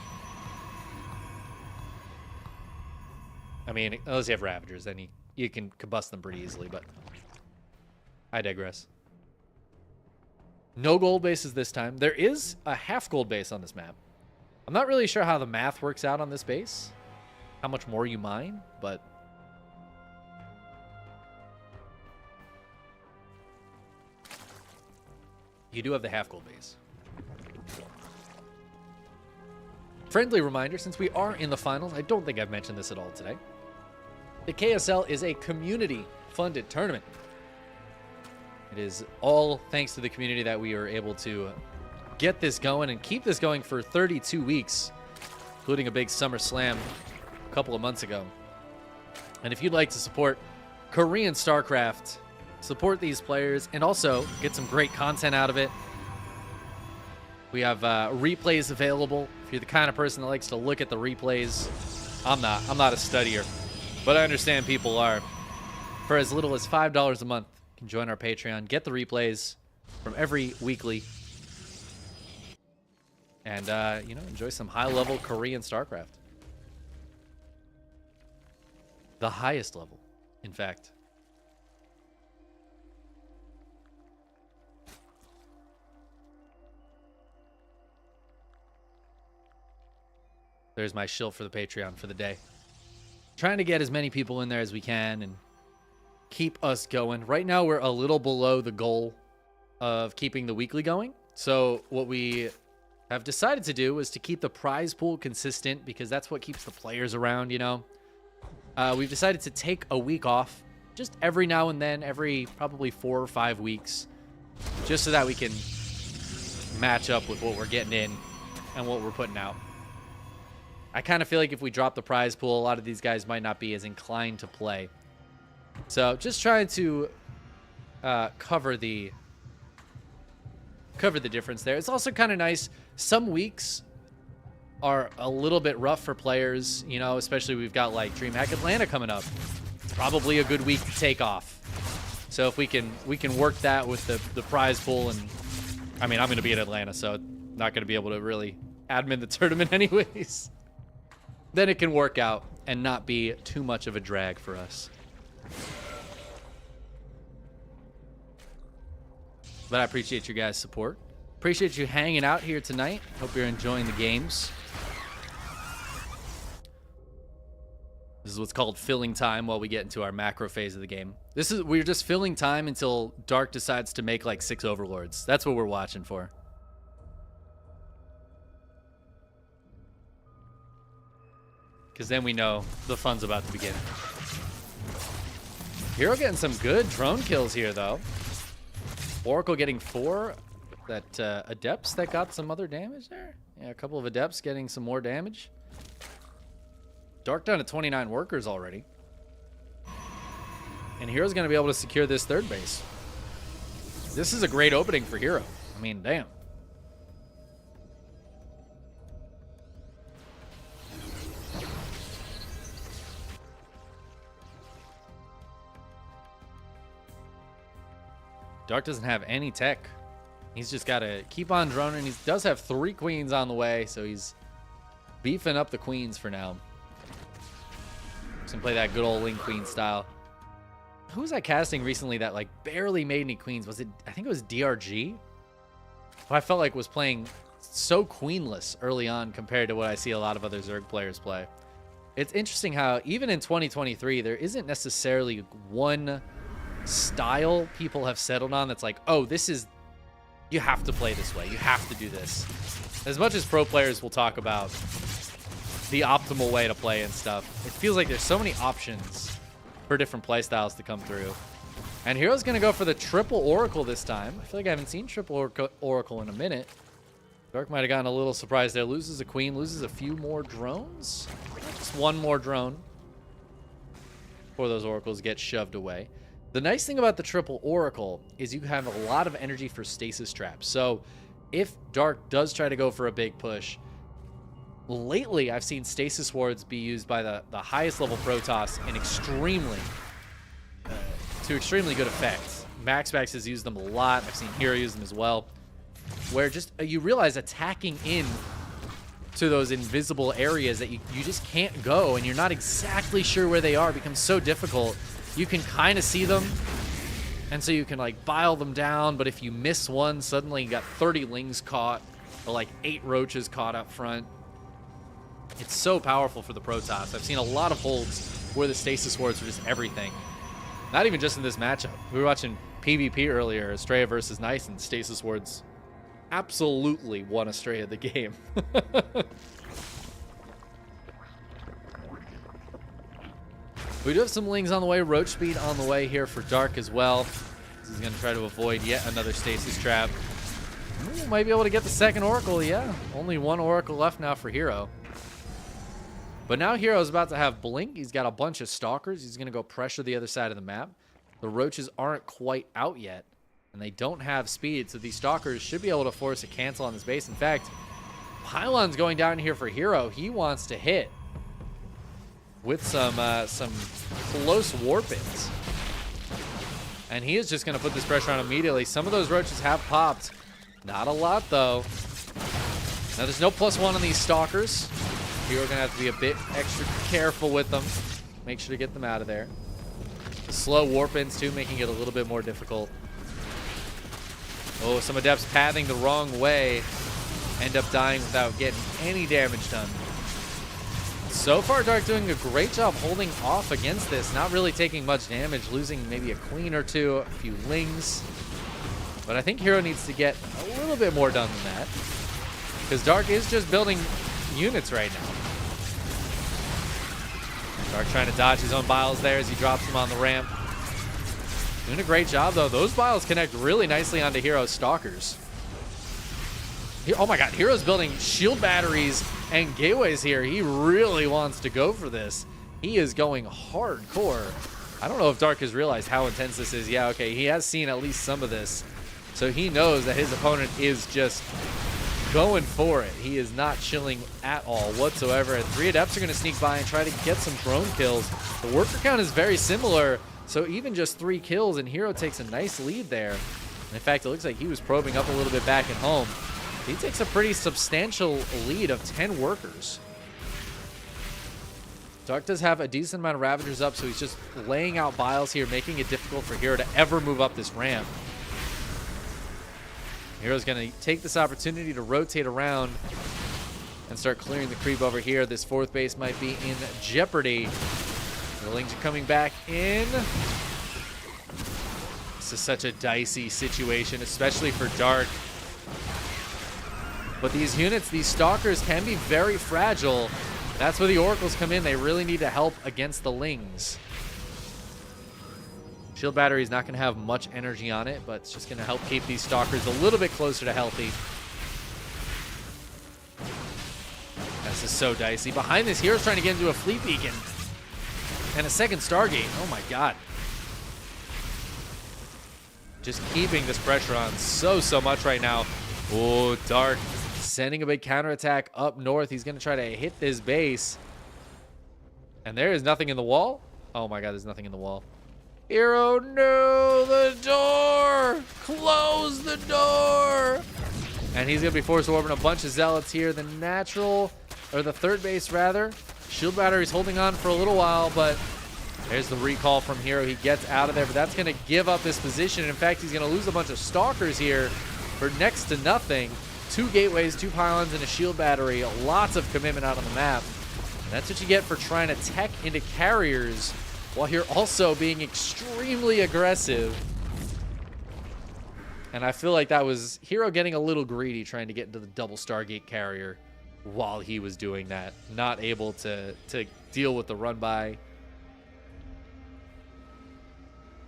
I mean, unless you have Ravagers, then you can combust them pretty easily, but I digress. No gold bases this time. There is a half gold base on this map. I'm not really sure how the math works out on this base, how much more you mine, but you do have the half gold base. Friendly reminder, since we are in the finals, I don't think I've mentioned this at all today. The KSL is a community-funded tournament. It is all thanks to the community that we are able to get this going and keep this going for 32 weeks, including a big Summer Slam a couple of months ago. And if you'd like to support Korean StarCraft, support these players, and also get some great content out of it, We have replays available. If you're the kind of person that likes to look at the replays, I'm not. I'm not a studier, but I understand people are. For as little as $5 a month, you can join our Patreon, get the replays from every weekly, and you know, enjoy some high-level Korean StarCraft. The highest level, in fact. There's my shill for the Patreon for the day. Trying to get as many people in there as we can and keep us going. Right now, we're a little below the goal of keeping the weekly going. So what we have decided to do is to keep the prize pool consistent because that's what keeps the players around, you know. We've decided to take a week off just every now and then, every probably 4 or 5 weeks, just so that we can match up with what we're getting in and what we're putting out. I kind of feel like if we drop the prize pool, a lot of these guys might not be as inclined to play. So just trying to cover the difference there. It's also kind of nice. Some weeks are a little bit rough for players, you know, especially we've got like DreamHack Atlanta coming up. It's probably a good week to take off. So if we can work that with the prize pool, and I mean, I'm going to be in Atlanta, so not going to be able to really admin the tournament anyways. Then it can work out and not be too much of a drag for us. But I appreciate your guys' support. Appreciate you hanging out here tonight. Hope you're enjoying the games. This is what's called filling time while we get into our macro phase of the game. We're just filling time until Dark decides to make like 6 overlords. That's what we're watching for. Because then we know the fun's about to begin. Hero getting some good drone kills here, though. Oracle getting 4. That Adepts that got some other damage there. Yeah, a couple of Adepts getting some more damage. Dark down to 29 workers already. And Hero's going to be able to secure this 3rd base. This is a great opening for Hero. I mean, damn. Dark doesn't have any tech. He's just got to keep on droning. He does have 3 queens on the way, so he's beefing up the queens for now. He's gonna play that good old Link Queen style. Who was I casting recently that like barely made any queens? Was it? I think it was DRG. Who I felt like was playing so queenless early on compared to what I see a lot of other Zerg players play. It's interesting how even in 2023 there isn't necessarily one style people have settled on that's like, oh, this is, you have to play this way, you have to do this. As much as pro players will talk about the optimal way to play and stuff, it feels like there's so many options for different play styles to come through. And Hero's gonna go for the triple Oracle this time. I feel like I haven't seen triple Oracle in a minute. Dark might have gotten a little surprised there. Loses a queen, loses a few more drones. Just one more drone before those oracles get shoved away. The nice thing about the triple Oracle is you have a lot of energy for stasis traps. So if Dark does try to go for a big push, lately I've seen stasis wards be used by the highest level Protoss in extremely good effect. Max has used them a lot. I've seen Hero use them as well. Where just you realize attacking in to those invisible areas that you just can't go and you're not exactly sure where they are becomes so difficult. You can kind of see them, and so you can like bile them down, but if you miss one, suddenly you got 30 lings caught or like 8 roaches caught up front. It's so powerful for the Protoss. I've seen a lot of holds where the stasis wards are just everything. Not even just in this matchup. We were watching PvP earlier, Estrella versus Nice, and stasis wards absolutely won Estrella the game. We do have some lings on the way. Roach speed on the way here for Dark as well. He's going to try to avoid yet another stasis trap. Ooh, might be able to get the second Oracle, yeah. Only one Oracle left now for Hero. But now Hero's about to have Blink. He's got a bunch of Stalkers. He's going to go pressure the other side of the map. The Roaches aren't quite out yet. And they don't have speed, so these Stalkers should be able to force a cancel on this base. In fact, Pylon's going down here for Hero. He wants to hit with some close warp-ins. And he is just going to put this pressure on immediately. Some of those roaches have popped. Not a lot, though. Now, there's no +1 on these Stalkers. Hero going to have to be a bit extra careful with them. Make sure to get them out of there. The slow warp-ins, too, making it a little bit more difficult. Oh, some Adepts pathing the wrong way end up dying without getting any damage done. So far, Dark doing a great job holding off against this, not really taking much damage, losing maybe a queen or two, a few lings. But I think Hero needs to get a little bit more done than that, because Dark is just building units right now. Dark trying to dodge his own biles there as he drops them on the ramp. Doing a great job, though. Those biles connect really nicely onto Hero's Stalkers. Oh my god, Hero's building shield batteries and gateways here. He really wants to go for this. He is going hardcore. I don't know if Dark has realized how intense this is. Yeah, okay, he has seen at least some of this. So he knows that his opponent is just going for it. He is not chilling at all whatsoever. And 3 Adepts are going to sneak by and try to get some drone kills. The worker count is very similar. So even just 3 kills, and Hero takes a nice lead there. And in fact, it looks like he was probing up a little bit back at home. He takes a pretty substantial lead of 10 workers. Dark does have a decent amount of Ravagers up, so he's just laying out biles here, making it difficult for Hero to ever move up this ramp. Hero's going to take this opportunity to rotate around and start clearing the creep over here. This 4th base might be in jeopardy. The Lings are coming back in. This is such a dicey situation, especially for Dark. But these units, these Stalkers, can be very fragile. That's where the Oracles come in. They really need to help against the Lings. Shield Battery is not going to have much energy on it, but it's just going to help keep these Stalkers a little bit closer to healthy. This is so dicey. Behind this, Hero's trying to get into a Fleet Beacon. And a second Stargate. Oh my god. Just keeping this pressure on so much right now. Oh, Dark sending a big counterattack up north. He's going to try to hit this base. And there is nothing in the wall. Oh my god, there's nothing in the wall. Hero, no, the door! Close the door! And he's going to be forced to orbit a bunch of Zealots here. The natural, or the 3rd base rather. Shield Battery's holding on for a little while, but there's the recall from Hero. He gets out of there, but that's going to give up his position. In fact, he's going to lose a bunch of Stalkers here for next to nothing. 2 gateways, 2 pylons, and a shield battery. Lots of commitment out on the map. And that's what you get for trying to tech into carriers while you're also being extremely aggressive. And I feel like that was Hero getting a little greedy trying to get into the double Stargate carrier while he was doing that. Not able to deal with the run by.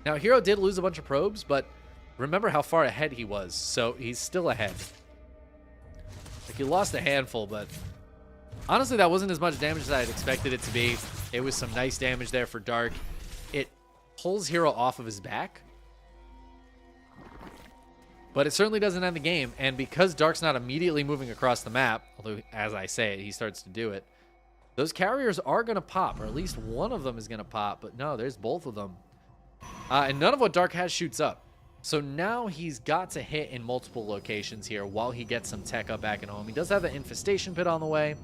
Now, Hero did lose a bunch of probes, but remember how far ahead he was. So he's still ahead. Like, he lost a handful, but honestly, that wasn't as much damage as I had expected it to be. It was some nice damage there for Dark. It pulls Hero off of his back. But it certainly doesn't end the game. And because Dark's not immediately moving across the map, although as I say it, he starts to do it, those carriers are going to pop, or at least one of them is going to pop. But no, there's both of them. And none of what Dark has shoots up. So now he's got to hit in multiple locations here while he gets some tech up back at home. He does have the Infestation Pit on the way.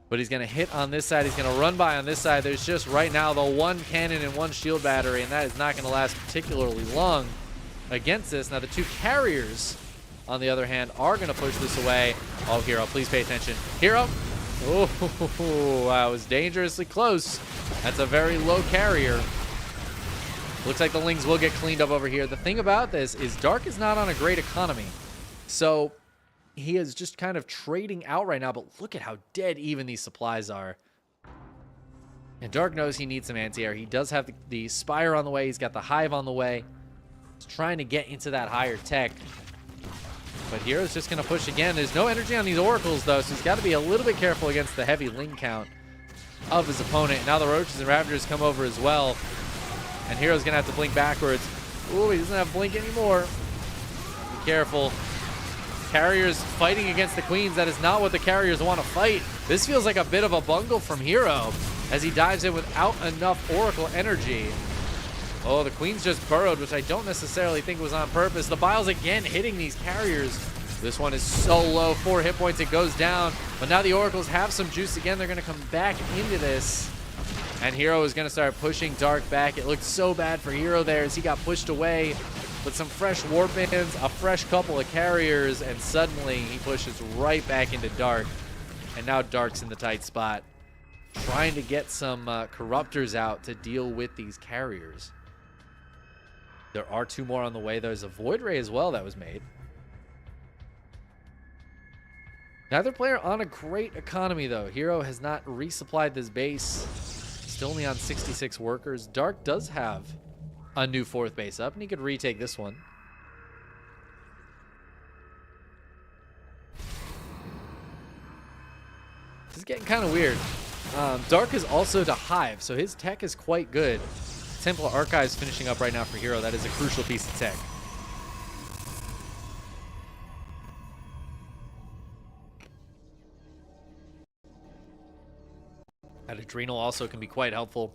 But he's going to hit on this side. He's going to run by on this side. There's just right now the 1 cannon and 1 shield battery, and that is not going to last particularly long against this. Now, the 2 carriers, on the other hand, are going to push this away. Oh, Hero, please pay attention. Hero. Oh, that was dangerously close. That's a very low carrier. Looks like the Lings will get cleaned up over here. The thing about this is Dark is not on a great economy. So he is just kind of trading out right now, but look at how dead even these supplies are. And Dark knows he needs some anti-air. He does have the Spire on the way. He's got the Hive on the way. He's trying to get into that higher tech. But Hero's just going to push again. There's no energy on these Oracles, though, so he's got to be a little bit careful against the heavy Ling count of his opponent. Now the Roaches and Ravagers come over as well. And Hero's going to have to blink backwards. Ooh, he doesn't have blink anymore. Be careful. Carriers fighting against the queens. That is not what the carriers want to fight. This feels like a bit of a bungle from Hero as he dives in without enough Oracle energy. Oh, the queens just burrowed, which I don't necessarily think was on purpose. The Biles again hitting these carriers. This one is so low, 4 hit points, it goes down. But now the Oracles have some juice again. They're going to come back into this. And Hero is going to start pushing Dark back. It looked so bad for Hero there as he got pushed away. With some fresh warp bands, a fresh couple of carriers, and suddenly he pushes right back into Dark. And now Dark's in the tight spot, trying to get some corruptors out to deal with these carriers. There are 2 more on the way. There's a Void Ray as well that was made. Neither player on a great economy, though. Hero has not resupplied this base. Still only on 66 workers. Dark does have a new 4th base up, and he could retake this one. This is getting kind of weird. Dark is also to Hive, so his tech is quite good. Templar Archives finishing up right now for Hero. That is a crucial piece of tech. That Adrenal also can be quite helpful.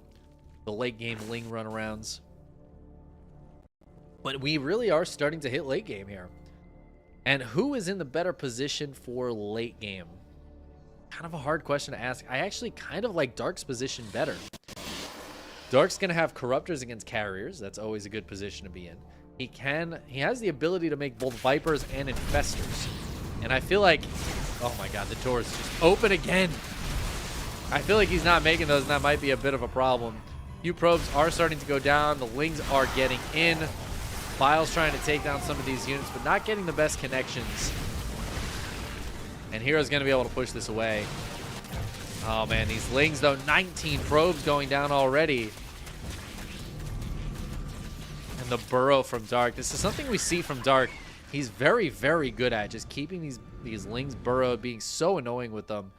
The late game Ling runarounds. But we really are starting to hit late game here. And who is in the better position for late game? Kind of a hard question to ask. I actually kind of like Dark's position better. Dark's going to have Corruptors against Carriers. That's always a good position to be in. He has the ability to make both Vipers and Infestors. And I feel like, oh my god, the door is just open again. I feel like he's not making those, and that might be a bit of a problem. Few probes are starting to go down. The Lings are getting in. Biles trying to take down some of these units, but not getting the best connections. And Hero's going to be able to push this away. Oh, man, these Lings, though, 19 probes going down already. And the burrow from Dark. This is something we see from Dark. He's very, very good at just keeping these Lings burrowed, being so annoying with them.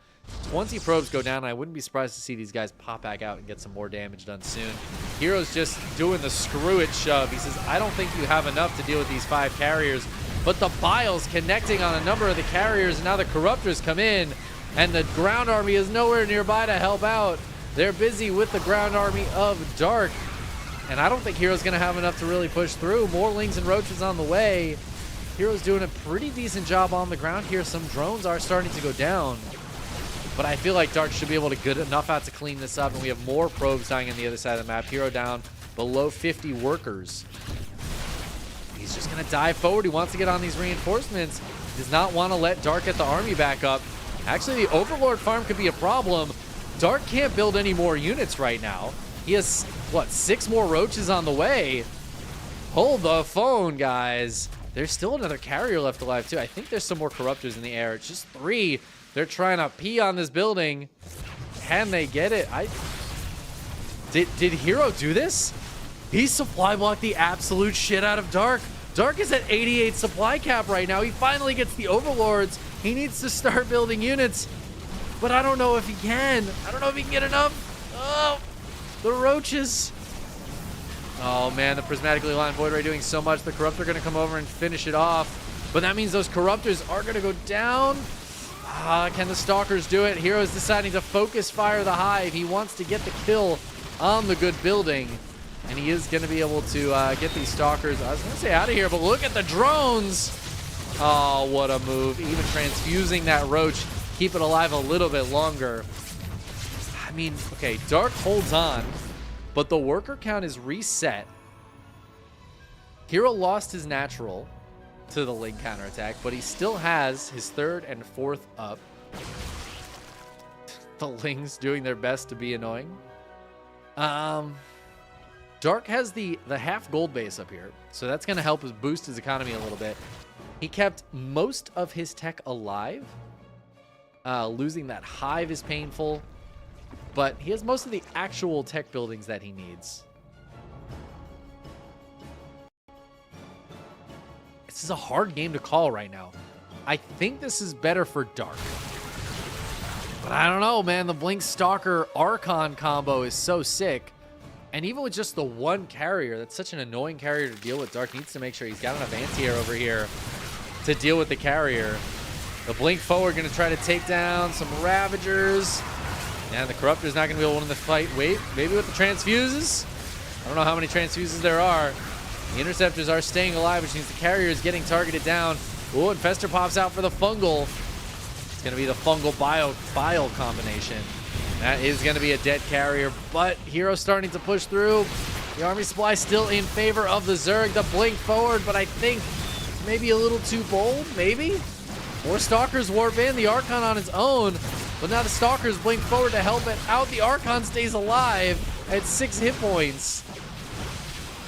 20 probes go down. I wouldn't be surprised to see these guys pop back out and get some more damage done soon. Hero's just doing the screw it shove. He says, I don't think you have enough to deal with these 5 carriers. But the Biles connecting on a number of the carriers. And now the Corruptors come in. And the ground army is nowhere nearby to help out. They're busy with the ground army of Dark. And I don't think Hero's going to have enough to really push through. More Lings and Roaches on the way. Hero's doing a pretty decent job on the ground here. Some drones are starting to go down. But I feel like Dark should be able to get enough out to clean this up. And we have more probes dying on the other side of the map. Hero down below 50 workers. He's just going to dive forward. He wants to get on these reinforcements. He does not want to let Dark get the army back up. Actually, the Overlord farm could be a problem. Dark can't build any more units right now. He has, what, 6 more Roaches on the way? Hold the phone, guys. There's still another carrier left alive, too. I think there's some more Corruptors in the air. It's just 3. They're trying to pee on this building. Can they get it? Did Hero do this? He supply blocked the absolute shit out of Dark. Dark is at 88 supply cap right now. He finally gets the Overlords. He needs to start building units. But I don't know if he can. I don't know if he can get enough. Oh, the Roaches. Oh, man, the Prismatically Aligned Void Ray doing so much. The Corruptor are going to come over and finish it off. But that means those Corruptors are going to go down. Can the Stalkers do it? Hero's deciding to focus fire the Hive. He wants to get the kill on the good building. And he is going to be able to get these Stalkers, I was going to say out of here, but look at the drones. Oh, what a move. Even transfusing that Roach, keep it alive a little bit longer. I mean, okay, Dark holds on, but the worker count is reset. Hero lost his natural to the Ling counterattack, but he still has his 3rd and 4th up. The Lings doing their best to be annoying. Dark has the half gold base up here, so that's going to help us boost his economy a little bit. He kept most of his tech alive. Losing that Hive is painful, but he has most of the actual tech buildings that he needs. This is a hard game to call right now. I think this is better for Dark. But I don't know, man. The Blink Stalker Archon combo is so sick. And even with just the one carrier, that's such an annoying carrier to deal with. Dark needs to make sure he's got enough anti-air over here to deal with the carrier. The blink forward going to try to take down some Ravagers. And the Corruptor's not going to be able to win the fight. Wait, maybe with the transfuses? I don't know how many transfuses there are. The Interceptors are staying alive, which means the carrier is getting targeted down. Oh, Infestor pops out for the Fungal. It's going to be the Fungal Bile combination. That is going to be a dead carrier, but Hero starting to push through. The Army Supply still in favor of the Zerg. The blink forward, but I think maybe a little too bold, maybe? More Stalkers warp in, the Archon on its own, but now the Stalkers blink forward to help it out. The Archon stays alive at 6 hit points.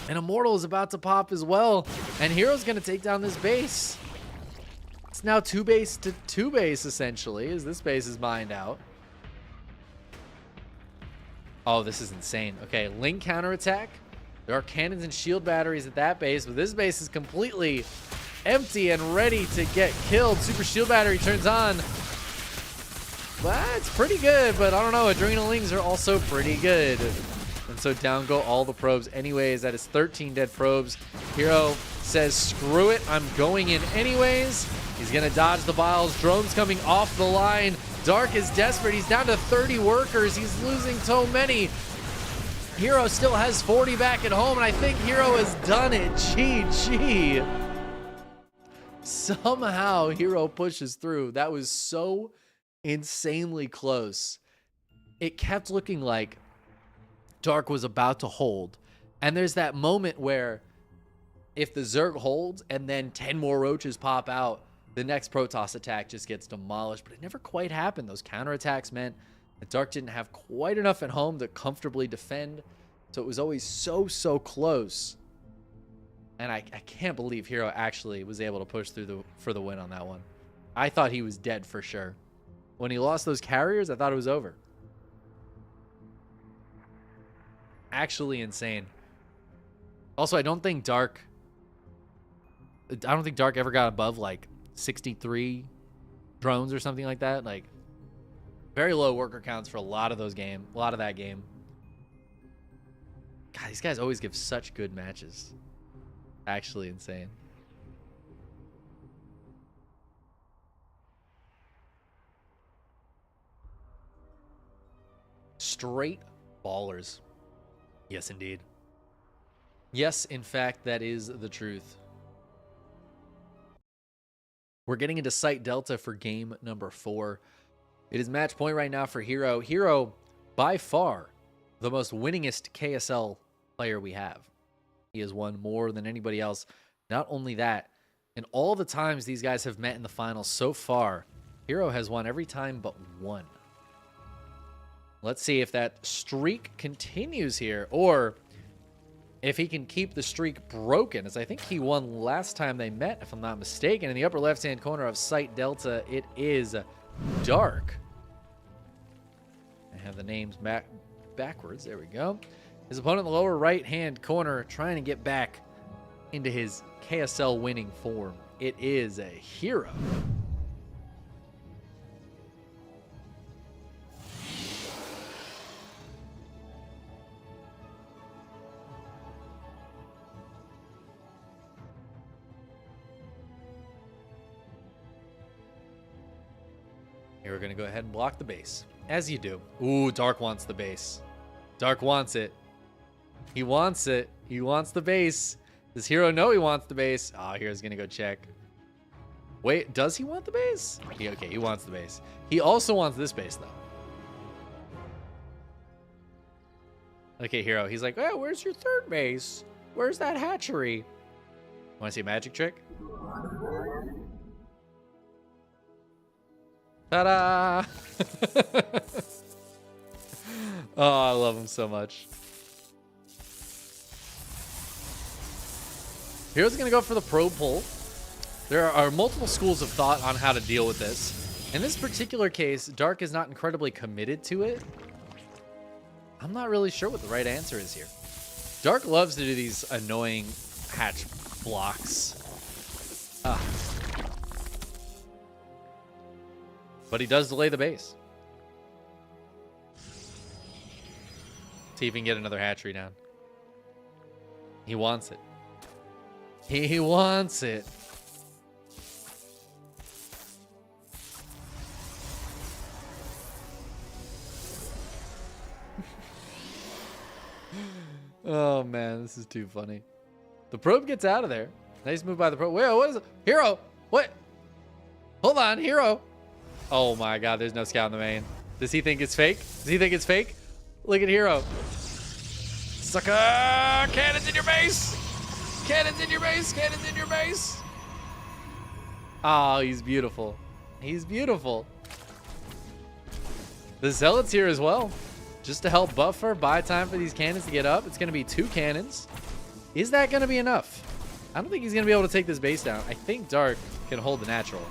And Immortal is about to pop as well, and Hero's going to take down this base. It's now 2 base to 2 base, essentially, as this base is mined out. Oh, this is insane. Okay, Link counterattack. There are cannons and shield batteries at that base, but this base is completely empty and ready to get killed. Super shield battery turns on. That's pretty good, but I don't know. Adrenalings are also pretty good. And so down go all the probes anyways. That is 13 dead probes. Hero says, screw it. I'm going in anyways. He's going to dodge the Biles. Drones coming off the line. Dark is desperate. He's down to 30 workers. He's losing so many. Hero still has 40 back at home, and I think Hero has done it. GG. Somehow Hero pushes through. That was so insanely close. It kept looking like Dark was about to hold. And there's that moment where if the Zerg holds and then 10 more roaches pop out, the next Protoss attack just gets demolished, but it never quite happened. Those counterattacks meant that Dark didn't have quite enough at home to comfortably defend, so it was always so close. And I can't believe Hero actually was able to push through for the win on that one. I thought he was dead for sure. When he lost those carriers, I thought it was over. Actually insane. Also, I don't think Dark ever got above like 63 drones or something like that. Like very low worker counts for a lot of that game. God, these guys always give such good matches. Actually insane. Straight ballers. Yes, indeed. Yes, in fact, that is the truth. We're getting into Site Delta for game number 4. It is match point right now for Hero. Hero, by far, the most winningest KSL player we have. He has won more than anybody else. Not only that, in all the times these guys have met in the finals so far, Hero has won every time but one. Let's see if that streak continues here, or if he can keep the streak broken, as I think he won last time they met, if I'm not mistaken. In the upper left-hand corner of Site Delta, it is Dark. I have the names backwards. There we go. His opponent in the lower right-hand corner trying to get back into his KSL winning form. It is a Hero. Here we're going to go ahead and block the base, as you do. Ooh, Dark wants the base. Dark wants it. He wants it. He wants the base. Does Hero know he wants the base? Oh, Hero's going to go check. Wait, does he want the base? Okay, he wants the base. He also wants this base, though. Okay, Hero. He's like, oh, where's your third base? Where's that hatchery? Want to see a magic trick? Ta-da! Oh, I love him so much. Hero's going to go for the probe pull. There are multiple schools of thought on how to deal with this. In this particular case, Dark is not incredibly committed to it. I'm not really sure what the right answer is here. Dark loves to do these annoying hatch blocks. But he does delay the base. See if he can get another hatchery down. He wants it. He wants it. Oh man, this is too funny. The probe gets out of there. Nice move by the probe. Wait, what is it? Hero? What? Hold on, Hero. Oh my god, there's no scout in the main. Does he think it's fake? Does he think it's fake? Look at Hero. Sucker! Cannons in your base! Cannons in your base! Cannons in your base! Oh, he's beautiful. He's beautiful. The Zealot's here as well. Just to help buffer, buy time for these cannons to get up. It's going to be 2 cannons. Is that going to be enough? I don't think he's going to be able to take this base down. I think Dark can hold the natural.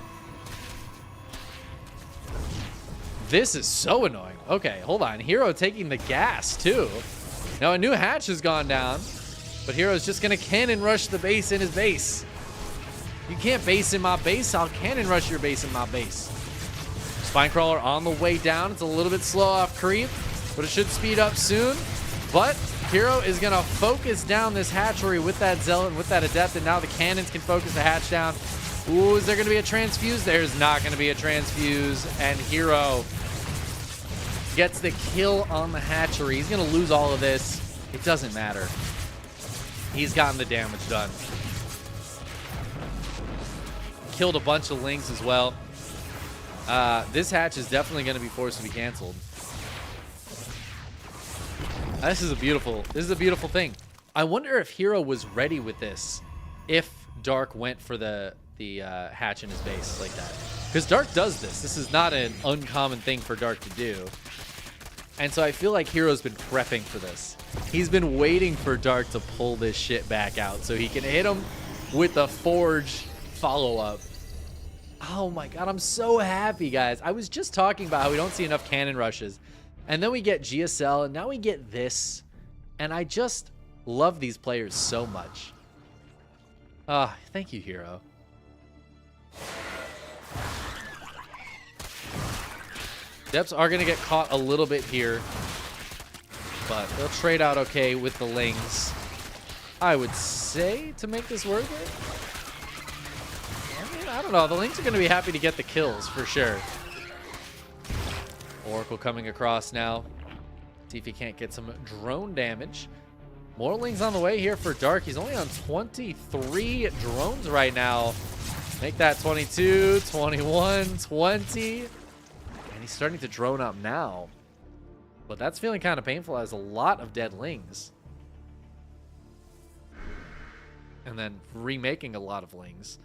This is so annoying. Okay, hold on. Hero taking the gas, too. Now, a new hatch has gone down, but Hero's just going to cannon rush the base in his base. You can't base in my base. I'll cannon rush your base in my base. Spinecrawler on the way down. It's a little bit slow off creep, but it should speed up soon. But Hero is going to focus down this hatchery with that Zealot and with that Adept, and now the cannons can focus the hatch down. Ooh, is there going to be a transfuse? There's not going to be a transfuse, and Hero gets the kill on the hatchery. He's going to lose all of this. It doesn't matter. He's gotten the damage done. Killed a bunch of lings as well. This hatch is definitely going to be forced to be canceled. This is a beautiful thing. I wonder if Hero was ready with this if Dark went for the hatch in his base like that. Because Dark does this. This is not an uncommon thing for Dark to do. And so I feel like Hero's been prepping for this. He's been waiting for Dark to pull this shit back out so he can hit him with the Forge follow-up. Oh my god, I'm so happy, guys. I was just talking about how we don't see enough cannon rushes. And then we get GSL, and now we get this. And I just love these players so much. Thank you, Hero. Depths are going to get caught a little bit here. But they'll trade out okay with the Lings. I would say to make this worth it. I mean, I don't know. The Lings are going to be happy to get the kills for sure. Oracle coming across now. See if he can't get some drone damage. More Lings on the way here for Dark. He's only on 23 drones right now. Make that 22, 21, 20. And he's starting to drone up now. But that's feeling kind of painful as a lot of dead Lings. And then remaking a lot of Lings.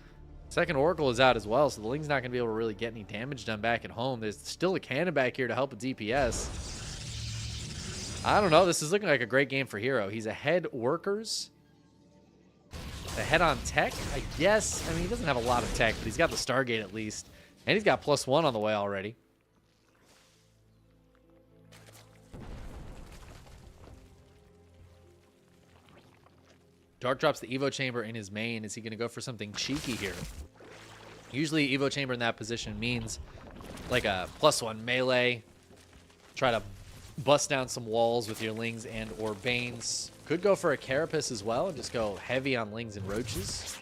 Second Oracle is out as well, so the Ling's not going to be able to really get any damage done back at home. There's still a cannon back here to help with DPS. I don't know. This is looking like a great game for Hero. He's ahead workers. Ahead on tech, I guess. I mean, he doesn't have a lot of tech, but he's got the Stargate at least. And he's got +1 on the way already. Dark drops the Evo Chamber in his main. Is he going to go for something cheeky here? Usually Evo Chamber in that position means like a +1 melee. Try to bust down some walls with your Lings and or Banes. Could go for a Carapace as well and just go heavy on Lings and Roaches.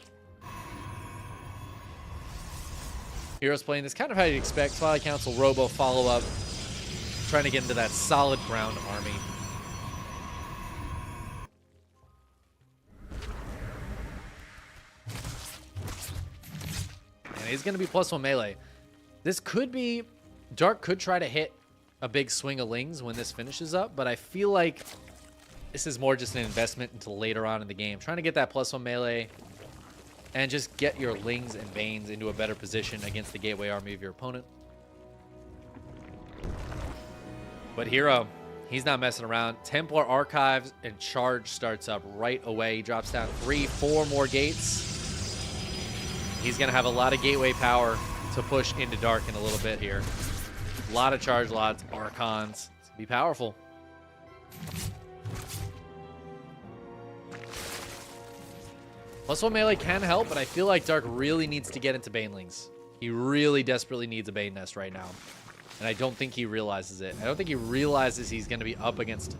Hero's playing this kind of how you'd expect. Twilight Council, Robo, follow-up. Trying to get into that solid ground army. He's going to be +1 melee. This could be... Dark could try to hit a big swing of Lings when this finishes up, but I feel like this is more just an investment until later on in the game. Trying to get that +1 melee and just get your Lings and Banes into a better position against the gateway army of your opponent. But Hero, he's not messing around. Templar Archives and Charge starts up right away. He drops down 3, 4 more gates. He's going to have a lot of gateway power to push into Dark in a little bit here. A lot of charge lots, Archons. It's be powerful. +1 melee can help, but I feel like Dark really needs to get into Banelings. He really desperately needs a Bane Nest right now. And I don't think he realizes it. I don't think he realizes he's going to be up against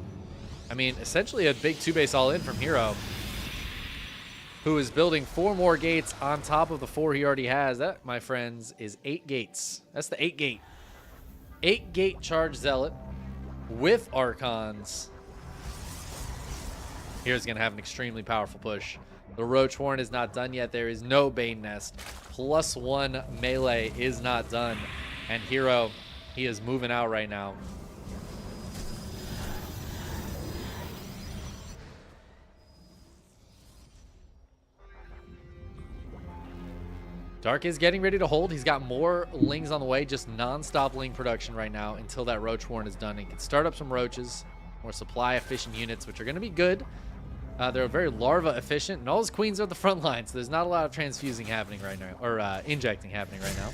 I mean, essentially a big 2-base all-in from Hero, who is building 4 more gates on top of the 4 he already has. That, my friends, is 8 gates. That's the 8-gate. 8-gate charge Zealot with Archons. Hero's going to have an extremely powerful push. The Roach Warren is not done yet. There is no Bane Nest. +1 melee is not done. And Hero, he is moving out right now. Dark is getting ready to hold. He's got more Lings on the way, just non-stop Ling production right now until that Roach Warren is done. He can start up some Roaches, more supply-efficient units, which are going to be good. They're very larva efficient, and all his queens are the front line, so there's not a lot of transfusing happening right now, or injecting happening right now.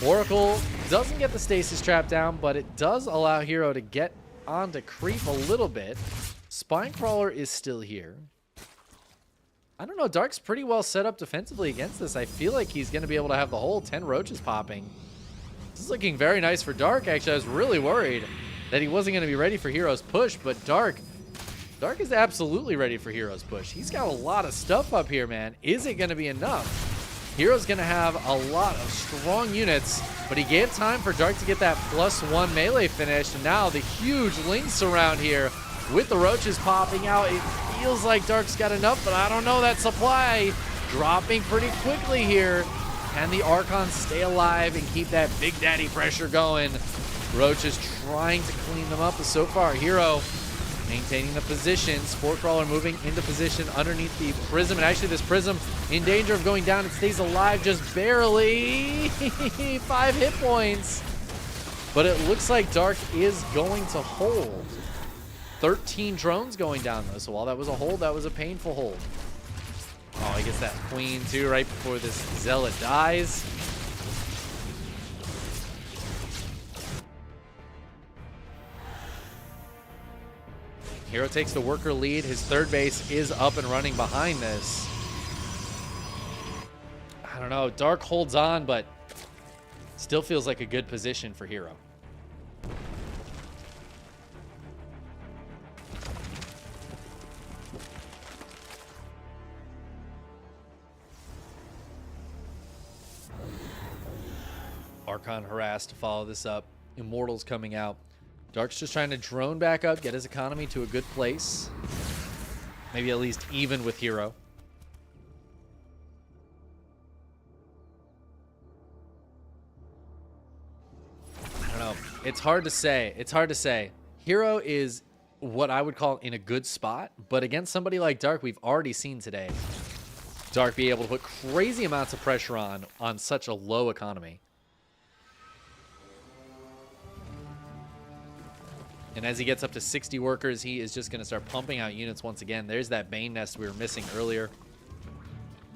Oracle doesn't get the stasis trap down, but it does allow Hero to get on to creep a little bit. Spinecrawler is still here. I don't know, Dark's pretty well set up defensively against this. I feel like he's going to be able to have the whole 10 Roaches popping. This is looking very nice for Dark, actually. I was really worried that he wasn't going to be ready for Hero's push, but Dark is absolutely ready for Hero's push. He's got a lot of stuff up here, man. Is it going to be enough? Hero's going to have a lot of strong units, but he gave time for Dark to get that +1 melee finish, and now the huge links around here with the Roaches popping out. It feels like Dark's got enough, but I don't know. That supply dropping pretty quickly here. Can the Archons stay alive and keep that Big Daddy pressure going? Roaches trying to clean them up, but so far Hero maintaining the position. Spore Crawler moving into position underneath the Prism, and actually this Prism in danger of going down. It stays alive just barely. 5 hit points. But it looks like Dark is going to hold. 13 drones going down though, so while that was a hold, that was a painful hold. Oh, he gets that queen too right before this Zealot dies. Hero takes the worker lead. His third base is up and running behind this. I don't know, Dark holds on, but still feels like a good position for Hero. Archon harassed to follow this up. Immortals coming out. Dark's just trying to drone back up, get his economy to a good place. Maybe at least even with Hero. I don't know. It's hard to say. It's hard to say. Hero is what I would call in a good spot, but against somebody like Dark, we've already seen today Dark be able to put crazy amounts of pressure on such a low economy. And as he gets up to 60 workers, he is just going to start pumping out units once again. There's that Bane Nest we were missing earlier.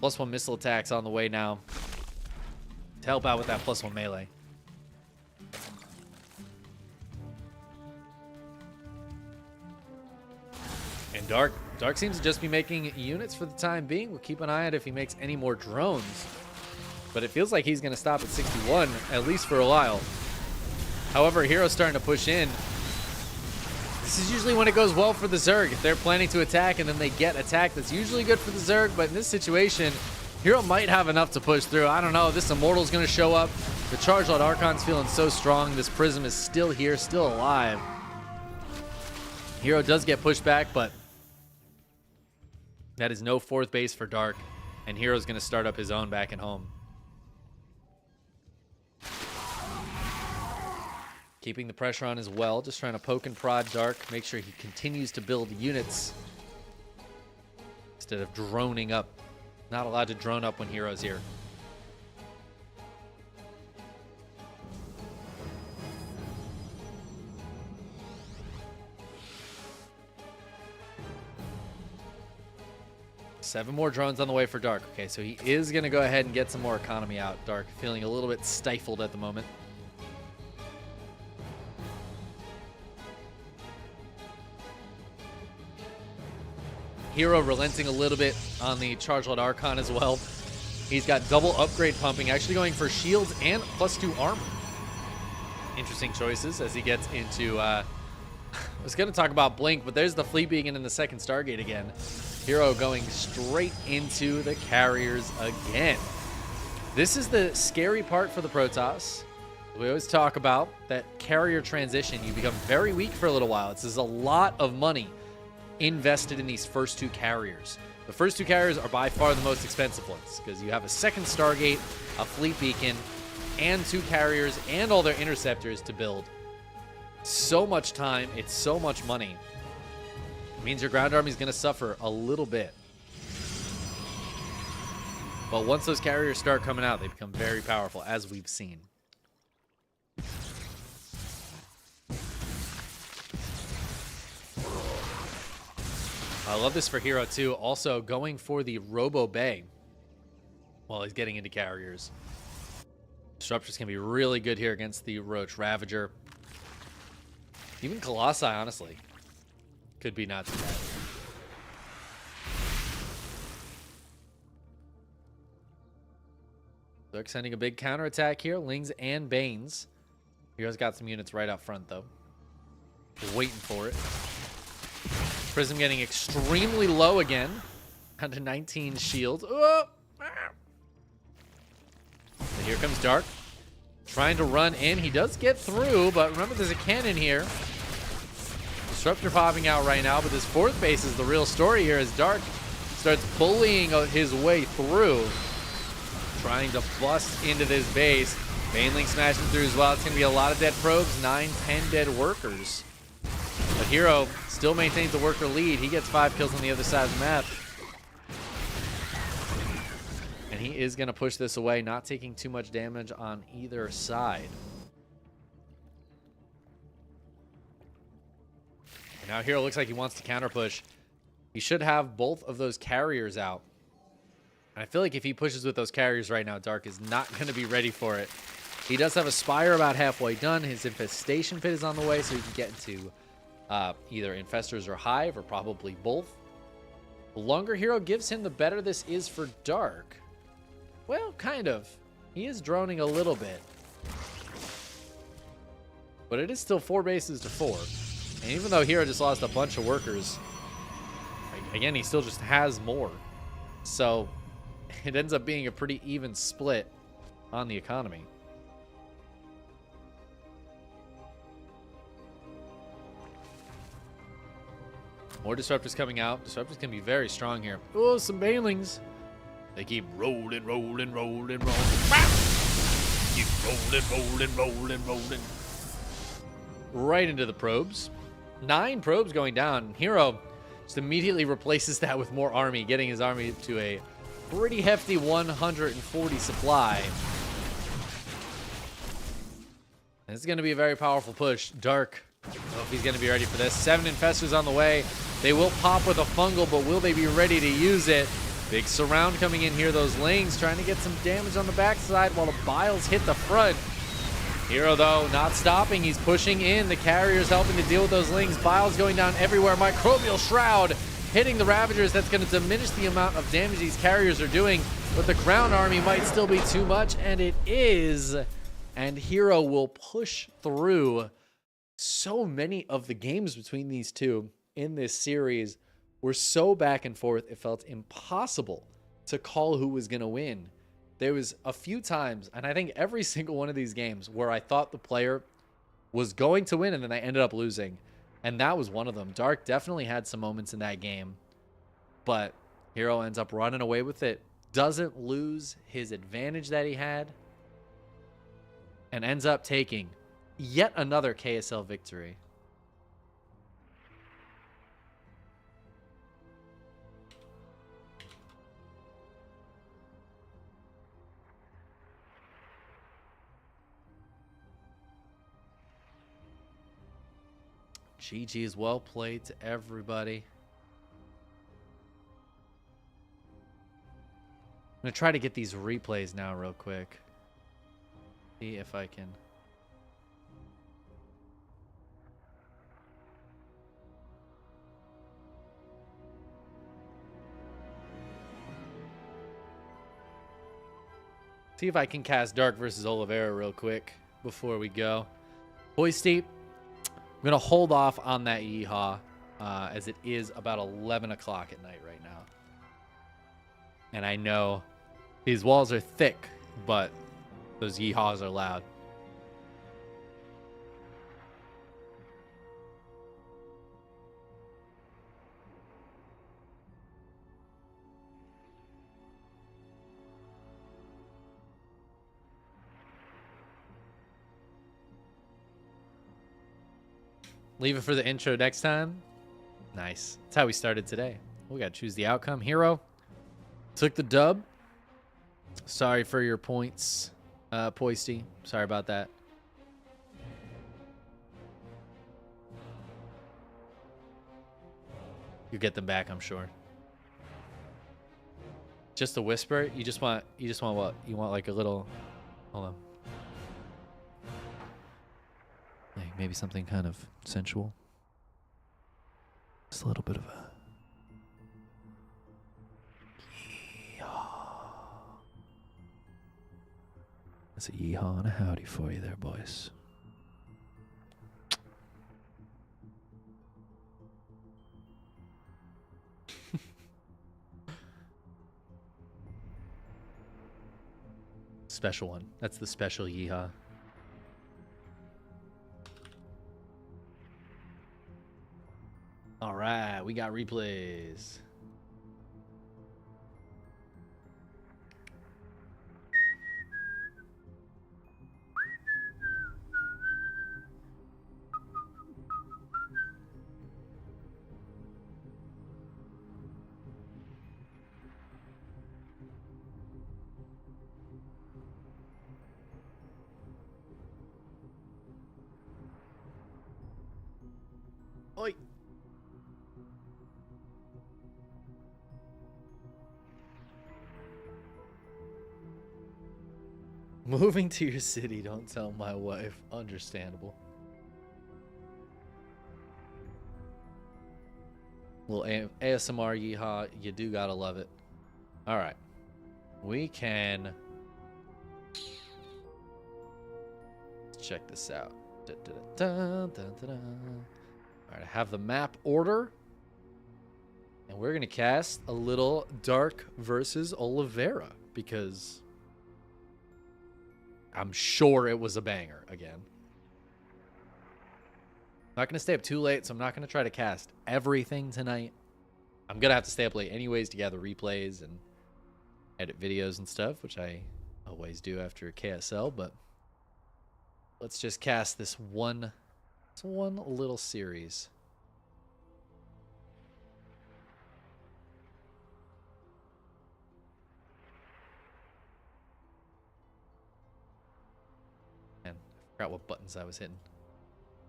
+1 missile attacks on the way now to help out with that +1 melee. And Dark seems to just be making units for the time being. We'll keep an eye on if he makes any more drones. But it feels like he's going to stop at 61, at least for a while. However, Hero's starting to push in. This is usually when it goes well for the Zerg. If they're planning to attack and then they get attacked, that's usually good for the Zerg. But in this situation, Hero might have enough to push through. I don't know. This Immortal's going to show up. The Charge Load Archon's feeling so strong. This Prism is still here, still alive. Hero does get pushed back, but that is no 4th base for Dark. And Hero's going to start up his own back at home. Keeping the pressure on as well, just trying to poke and prod Dark, make sure he continues to build units instead of droning up. Not allowed to drone up when Hero's here. Seven more drones on the way for Dark. Okay, so he is going to go ahead and get some more economy out. Dark feeling a little bit stifled at the moment. Hero relenting a little bit on the Charge Load Archon as well. He's got double upgrade pumping, actually going for shields and +2 armor. Interesting choices as he gets into was going to talk about Blink, but there's the Fleet Beacon in the second Stargate again. Hero going straight into the carriers again. This is the scary part for the Protoss. We always talk about that carrier transition. You become very weak for a little while. This is a lot of money invested in these first two carriers. The first two carriers are by far the most expensive ones because you have a second Stargate, a Fleet Beacon, and two carriers and all their interceptors to build. So much time. It's so much money. It means your ground army is going to suffer a little bit. But once those carriers start coming out, they become very powerful, as we've seen. I love this for Hero, too. Also, going for the Robo Bay while he's getting into carriers. Disruptors can be really good here against the Roach Ravager. Even Colossi, honestly, could be not too bad. They're sending a big counterattack here. Lings and Banes. Hero's got some units right up front, though. We're waiting for it. Prism getting extremely low again. Down to 19 shields. Oh! And here comes Dark. Trying to run in. He does get through, but remember there's a cannon here. Disruptor popping out right now, but this fourth base is the real story here as Dark starts bullying his way through. Trying to bust into this base. Baneling smashing through as well. It's going to be a lot of dead probes. 9, 10 dead workers. But Hero still maintains the worker lead. He gets 5 kills on the other side of the map. And he is going to push this away, not taking too much damage on either side. And now Hero looks like he wants to counter push. He should have both of those carriers out. And I feel like if he pushes with those carriers right now, Dark is not going to be ready for it. He does have a Spire about halfway done. His Infestation Pit is on the way, so he can get into either Infestors or Hive, or probably both. The longer Hero gives him, the better this is for Dark. Well, kind of. He is droning a little bit. But it is still 4 bases to 4. And even though Hero just lost a bunch of workers, again, he still just has more. So it ends up being a pretty even split on the economy. More Disruptors coming out. Disruptors can be very strong here. Oh, some Banelings. They keep rolling, rolling, rolling, rolling. Keep rolling, rolling, rolling, rolling. Right into the probes. 9 probes going down. Hero just immediately replaces that with more army, getting his army to a pretty hefty 140 supply. This is going to be a very powerful push. Dark, I don't know if he's going to be ready for this. 7 Infestors on the way. They will pop with a fungal, but will they be ready to use it? Big surround coming in here. Those Lings trying to get some damage on the backside while the Biles hit the front. Hero, though, not stopping. He's pushing in. The carriers helping to deal with those Lings. Biles going down everywhere. Microbial Shroud hitting the Ravagers. That's going to diminish the amount of damage these carriers are doing, but the ground army might still be too much, and it is. And Hero will push through. So many of the games between these two in this series were so back and forth, it felt impossible to call who was going to win. There was a few times, and I think every single one of these games, where I thought the player was going to win and then they ended up losing. And that was one of them. Dark definitely had some moments in that game, but Hero ends up running away with it. Doesn't lose his advantage that he had, and ends up taking yet another KSL victory. GG's, well played to everybody. I'm going to try to get these replays now real quick. See if I can. See if I can cast Dark versus Oliveira real quick before we go. Hoisty, I'm going to hold off on that yeehaw as it is about 11 o'clock at night right now. And I know these walls are thick, but those yeehaws are loud. Leave it for the intro next time. Nice. That's how we started today. We got to choose the outcome. Hero took the dub. Sorry for your points, Poisty. Sorry about that. You get them back, I'm sure. Just a whisper. You just want what? You want like a little. Hold on. Like maybe something kind of sensual. Just a little bit of a. That's a yeehaw and a howdy for you there, boys. Special one. That's the special yeehaw. All right, we got replays. Oi. Moving to your city, don't tell my wife. Understandable. Little ASMR yeehaw, you do gotta love it. All right. We can... Let's check this out. All right, I have the map order. And we're gonna cast a little Dark versus Oliveira because... I'm sure it was a banger again. Not going to stay up too late, so I'm not going to try to cast everything tonight. I'm going to have to stay up late anyways to gather replays and edit videos and stuff, which I always do after KSL, but let's just cast this one little series. Forgot what buttons I was hitting.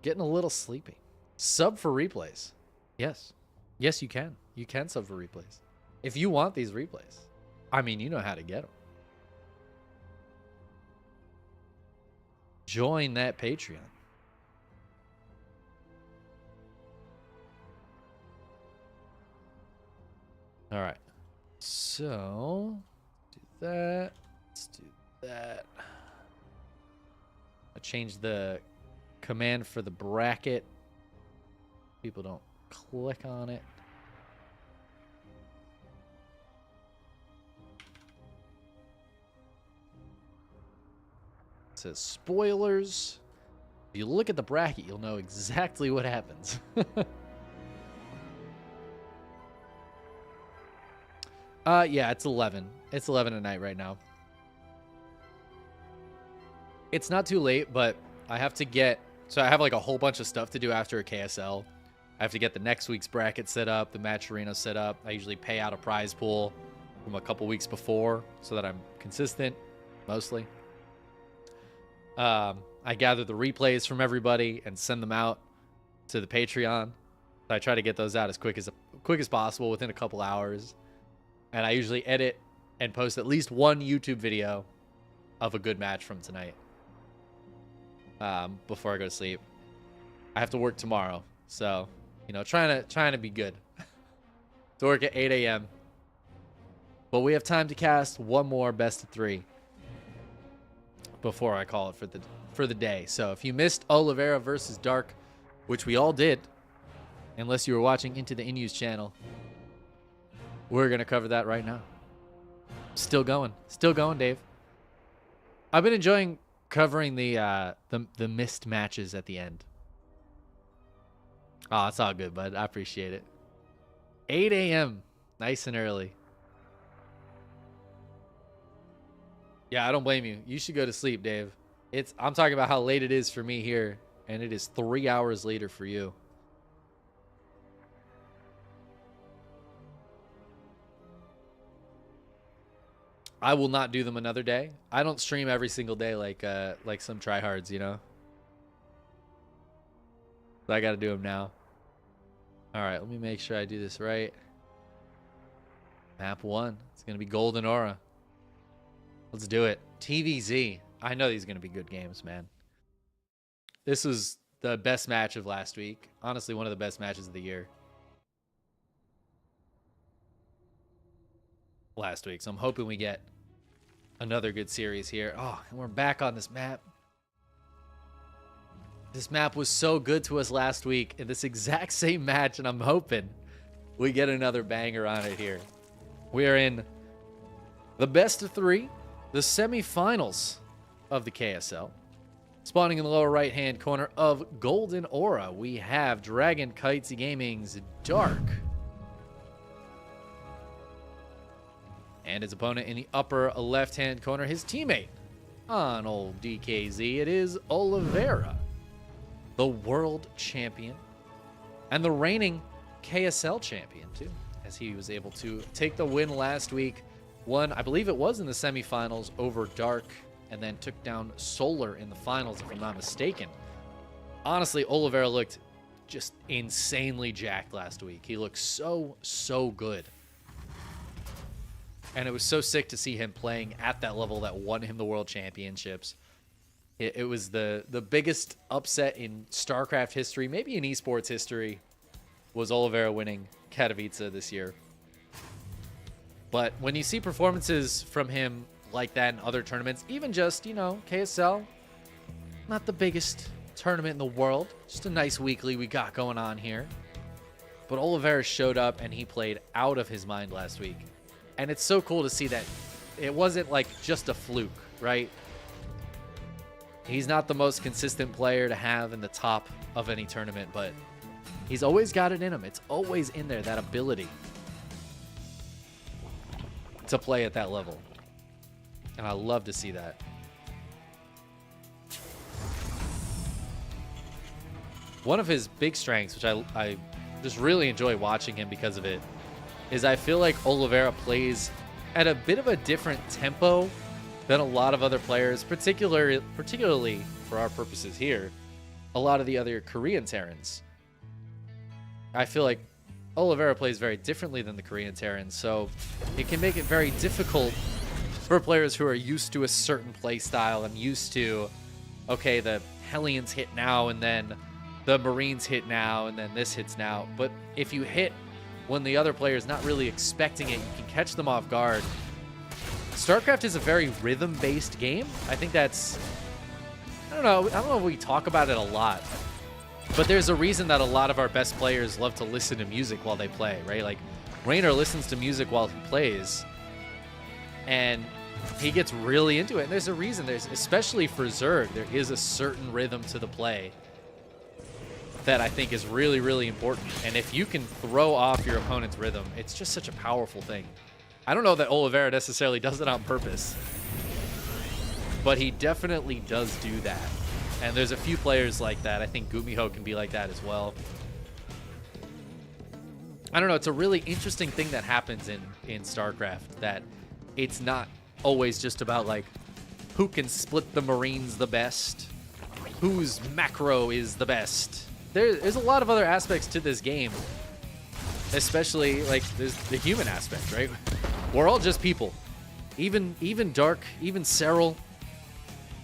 Getting a little sleepy. Sub for replays. Yes. Yes, you can. You can sub for replays. If you want these replays. I mean, you know how to get them. Join that Patreon. All right. So, do that. Let's do that. I changed the command for the bracket. People don't click on it. It says spoilers. If you look at the bracket, you'll know exactly what happens. Yeah, it's 11. It's 11 at night right now. It's not too late, but I have to get... So I have like a whole bunch of stuff to do after a KSL. I have to get the next week's bracket set up, the match arena set up. I usually pay out a prize pool from a couple weeks before so that I'm consistent, mostly. I gather the replays from everybody and send them out to the Patreon. So I try to get those out as quick as possible within a couple hours. And I usually edit and post at least one YouTube video of a good match from tonight. Before I go to sleep. I have to work tomorrow, so you know, trying to be good. To work at 8 a.m. But we have time to cast one more best of 3 before I call it for the day. So if you missed Oliveira versus Dark which we all did, unless you were watching Into the In-Use channel. We're going to cover that right now. Still going, Dave. I've been enjoying covering the missed matches at the end. Oh, it's all good, bud. I appreciate it. 8 a.m. Nice and early. Yeah, I don't blame you. You should go to sleep, Dave. I'm talking about how late it is for me here, and it is 3 hours later for you. I will not do them another day. I don't stream every single day like some tryhards, you know. But I got to do them now. All right, let me make sure I do this right. Map 1. It's going to be Golden Aura. Let's do it. TVZ. I know these are going to be good games, man. This was the best match of last week. Honestly, one of the best matches of the year. Last week. So I'm hoping we get another good series here. Oh, and we're back on this map. This map was so good to us last week in this exact same match, and I'm hoping we get another banger on it here. We are in the best of 3, the semifinals of the KSL. Spawning in the lower right-hand corner of Golden Aura, we have Dragon Kitesy Gaming's Dark. And his opponent in the upper left-hand corner, his teammate on old DKZ, it is Oliveira, the world champion and the reigning KSL champion too, as he was able to take the win last week. Won, I believe it was in the semifinals over Dark, and then took down Solar in the finals, if I'm not mistaken. Honestly, Oliveira looked just insanely jacked last week. He looked so good. And it was so sick to see him playing at that level that won him the world championships. It was the biggest upset in StarCraft history, maybe in esports history, was Oliveira winning Katowice this year. But when you see performances from him like that in other tournaments, even just, you know, KSL, not the biggest tournament in the world, just a nice weekly we got going on here. But Oliveira showed up and he played out of his mind last week. And it's so cool to see that it wasn't like just a fluke, right? He's not the most consistent player to have in the top of any tournament, but he's always got it in him. It's always in there, that ability to play at that level. And I love to see that. One of his big strengths, which I just really enjoy watching him because of it, is I feel like Oliveira plays at a bit of a different tempo than a lot of other players, particularly for our purposes here, a lot of the other Korean Terrans. I feel like Oliveira plays very differently than the Korean Terrans, so it can make it very difficult for players who are used to a certain play style and used to, okay, the Hellions hit now and then the Marines hit now and then this hits now. But if you hit when the other player is not really expecting it, you can catch them off guard. StarCraft is a very rhythm-based game. I think that's, I don't know if we talk about it a lot, but there's a reason that a lot of our best players love to listen to music while they play, right? Like, Raynor listens to music while he plays, and he gets really into it. And there's a reason. There's, especially for Zerg, there is a certain rhythm to the play that I think is really, really important. And if you can throw off your opponent's rhythm, it's just such a powerful thing. I don't know that Oliveira necessarily does it on purpose, but he definitely does do that. And there's a few players like that. I think Gumiho can be like that as well. I don't know. It's a really interesting thing that happens in StarCraft, that it's not always just about like who can split the Marines the best, whose macro is the best. There's a lot of other aspects to this game, especially like there's the human aspect, right? We're all just people. Even Dark, even Serral,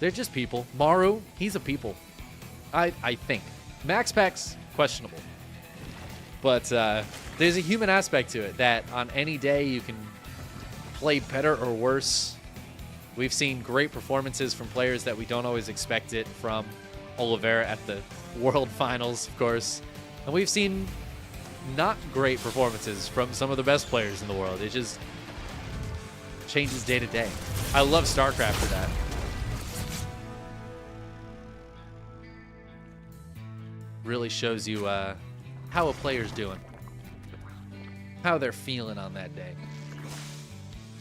they're just people. Maru, he's a people. I think. MaxPack's questionable. But there's a human aspect to it that on any day you can play better or worse. We've seen great performances from players that we don't always expect it from. Oliveira at the World Finals, of course. And we've seen not great performances from some of the best players in the world. It just changes day to day. I love StarCraft for that. Really shows you how a player's doing. How they're feeling on that day.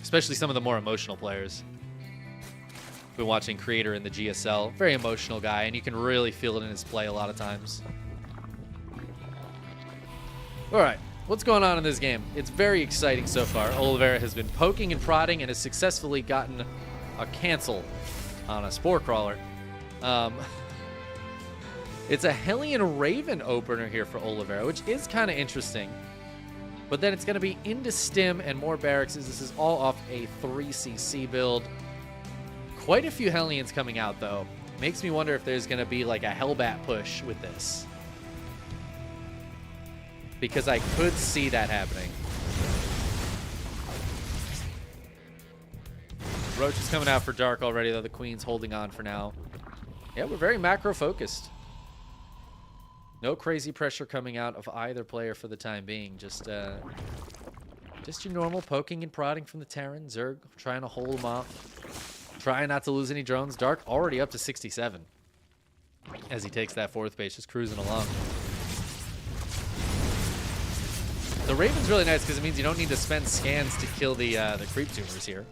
Especially some of the more emotional players. Been watching Creator in the GSL. Very emotional guy, and you can really feel it in his play a lot of times. Alright, what's going on in this game? It's very exciting so far. Oliveira has been poking and prodding and has successfully gotten a cancel on a Spore Crawler. It's a Hellion Raven opener here for Oliveira, which is kind of interesting. But then it's going to be into Stim and more barracks. This is all off a 3cc build. Quite a few Hellions coming out, though. Makes me wonder if there's going to be like a Hellbat push with this. Because I could see that happening. Roach is coming out for Dark already, though. The Queen's holding on for now. Yeah, we're very macro-focused. No crazy pressure coming out of either player for the time being. Just your normal poking and prodding from the Terran. Zerg trying to hold him off. Trying not to lose any drones. Dark already up to 67. As he takes that fourth base, just cruising along. The Raven's really nice because it means you don't need to spend scans to kill the creep tumors here.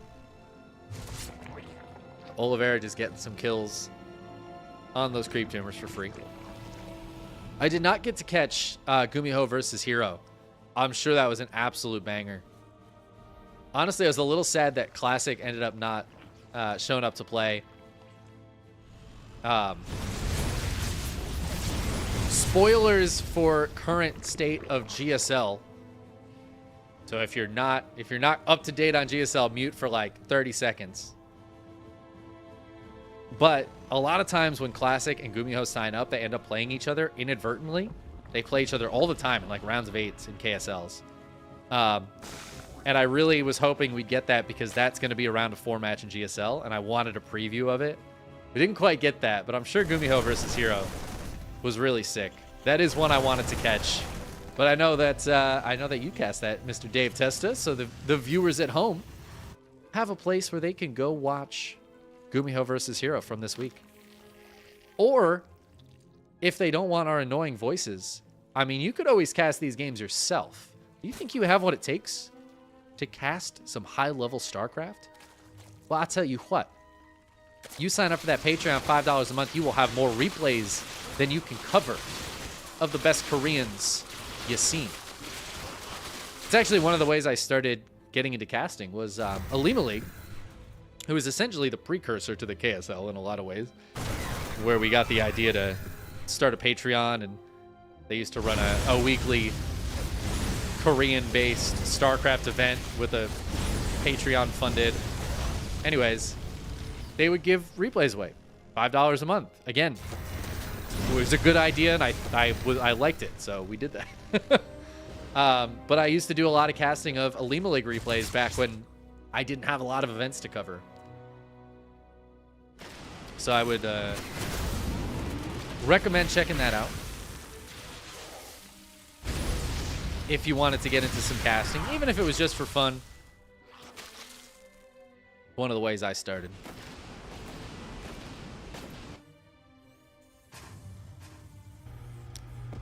Oliveira just getting some kills on those creep tumors for free. I did not get to catch Gumiho versus Hero. I'm sure that was an absolute banger. Honestly, I was a little sad that Classic ended up not showing up to play. Spoilers for current state of GSL. So if you're not up to date on GSL, mute for like 30 seconds. But a lot of times when Classic and Gumiho sign up, they end up playing each other inadvertently. They play each other all the time in like rounds of 8s in KSLs. And I really was hoping we'd get that because that's going to be a round of 4 match in GSL, and I wanted a preview of it. We didn't quite get that, but I'm sure Gumiho versus Hero was really sick. That is one I wanted to catch. But I know that you cast that, Mr. Dave Testa, so the viewers at home have a place where they can go watch Gumiho versus Hero from this week. Or, if they don't want our annoying voices, I mean, you could always cast these games yourself. Do you think you have what it takes to cast some high-level StarCraft? Well, I'll tell you what. You sign up for that Patreon, $5 a month, you will have more replays than you can cover of the best Koreans you've seen. It's actually one of the ways I started getting into casting was Alima League, who is essentially the precursor to the KSL in a lot of ways, where we got the idea to start a Patreon, and they used to run a weekly Korean-based StarCraft event with a Patreon-funded. Anyways, they would give replays away, $5 a month. Again, it was a good idea, and I liked it, so we did that. But I used to do a lot of casting of Alima League replays back when I didn't have a lot of events to cover. So I would recommend checking that out if you wanted to get into some casting, even if it was just for fun. One of the ways I started.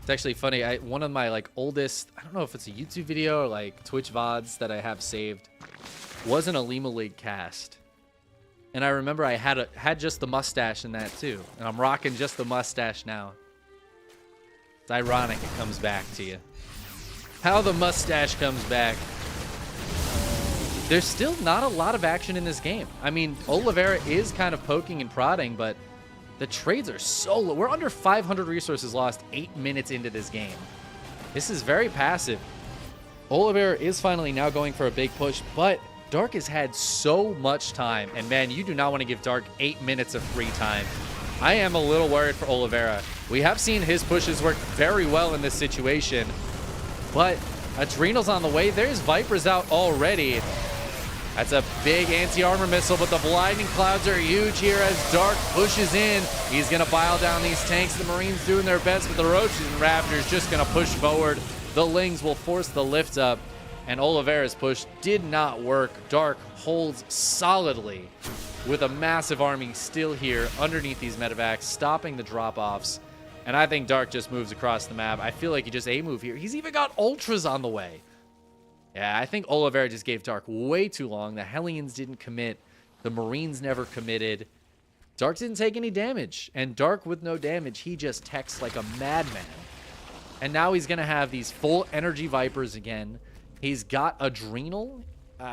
It's actually funny. One of my oldest, I don't know if it's a YouTube video or like Twitch VODs that I have saved, was an Alima League cast. And I remember I had just the mustache in that too. And I'm rocking just the mustache now. It's ironic it comes back to you. How the mustache comes back. There's still not a lot of action in this game. I mean, Oliveira is kind of poking and prodding, but the trades are so low. We're under 500 resources lost 8 minutes into this game. This is very passive. Oliveira is finally now going for a big push, but Dark has had so much time, and man, you do not want to give Dark 8 minutes of free time. I am a little worried for Oliveira. We have seen his pushes work very well in this situation, but Adrenal's on the way. There's Vipers out already. That's a big anti-armor missile, but the blinding clouds are huge here as Dark pushes in. He's going to bile down these tanks. The Marines doing their best, but the Roaches and Raptors just going to push forward. The Lings will force the lift up, and Oliveira's push did not work. Dark holds solidly with a massive army still here underneath these medevacs, stopping the drop-offs. And I think Dark just moves across the map. I feel like he just A-move here. He's even got Ultras on the way. Yeah, I think Oliveira just gave Dark way too long. The Hellions didn't commit. The Marines never committed. Dark didn't take any damage. And Dark with no damage, he just techs like a madman. And now he's going to have these full energy Vipers again. He's got Adrenal.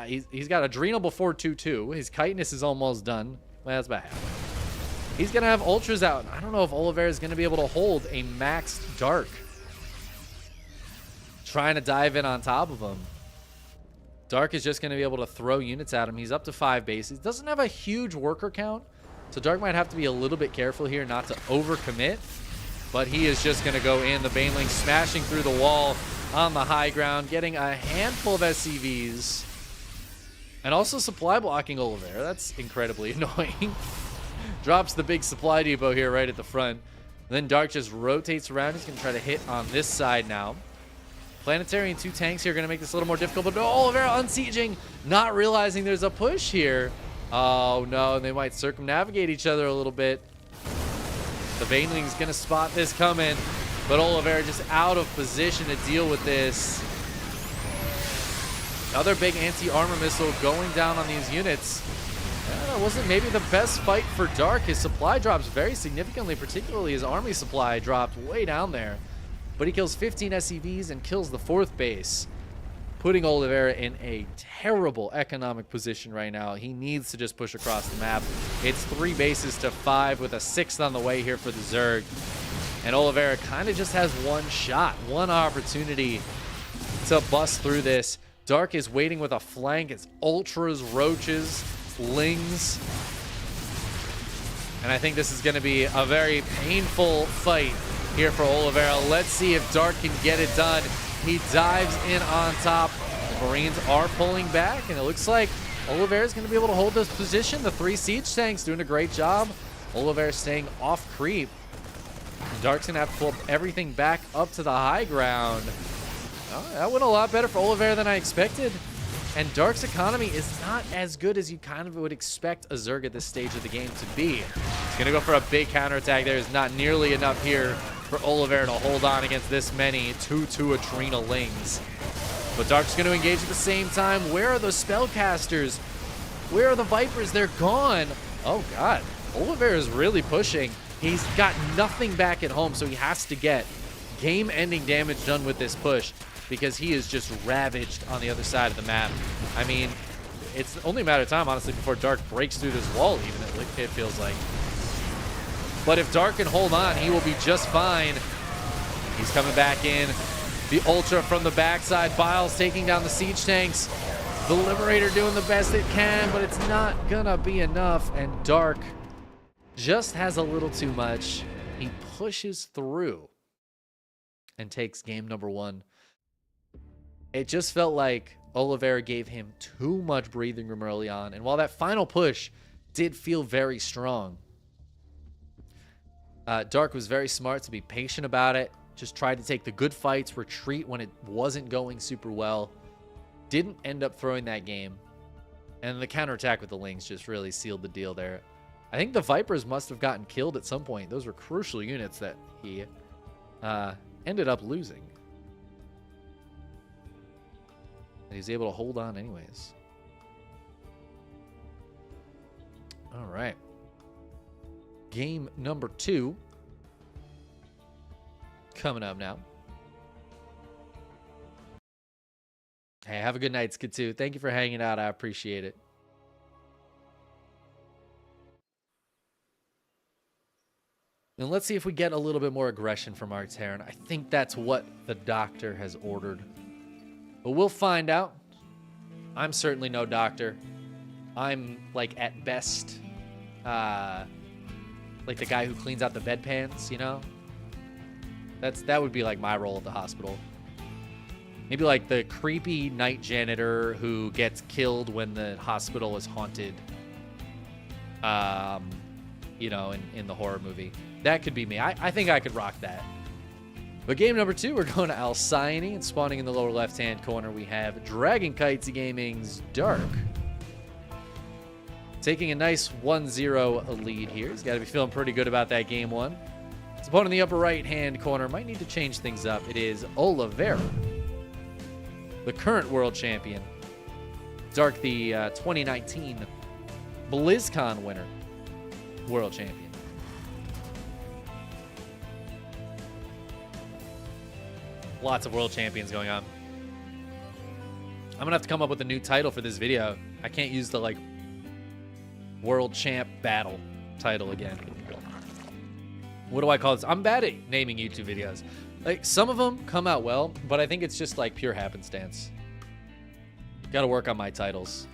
He's got Adrenal before 2-2. His Chitinous is almost done. Well, that's about half. He's going to have Ultras out. I don't know if Oliveira is going to be able to hold a maxed Dark. Trying to dive in on top of him. Dark is just going to be able to throw units at him. He's up to 5 bases. Doesn't have a huge worker count. So Dark might have to be a little bit careful here not to overcommit. But he is just going to go in. The Baneling smashing through the wall on the high ground. Getting a handful of SCVs. And also supply blocking Oliveira. That's incredibly annoying. Drops the big supply depot here right at the front. Then Dark just rotates around. He's going to try to hit on this side now. Planetary and 2 tanks here are going to make this a little more difficult. But Oliveira unsieging, not realizing there's a push here. Oh, no. They might circumnavigate each other a little bit. The Baneling's going to spot this coming. But Oliveira just out of position to deal with this. Another big anti-armor missile going down on these units. That wasn't maybe the best fight for Dark. His supply drops very significantly, particularly his army supply dropped way down there. But he kills 15 SCVs and kills the 4th base, putting Oliveira in a terrible economic position right now. He needs to just push across the map. It's 3 bases to 5 with a 6th on the way here for the Zerg. And Oliveira kind of just has one shot, one opportunity to bust through this. Dark is waiting with a flank. It's Ultras, Roaches, Lings. And I think this is going to be a very painful fight here for Oliveira. Let's see if Dark can get it done. He dives in on top. The Marines are pulling back, and it looks like Oliveira is going to be able to hold this position. The 3 siege tanks doing a great job. Oliveira staying off creep. And Dark's going to have to pull everything back up to the high ground. Oh, that went a lot better for Oliveira than I expected. And Dark's economy is not as good as you kind of would expect a Zerg at this stage of the game to be. He's going to go for a big counterattack. There is not nearly enough here for Oliveira to hold on against this many 2-2 Adrenal Lings. But Dark's going to engage at the same time. Where are the spellcasters? Where are the Vipers? They're gone. Oh, God. Oliveira is really pushing. He's got nothing back at home, so he has to get game-ending damage done with this push, because he is just ravaged on the other side of the map. I mean, it's only a matter of time, honestly, before Dark breaks through this wall, even, it feels like. But if Dark can hold on, he will be just fine. He's coming back in. The Ultra from the backside. Biles taking down the siege tanks. The Liberator doing the best it can, but it's not gonna be enough. And Dark just has a little too much. He pushes through and takes game number 1. It just felt like Oliveira gave him too much breathing room early on. And while that final push did feel very strong, Dark was very smart to be patient about it. Just tried to take the good fights, retreat when it wasn't going super well. Didn't end up throwing that game. And the counterattack with the Lings just really sealed the deal there. I think the Vipers must have gotten killed at some point. Those were crucial units that he ended up losing. And he's able to hold on anyways. All right. Game number 2 coming up now. Hey, have a good night, Skidoo. Thank you for hanging out. I appreciate it. And let's see if we get a little bit more aggression from our Terran. I think that's what the doctor has ordered. But we'll find out. I'm certainly no doctor. I'm, like, at best, like the guy who cleans out the bedpans, you know? That would be, like, my role at the hospital. Maybe like the creepy night janitor who gets killed when the hospital is haunted. You know, in the horror movie. That could be me. I think I could rock that. But game number 2, we're going to Alcyone, and spawning in the lower left-hand corner, we have Dragon Kites Gaming's Dark. Taking a nice 1-0 lead here. He's got to be feeling pretty good about that game 1. His opponent in the upper right-hand corner might need to change things up. It is Oliveira, the current world champion. Dark, the 2019 BlizzCon winner, world champion. Lots of world champions going on. I'm gonna have to come up with a new title for this video. I can't use the like world champ battle title again. What do I call this? I'm bad at naming YouTube videos. Like, some of them come out well, but I think it's just like pure happenstance. Gotta work on my titles.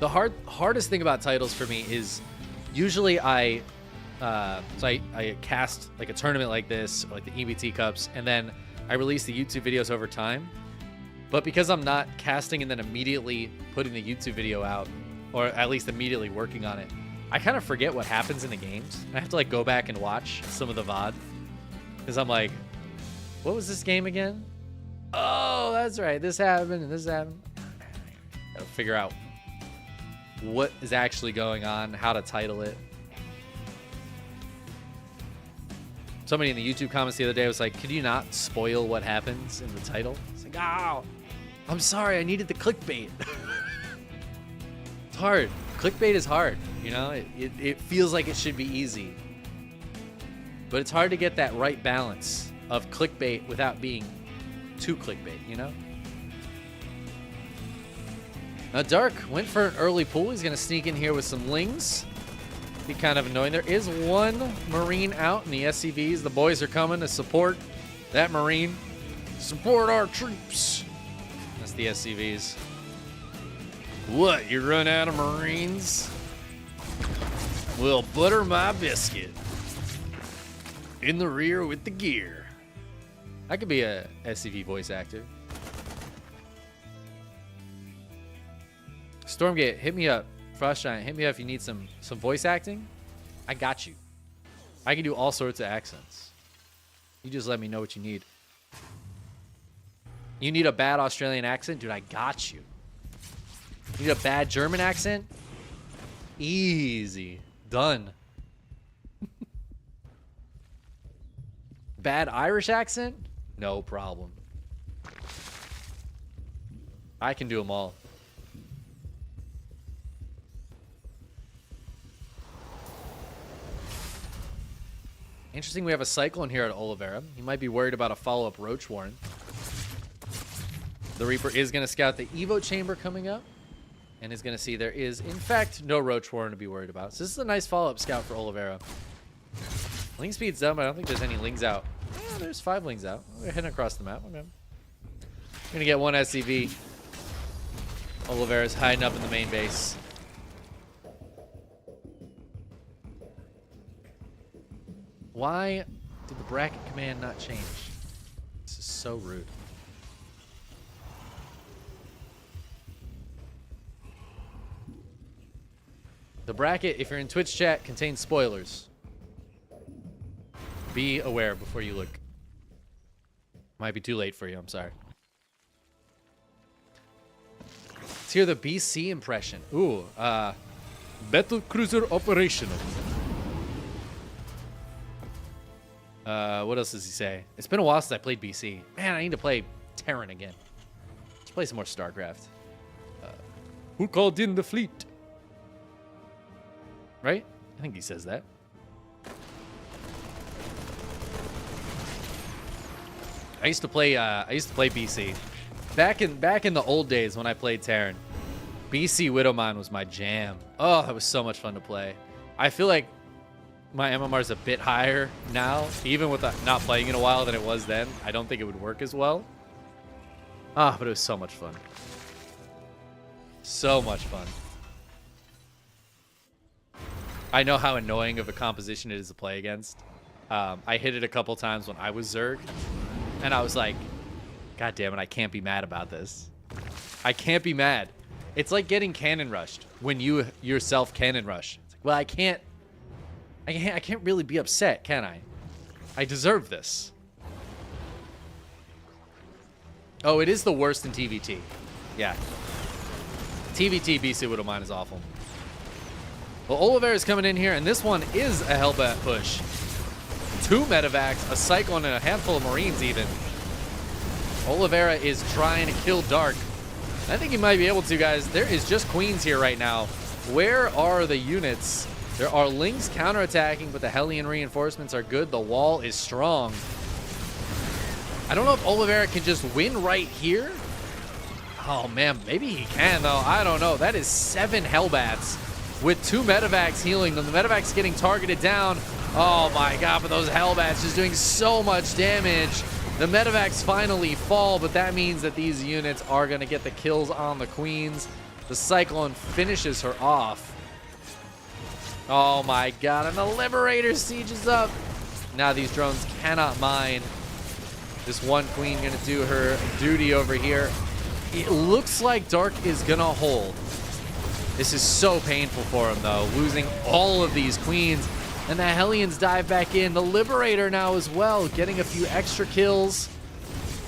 The hardest thing about titles for me is usually I cast like a tournament like this, or like the EBT Cups, and then I release the YouTube videos over time. But because I'm not casting and then immediately putting the YouTube video out, or at least immediately working on it, I kind of forget what happens in the games. I have to like go back and watch some of the VOD, because I'm like, what was this game again? Oh, that's right, this happened and this happened. Gotta figure out what is actually going on, how to title it. Somebody in the YouTube comments the other day was like, could you not spoil what happens in the title? It's like, oh, I'm sorry, I needed the clickbait. It's hard. Clickbait is hard, you know? It feels like it should be easy. But it's hard to get that right balance of clickbait without being too clickbait, you know? Now, Dark went for an early pull. He's going to sneak in here with some lings. Be kind of annoying. There is one Marine out in the SCVs. The boys are coming to support that Marine. Support our troops. That's the SCVs. What, you run out of Marines? Well, butter my biscuit. In the rear with the gear. I could be a SCV voice actor. Stormgate, hit me up. Frost Giant, hit me up if you need some voice acting. I got you. I can do all sorts of accents. You just let me know what you need. You need a bad Australian accent? Dude, I got you. You need a bad German accent? Easy. Done. Bad Irish accent? No problem. I can do them all. Interesting, we have a Cyclone here at Oliveira. He might be worried about a follow-up Roach Warren. The Reaper is going to scout the Evo Chamber coming up, and is going to see there is, in fact, no Roach Warren to be worried about. So this is a nice follow-up scout for Oliveira. Ling speed's done, but I don't think there's any Lings out. Yeah, there's 5 Lings out. We're heading across the map. Okay. We're going to get one SCV. Oliveira's hiding up in the main base. Why did the bracket command not change? This is so rude. The bracket, if you're in Twitch chat, contains spoilers. Be aware before you look. Might be too late for you, I'm sorry. Let's hear the BC impression. Ooh, Battle Cruiser Operational. What else does he say? It's been a while since I played BC. Man, I need to play Terran again. Let's play some more StarCraft. Who called in the fleet? Right? I think he says that. I used to play BC. Back in the old days when I played Terran. BC Widowmine was my jam. Oh, it was so much fun to play. I feel like my MMR is a bit higher now, even with not playing in a while than it was then. I don't think it would work as well. Ah, but it was so much fun. So much fun. I know how annoying of a composition it is to play against. I hit it a couple times when I was Zerg, and I was like, God damn it, I can't be mad about this. I can't be mad. It's like getting cannon rushed when you yourself cannon rush. It's like, well, I can't really be upset, can I? I deserve this. Oh, it is the worst in TVT. Yeah. TVT BC Widowmine is awful. Well, Oliveira's coming in here, and this one is a Hellbat push. 2 medevacs, a Cyclone, and a handful of Marines even. Oliveira is trying to kill Dark. I think he might be able to, guys. There is just Queens here right now. Where are the units? There are Lings counterattacking, but the Hellion reinforcements are good. The wall is strong. I don't know if Oliveira can just win right here. Oh, man, maybe he can, though. I don't know. That is 7 Hellbats with 2 medevacs healing them. The medevacs getting targeted down. Oh, my God, but those Hellbats just doing so much damage. The medevacs finally fall, but that means that these units are going to get the kills on the Queens. The Cyclone finishes her off. Oh, my God, and the Liberator sieges up. Now these drones cannot mine. This one Queen going to do her duty over here. It looks like Dark is going to hold. This is so painful for him, though, losing all of these Queens. And the Hellions dive back in. The Liberator now as well, getting a few extra kills.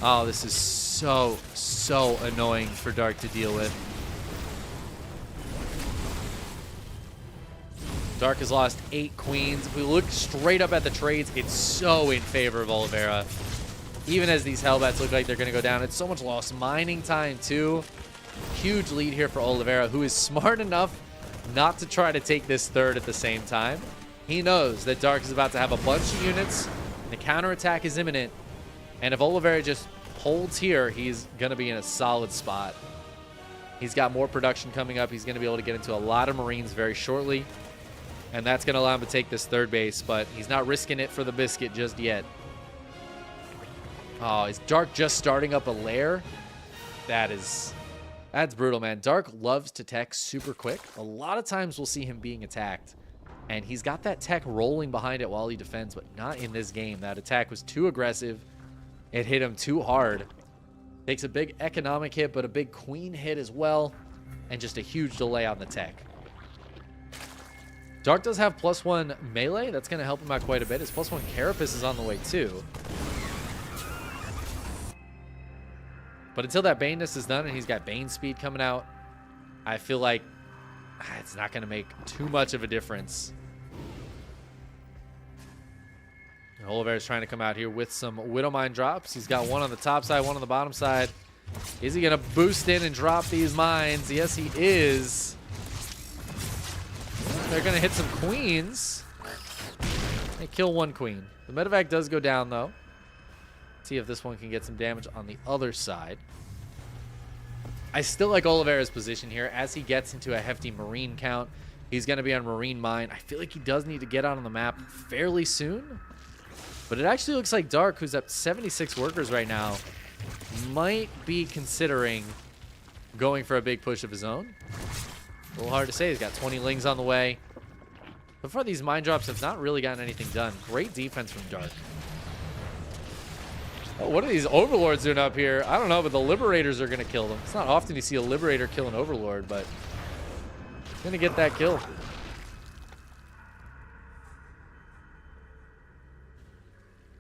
Oh, this is so annoying for Dark to deal with. Dark has lost 8 Queens. If we look straight up at the trades, it's so in favor of Oliveira. Even as these Hellbats look like they're going to go down, it's so much lost mining time, too. Huge lead here for Oliveira, who is smart enough not to try to take this third at the same time. He knows that Dark is about to have a bunch of units, and the counterattack is imminent. And if Oliveira just holds here, he's going to be in a solid spot. He's got more production coming up. He's going to be able to get into a lot of Marines very shortly. And that's going to allow him to take this third base, but he's not risking it for the biscuit just yet. Oh, is Dark just starting up a lair? That's brutal, man. Dark loves to tech super quick. A lot of times we'll see him being attacked. And he's got that tech rolling behind it while he defends, but not in this game. That attack was too aggressive. It hit him too hard. Takes a big economic hit, but a big Queen hit as well. And just a huge delay on the tech. Dark does have +1 melee. That's going to help him out quite a bit. His +1 Carapace is on the way, too. But until that Baneness is done and he's got Bane speed coming out, I feel like it's not going to make too much of a difference. Oliveira's trying to come out here with some Widowmine drops. He's got one on the top side, one on the bottom side. Is he going to boost in and drop these mines? Yes, he is. They're going to hit some Queens. They kill 1 Queen. The medevac does go down, though. See if this one can get some damage on the other side. I still like Oliveira's position here. As he gets into a hefty Marine count, he's going to be on Marine Mine. I feel like he does need to get out on the map fairly soon. But it actually looks like Dark, who's up 76 workers right now, might be considering going for a big push of his own. A little hard to say. He's got 20 Lings on the way. So far, these mine drops have not really gotten anything done. Great defense from Dark. Oh, what are these Overlords doing up here? I don't know, but the Liberators are going to kill them. It's not often you see a Liberator kill an Overlord, but going to get that kill.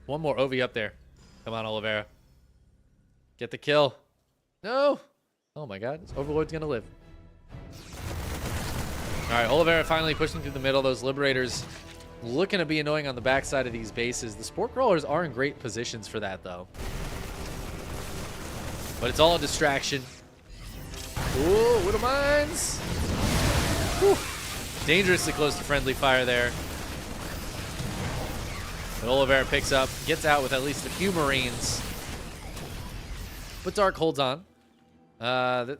One more OV up there. Come on, Oliveira. Get the kill. No. Oh, my God. This Overlord's going to live. All right, Oliveira finally pushing through the middle. Those Liberators looking to be annoying on the backside of these bases. The Sport Crawlers are in great positions for that, though. But it's all a distraction. Ooh, Widow Mines. Whew. Dangerously close to friendly fire there. But Oliveira picks up, gets out with at least a few Marines. But Dark holds on. That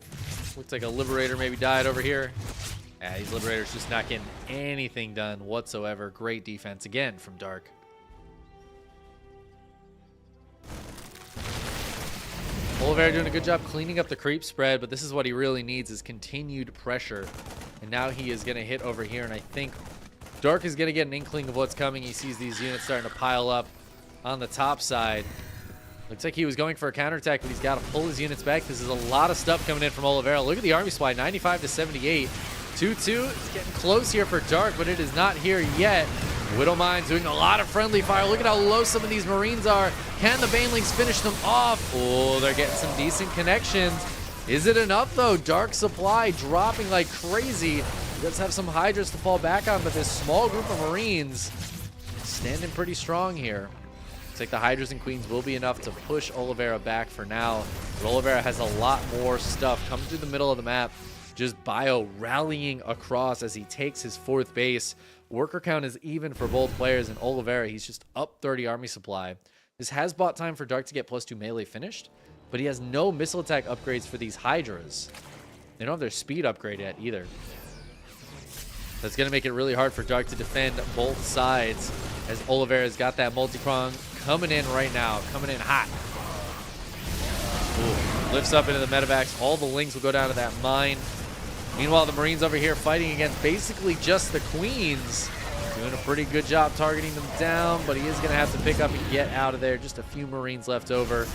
looks like a Liberator maybe died over here. Yeah, these Liberators just not getting anything done whatsoever. Great defense again from Dark. Oliveira doing a good job cleaning up the creep spread, but this is what he really needs is continued pressure. And now he is going to hit over here, and I think Dark is going to get an inkling of what's coming. He sees these units starting to pile up on the top side. Looks like he was going for a counterattack, but he's got to pull his units back. This is a lot of stuff coming in from Oliveira. Look at the army supply, 95 to 78. 2-2. It's getting close here for Dark, but it is not here yet. Widowmine doing a lot of friendly fire. Look at how low some of these Marines are. Can the Banelings finish them off? Oh, they're getting some decent connections. Is it enough, though? Dark supply dropping like crazy. He does have some Hydras to fall back on, but this small group of Marines standing pretty strong here. Looks like the Hydras and Queens will be enough to push Oliveira back for now. But Oliveira has a lot more stuff coming through the middle of the map. Just Bio rallying across as he takes his 4th base. Worker count is even for both players, and Oliveira, he's just up 30 army supply. This has bought time for Dark to get +2 melee finished, but he has no missile attack upgrades for these Hydras. They don't have their speed upgrade yet either. That's going to make it really hard for Dark to defend both sides, as Oliveira's got that multi-prong coming in right now, coming in hot. Ooh, lifts up into the medevacs. All the Lings will go down to that mine. Meanwhile, the Marines over here fighting against basically just the Queens. Doing a pretty good job targeting them down, but he is going to have to pick up and get out of there. Just a few Marines left over.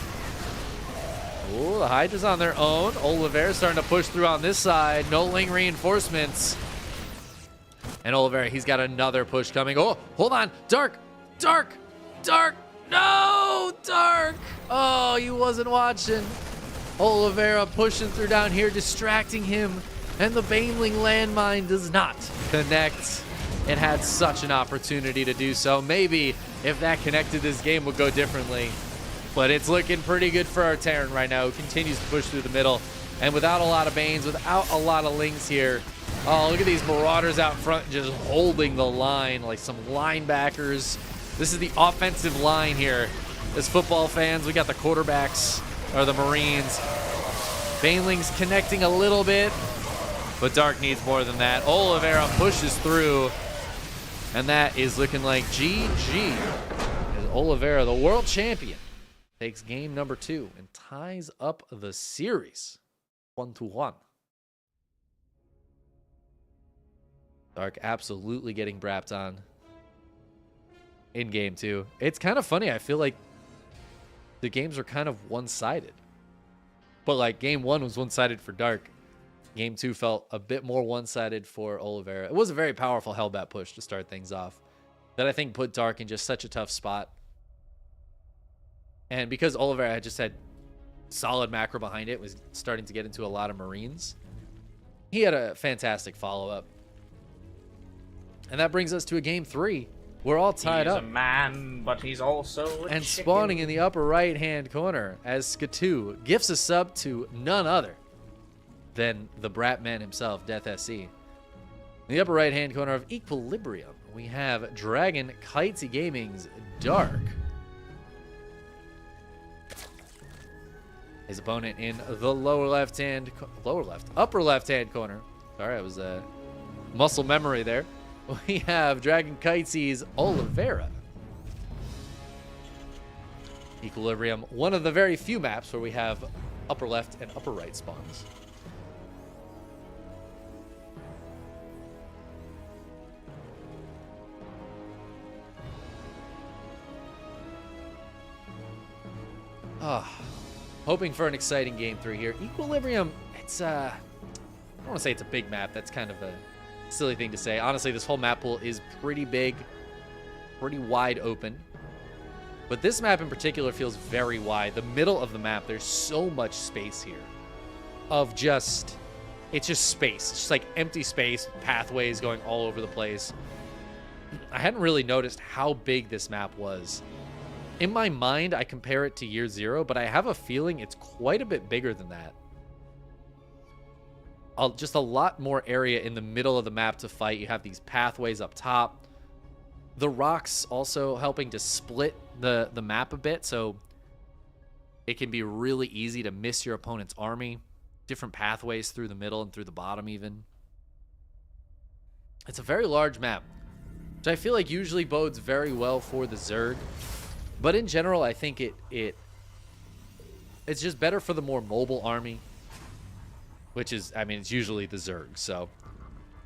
Ooh, the Hydra's on their own. Oliveira starting to push through on this side. No Ling reinforcements. And Oliveira, he's got another push coming. Oh, hold on. Dark! Dark! Dark! No! Dark! Oh, he wasn't watching. Oliveira pushing through down here, distracting him. And the Baneling landmine does not connect. It had such an opportunity to do so. Maybe if that connected, this game would go differently. But it's looking pretty good for our Terran right now, who continues to push through the middle. And without a lot of Banes, without a lot of Lings here. Oh, look at these Marauders out front just holding the line like some linebackers. This is the offensive line here. As football fans, we got the quarterbacks, or the Marines. Banelings connecting a little bit. But Dark needs more than that. Oliveira pushes through. And that is looking like GG. As Oliveira, the world champion, takes game number 2 and ties up the series 1-1. Dark absolutely getting brapped on in game 2. It's kind of funny. I feel like the games are kind of one-sided. But like game 1 was one-sided for Dark. Game 2 felt a bit more one-sided for Oliveira. It was a very powerful Hellbat push to start things off that I think put Dark in just such a tough spot. And because Oliveira had just had solid macro behind it, was starting to get into a lot of Marines, he had a fantastic follow-up. And that brings us to a game 3. We're all tied up. He's a man, but he's also a and chicken. Spawning in the upper right-hand corner as Skatu gifts a sub to none other than the Brat Man himself, Death SC. In the upper right-hand corner of Equilibrium, we have Dragon Kitesy Gaming's Dark. His opponent in the upper left-hand corner. Sorry, I was muscle memory there. We have Dragon Kitesy's Oliveira. Equilibrium, one of the very few maps where we have upper left and upper right spawns. Hoping for an exciting game 3 here. Equilibrium, it's I don't want to say it's a big map. That's kind of a silly thing to say. Honestly, this whole map pool is pretty big, pretty wide open. But this map in particular feels very wide. The middle of the map, there's so much space here of just, it's just space. It's just like empty space, pathways going all over the place. I hadn't really noticed how big this map was. In my mind, I compare it to Year Zero, but I have a feeling it's quite a bit bigger than that. Just a lot more area in the middle of the map to fight. You have these pathways up top. The rocks also helping to split the map a bit, so it can be really easy to miss your opponent's army. Different pathways through the middle and through the bottom even. It's a very large map, which I feel like usually bodes very well for the Zerg. But in general, I think it's just better for the more mobile army, which is, I mean, it's usually the Zerg. So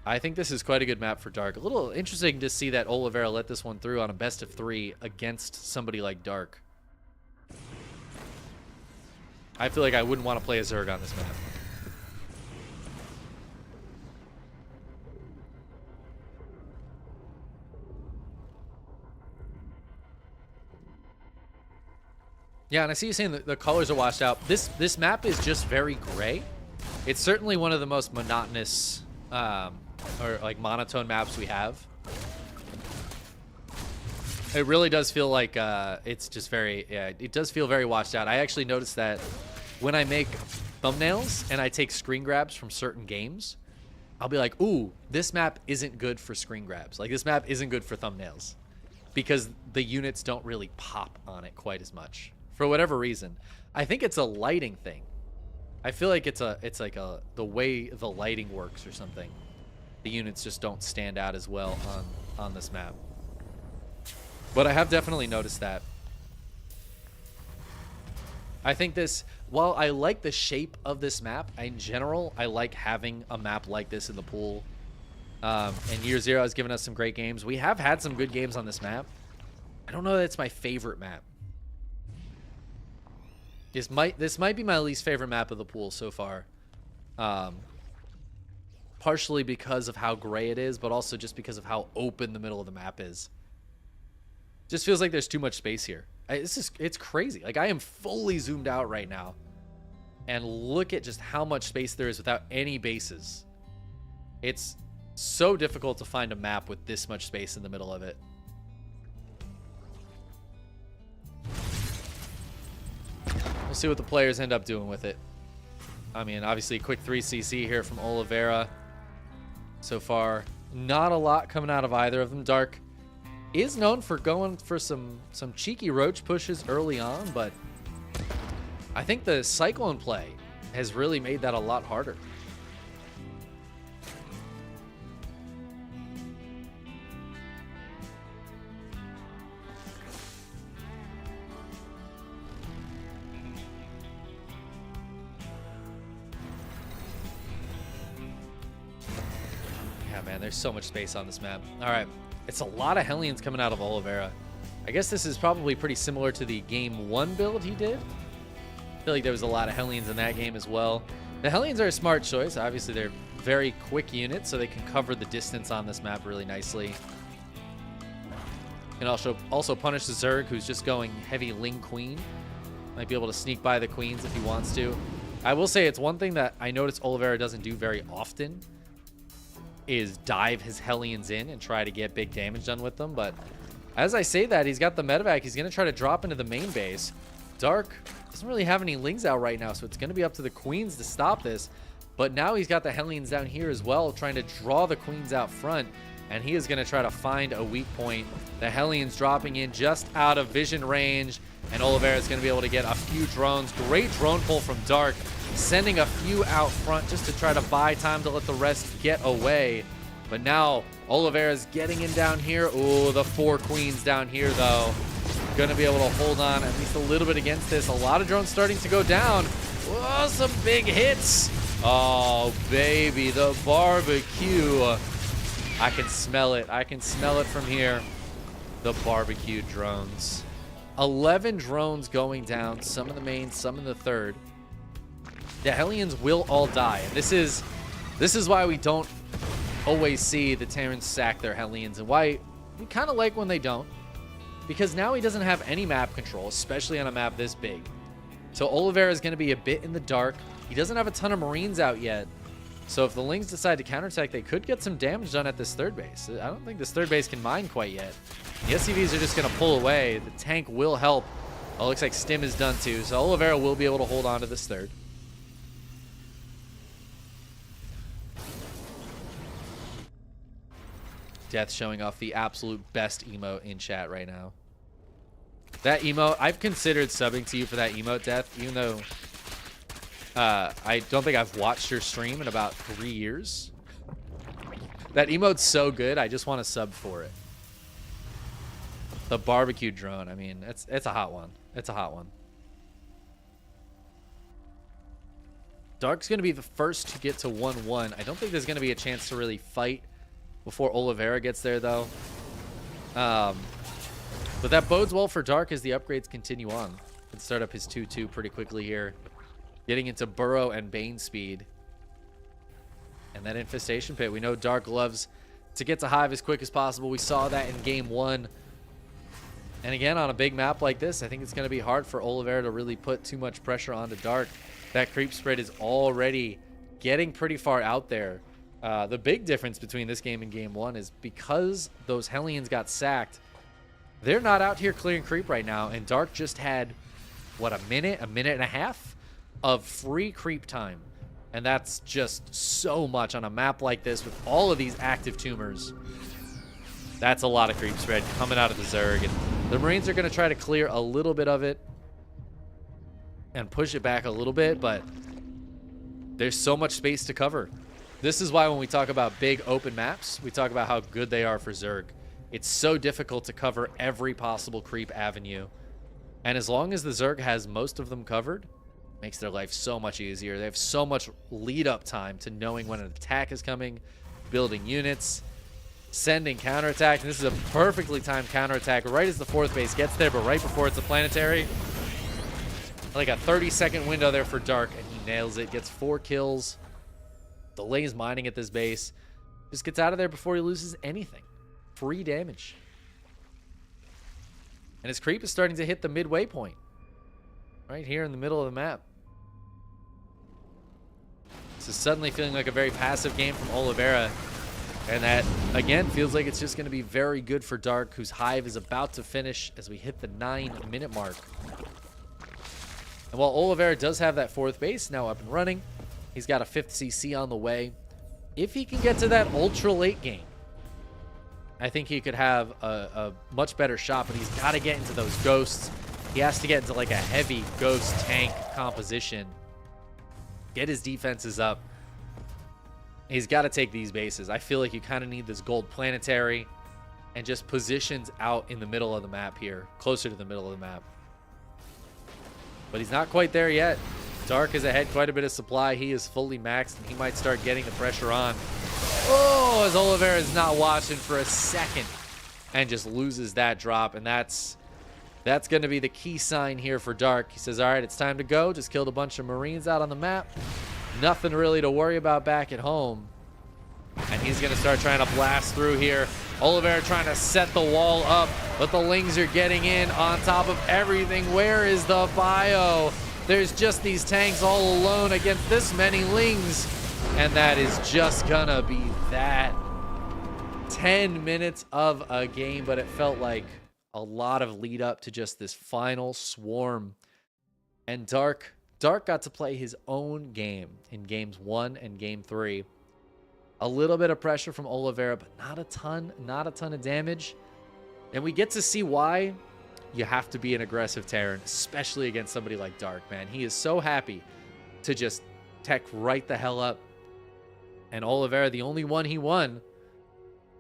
I think this is quite a good map for Dark. A little interesting to see that Oliveira let this one through on a best of 3 against somebody like Dark. I feel like I wouldn't want to play a Zerg on this map. Yeah, and I see you saying that the colors are washed out. This map is just very gray. It's certainly one of the most monotonous or like monotone maps we have. It really does feel like it's just very, yeah, it does feel very washed out. I actually noticed that when I make thumbnails and I take screen grabs from certain games, I'll be like, ooh, this map isn't good for screen grabs. Like, this map isn't good for thumbnails because the units don't really pop on it quite as much for whatever reason. I think it's a lighting thing. I feel like it's like the way the lighting works or something. The units just don't stand out as well on this map. But I have definitely noticed that. I think this, while I like the shape of this map, in general, I like having a map like this in the pool. And Year Zero has given us some great games. We have had some good games on this map. I don't know that it's my favorite map. This might be my least favorite map of the pool so far. Partially because of how gray it is, but also just because of how open the middle of the map is. Just feels like there's too much space here. It's crazy. Like, I am fully zoomed out right now. And look at just how much space there is without any bases. It's so difficult to find a map with this much space in the middle of it. We'll see what the players end up doing with it. I mean, obviously, quick 3cc here from Oliveira. So far, not a lot coming out of either of them. Dark is known for going for some cheeky roach pushes early on, but I think the Cyclone play has really made that a lot harder. Yeah, man, there's so much space on this map. All right. It's a lot of Hellions coming out of Oliveira. I guess this is probably pretty similar to the Game 1 build he did. I feel like there was a lot of Hellions in that game as well. The Hellions are a smart choice. Obviously, they're very quick units, so they can cover the distance on this map really nicely. Can also punish the Zerg, who's just going heavy Ling Queen. Might be able to sneak by the Queens if he wants to. I will say it's one thing that I notice Oliveira doesn't do very often is dive his Hellions in and try to get big damage done with them. But as I say that, he's got the medevac. He's going to try to drop into the main base. Dark doesn't really have any Lings out right now, so it's going to be up to the Queens to stop this. But now he's got the Hellions down here as well, trying to draw the Queens out front. And he is going to try to find a weak point. The Hellions dropping in just out of vision range. And Oliveira is going to be able to get a few drones. Great drone pull from Dark, sending a few out front just to try to buy time to let the rest get away. But now Oliveira is getting in down here. Ooh, the 4 Queens down here, though. Going to be able to hold on at least a little bit against this. A lot of drones starting to go down. Whoa, some big hits. Oh, baby, the barbecue. I can smell it. I can smell it from here. The barbecue drones. 11 drones going down. Some in the main, some in the third. The Hellions will all die. And this is why we don't always see the Terrans sack their Hellions, and why we kind of like when they don't. Because now he doesn't have any map control, especially on a map this big. So Oliveira is going to be a bit in the dark. He doesn't have a ton of Marines out yet. So if the Lings decide to counterattack, they could get some damage done at this third base. I don't think this third base can mine quite yet. The SCVs are just going to pull away. The tank will help. Oh, looks like Stim is done too. So Oliveira will be able to hold on to this third. Death showing off the absolute best emote in chat right now. That emote, I've considered subbing to you for that emote, Death, even though I don't think I've watched your stream in about 3 years. That emote's so good, I just want to sub for it. The barbecue drone, I mean, it's a hot one. It's a hot one. Dark's going to be the first to get to 1-1. I don't think there's going to be a chance to really fight before Oliveira gets there, though. But that bodes well for Dark as the upgrades continue on. Can start up his 2-2 pretty quickly here. Getting into Burrow and Bane speed. And that Infestation Pit. We know Dark loves to get to Hive as quick as possible. We saw that in game 1. And again, on a big map like this, I think it's going to be hard for Oliveira to really put too much pressure onto Dark. That creep spread is already getting pretty far out there. The big difference between this game and game 1 is because those Hellions got sacked, they're not out here clearing creep right now. And Dark just had, what, a minute and a half of free creep time. And that's just so much on a map like this with all of these active tumors. That's a lot of creep spread coming out of the Zerg. And the Marines are going to try to clear a little bit of it and push it back a little bit, but there's so much space to cover. This is why when we talk about big open maps, we talk about how good they are for Zerg. It's so difficult to cover every possible creep avenue. And as long as the Zerg has most of them covered, makes their life so much easier. They have so much lead up time to knowing when an attack is coming, building units, sending counterattack. And this is a perfectly timed counterattack right as the 4th base gets there, but right before it's a planetary. Like a 30-second window there for Dark, and he nails it. Gets 4 kills. Delays mining at this base. Just gets out of there before he loses anything. Free damage. And his creep is starting to hit the midway point. Right here in the middle of the map. This is suddenly feeling like a very passive game from Oliveira. And that, again, feels like it's just going to be very good for Dark, whose Hive is about to finish as we hit the 9-minute mark. And while Oliveira does have that 4th base now up and running, he's got a 5th CC on the way. If he can get to that ultra late game, I think he could have a much better shot, but he's got to get into those ghosts. He has to get into like a heavy ghost tank composition. Get his defenses up. He's got to take these bases. I feel like you kind of need this gold planetary and just positions out in the middle of the map here, closer to the middle of the map. But he's not quite there yet. Dark is ahead quite a bit of supply. He is fully maxed, and he might start getting the pressure on. Oh, as Oliveira is not watching for a second and just loses that drop. And that's going to be the key sign here for Dark. He says, all right, it's time to go. Just killed a bunch of Marines out on the map. Nothing really to worry about back at home. And he's going to start trying to blast through here. Oliveira trying to set the wall up, but the Lings are getting in on top of everything. Where is the bio? There's just these tanks all alone against this many Lings. And that is just going to be that. 10 minutes of a game, but it felt like a lot of lead up to just this final swarm. And Dark got to play his own game in games 1 and game 3. A little bit of pressure from Oliveira, but not a ton of damage. And we get to see why you have to be an aggressive Terran, especially against somebody like Dark, man. He is so happy to just tech right the hell up. And Oliveira, the only one he won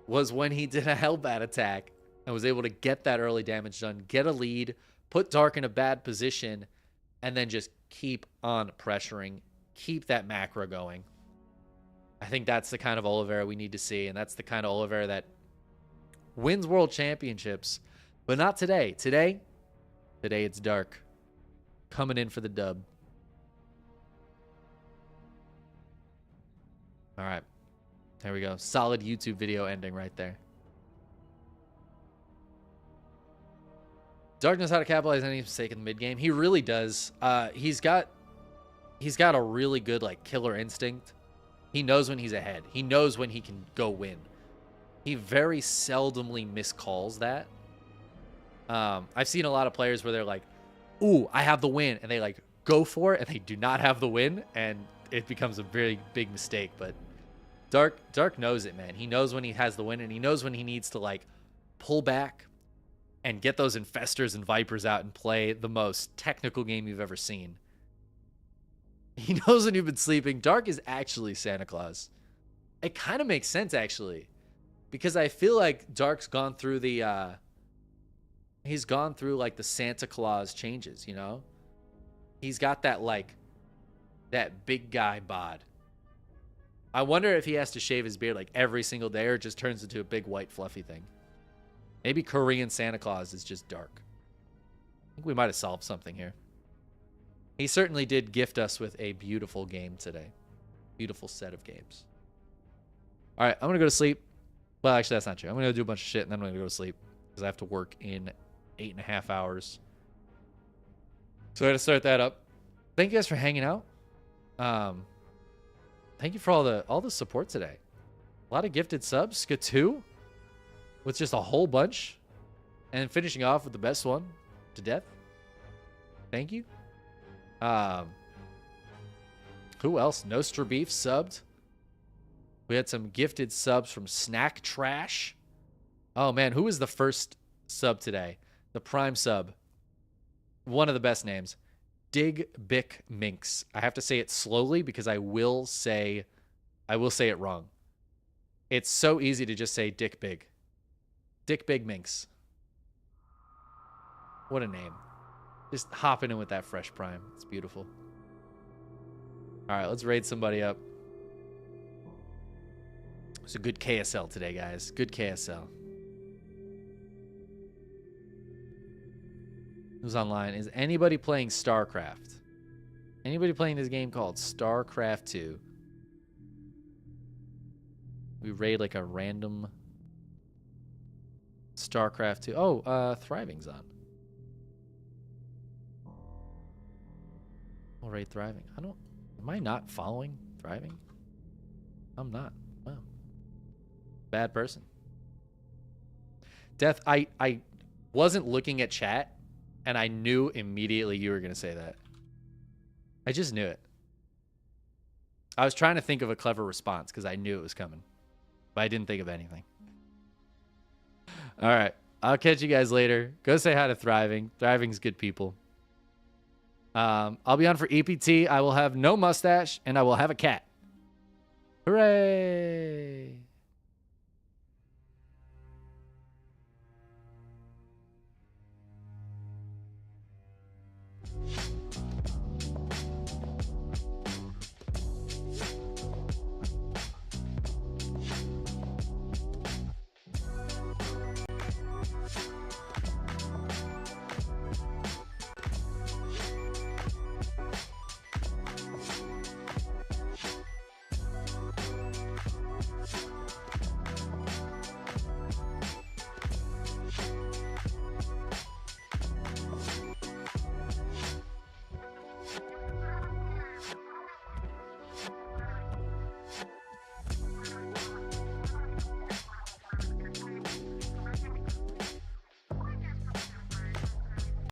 was when he did a Hellbat attack and was able to get that early damage done, get a lead, put Dark in a bad position, and then just keep on pressuring, keep that macro going. I think that's the kind of Oliveira we need to see, and that's the kind of Oliveira that wins world championships, but not today. Today it's Dark coming in for the dub. All right, there we go. Solid YouTube video ending right there. Dark knows how to capitalize any mistake in the mid game. He really does. He's got a really good like killer instinct. He knows when he's ahead. He knows when he can go win. He very seldomly miscalls that. I've seen a lot of players where they're like, "Ooh, I have the win," and they like go for it, and they do not have the win, and it becomes a very big mistake. But Dark knows it, man. He knows when he has the win, and he knows when he needs to like pull back and get those infestors and vipers out and play the most technical game you've ever seen. He knows when you've been sleeping. Dark is actually Santa Claus. It kind of makes sense, actually, because I feel like Dark's gone through the he's gone through like the Santa Claus changes, you know? He's got that like That big guy bod. I wonder if he has to shave his beard like every single day or it just turns into a big white fluffy thing. Maybe Korean Santa Claus is just dark. I think we might have solved something here. He certainly did gift us with a beautiful game today. Beautiful set of games. All right, I'm going to go to sleep. Well, actually, that's not true. I'm going to do a bunch of shit, and then I'm going to go to sleep because I have to work in 8.5 hours. So I got to start that up. Thank you guys for hanging out. Thank you for all the support today. A lot of gifted subs. Skatu with just a whole bunch. And finishing off with the best one to death. Thank you. Who else? Nostra Beef subbed. We had some gifted subs from Snack Trash. Oh, man. Who was the first sub today? The Prime sub. One of the best names. Dig Bick Minx. I have to say it slowly because I will say it wrong. It's so easy to just say Dick Big. Dick Big Minx. What a name. Just hopping in with that fresh Prime. It's beautiful. All right, let's raid somebody up. It's a good KSL today, guys. Good KSL. Who's online? Is anybody playing StarCraft? Anybody playing this game called StarCraft 2? We raid like a random StarCraft 2. Oh, Thriving's on. We'll raid Thriving. Am I not following Thriving? I'm not. Wow. Bad person. Death, I wasn't looking at chat, and I knew immediately you were going to say that. I just knew it. I was trying to think of a clever response because I knew it was coming. But I didn't think of anything. All right. I'll catch you guys later. Go say hi to Thriving. Thriving's good people. I'll be on for EPT. I will have no mustache, and I will have a cat. Hooray!